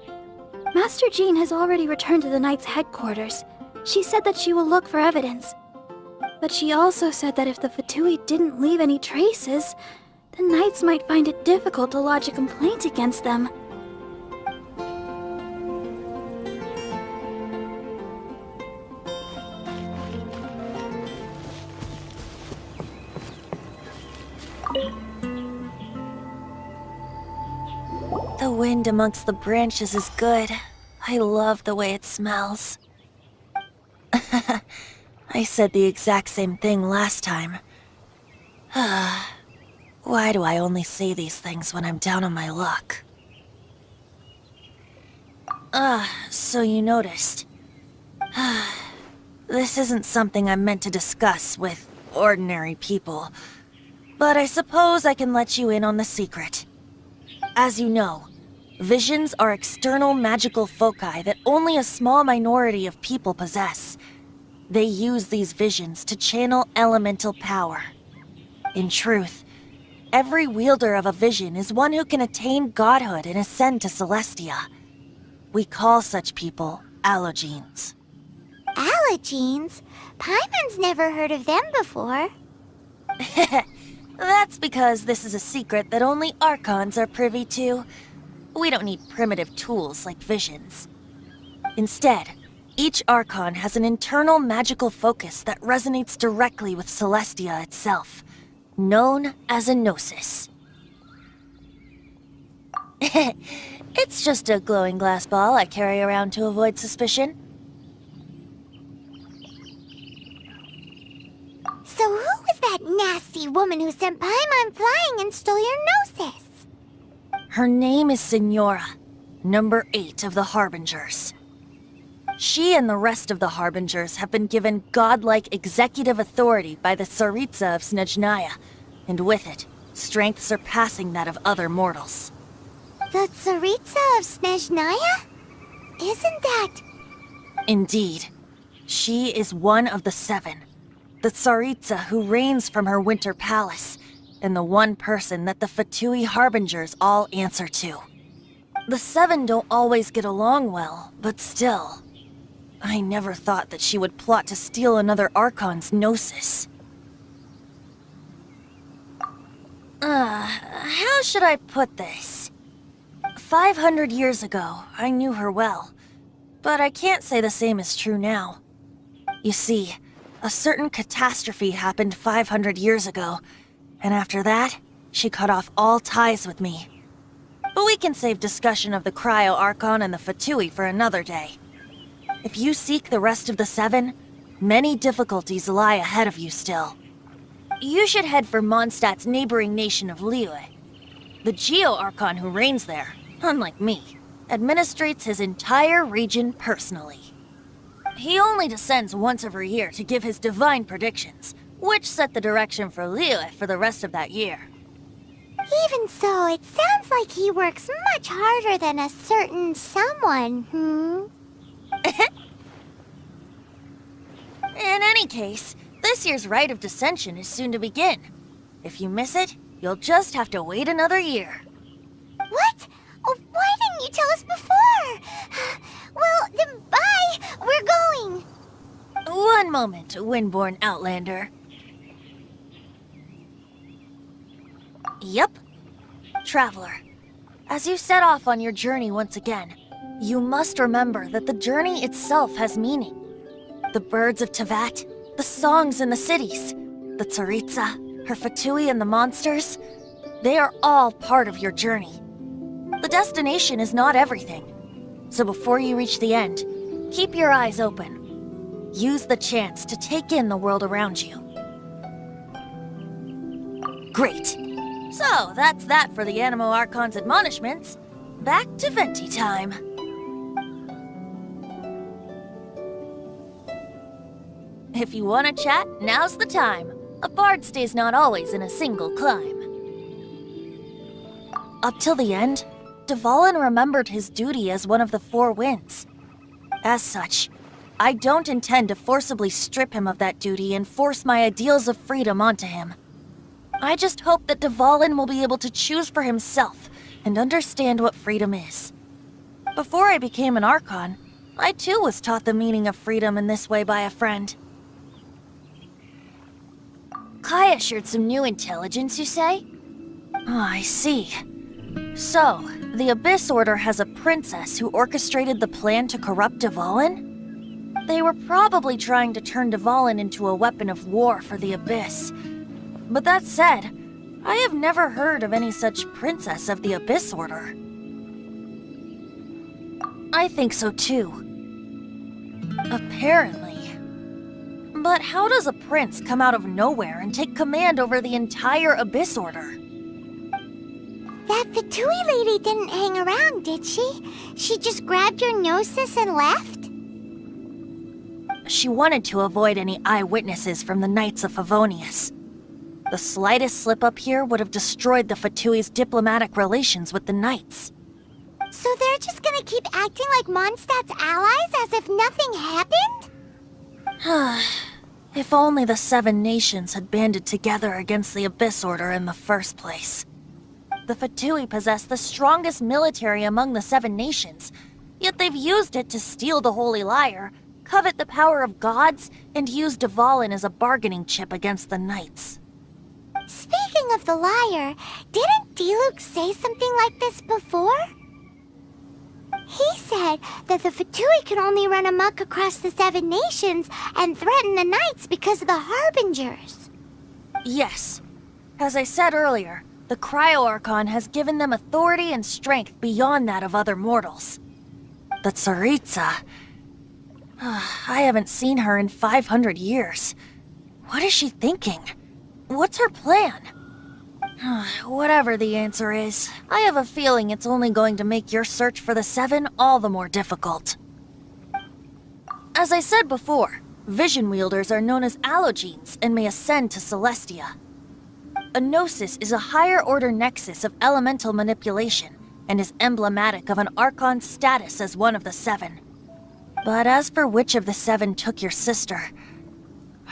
Master Jean has already returned to the Knight's headquarters. She said that she will look for evidence. But she also said that if the Fatui didn't leave any traces, the Knights might find it difficult to lodge a complaint against them. The wind amongst the branches is good. I love the way it smells. I said the exact same thing last time. Why do I only say these things when I'm down on my luck? So you noticed. This isn't something I'm meant to discuss with ordinary people, but I suppose I can let you in on the secret. As you know, visions are external magical foci that only a small minority of people possess. They use these visions to channel elemental power. In truth, every wielder of a vision is one who can attain godhood and ascend to Celestia. We call such people allogenes. Allogenes? Paimon's never heard of them before. That's because this is a secret that only Archons are privy to. We don't need primitive tools like visions. Instead, each Archon has an internal magical focus that resonates directly with Celestia itself, known as a gnosis. It's just a glowing glass ball I carry around to avoid suspicion. So who was that nasty woman who sent Paimon flying and stole your gnosis? Her name is Signora, number 8 of the Harbingers. She and the rest of the Harbingers have been given godlike executive authority by the Tsaritsa of Snezhnaya, and with it, strength surpassing that of other mortals. The Tsaritsa of Snezhnaya? Isn't that... Indeed. She is one of the 7. The Tsaritsa who reigns from her winter palace, and the one person that the Fatui Harbingers all answer to. The 7 don't always get along well, but still. I never thought that she would plot to steal another Archon's Gnosis. How should I put this? 500 years ago, I knew her well, but I can't say the same is true now. You see, a certain catastrophe happened 500 years ago, and after that, she cut off all ties with me. But we can save discussion of the Cryo Archon and the Fatui for another day. If you seek the rest of the 7, many difficulties lie ahead of you still. You should head for Mondstadt's neighboring nation of Liyue. The Geo-Archon who reigns there, unlike me, administrates his entire region personally. He only descends once every year to give his divine predictions, which set the direction for Liyue for the rest of that year. Even so, it sounds like he works much harder than a certain someone, In any case, this year's Rite of Descension is soon to begin. If you miss it, you'll just have to wait another year. What? Oh, why didn't you tell us before? Well, then bye! We're going! One moment, Windborn Outlander. Yep. Traveler, as you set off on your journey once again, you must remember that the journey itself has meaning. The birds of Tevat, the songs in the cities, the Tsaritsa, her Fatui and the monsters, they are all part of your journey. The destination is not everything. So before you reach the end, keep your eyes open. Use the chance to take in the world around you. Great. So that's that for the Animo Archon's admonishments. Back to Venti time. If you want to chat, now's the time. A bard stays not always in a single climb. Up till the end, Dvalin remembered his duty as one of the 4 winds. As such, I don't intend to forcibly strip him of that duty and force my ideals of freedom onto him. I just hope that Dvalin will be able to choose for himself and understand what freedom is. Before I became an Archon, I too was taught the meaning of freedom in this way by a friend. Kaya shared some new intelligence, you say? Oh, I see. So, the Abyss Order has a princess who orchestrated the plan to corrupt Dvalin? They were probably trying to turn Dvalin into a weapon of war for the Abyss. But that said, I have never heard of any such princess of the Abyss Order. I think so too. Apparently. But how does a prince come out of nowhere and take command over the entire Abyss Order? That Fatui lady didn't hang around, did she? She just grabbed your Gnosis and left? She wanted to avoid any eyewitnesses from the Knights of Favonius. The slightest slip-up here would have destroyed the Fatui's diplomatic relations with the Knights. So they're just gonna keep acting like Mondstadt's allies as if nothing happened? If only the 7 nations had banded together against the Abyss Order in the first place. The Fatui possess the strongest military among the 7 nations, yet they've used it to steal the Holy Lyre, covet the power of gods, and use Dvalin as a bargaining chip against the Knights. Speaking of the lyre, didn't Diluc say something like this before? He said that the Fatui could only run amok across the 7 nations and threaten the Knights because of the Harbingers. Yes. As I said earlier, the Cryo Archon has given them authority and strength beyond that of other mortals. The Tsaritsa... I haven't seen her in 500 years. What is she thinking? What's her plan? Whatever the answer is, I have a feeling it's only going to make your search for the Seven all the more difficult. As I said before, vision wielders are known as allogenes and may ascend to Celestia. A gnosis is a higher-order nexus of elemental manipulation and is emblematic of an Archon's status as one of the Seven. But as for which of the Seven took your sister,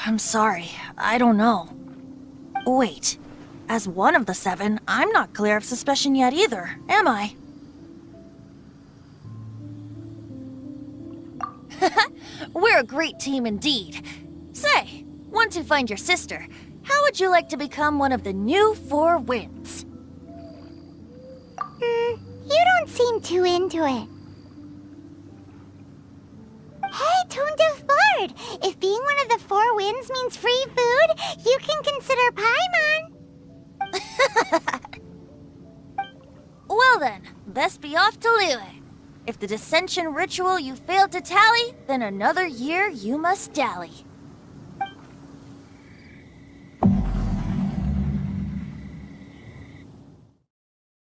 I'm sorry, I don't know. Wait, as one of the Seven, I'm not clear of suspicion yet either, am I? We're a great team indeed. Say, once you find your sister, how would you like to become one of the new Four Winds? You don't seem too into it. Hey, Toned of Bard! If being one of the Four Winds means free food, you can consider Paimon. Well then, best be off to Lille. If the dissension ritual you failed to tally, then another year you must dally.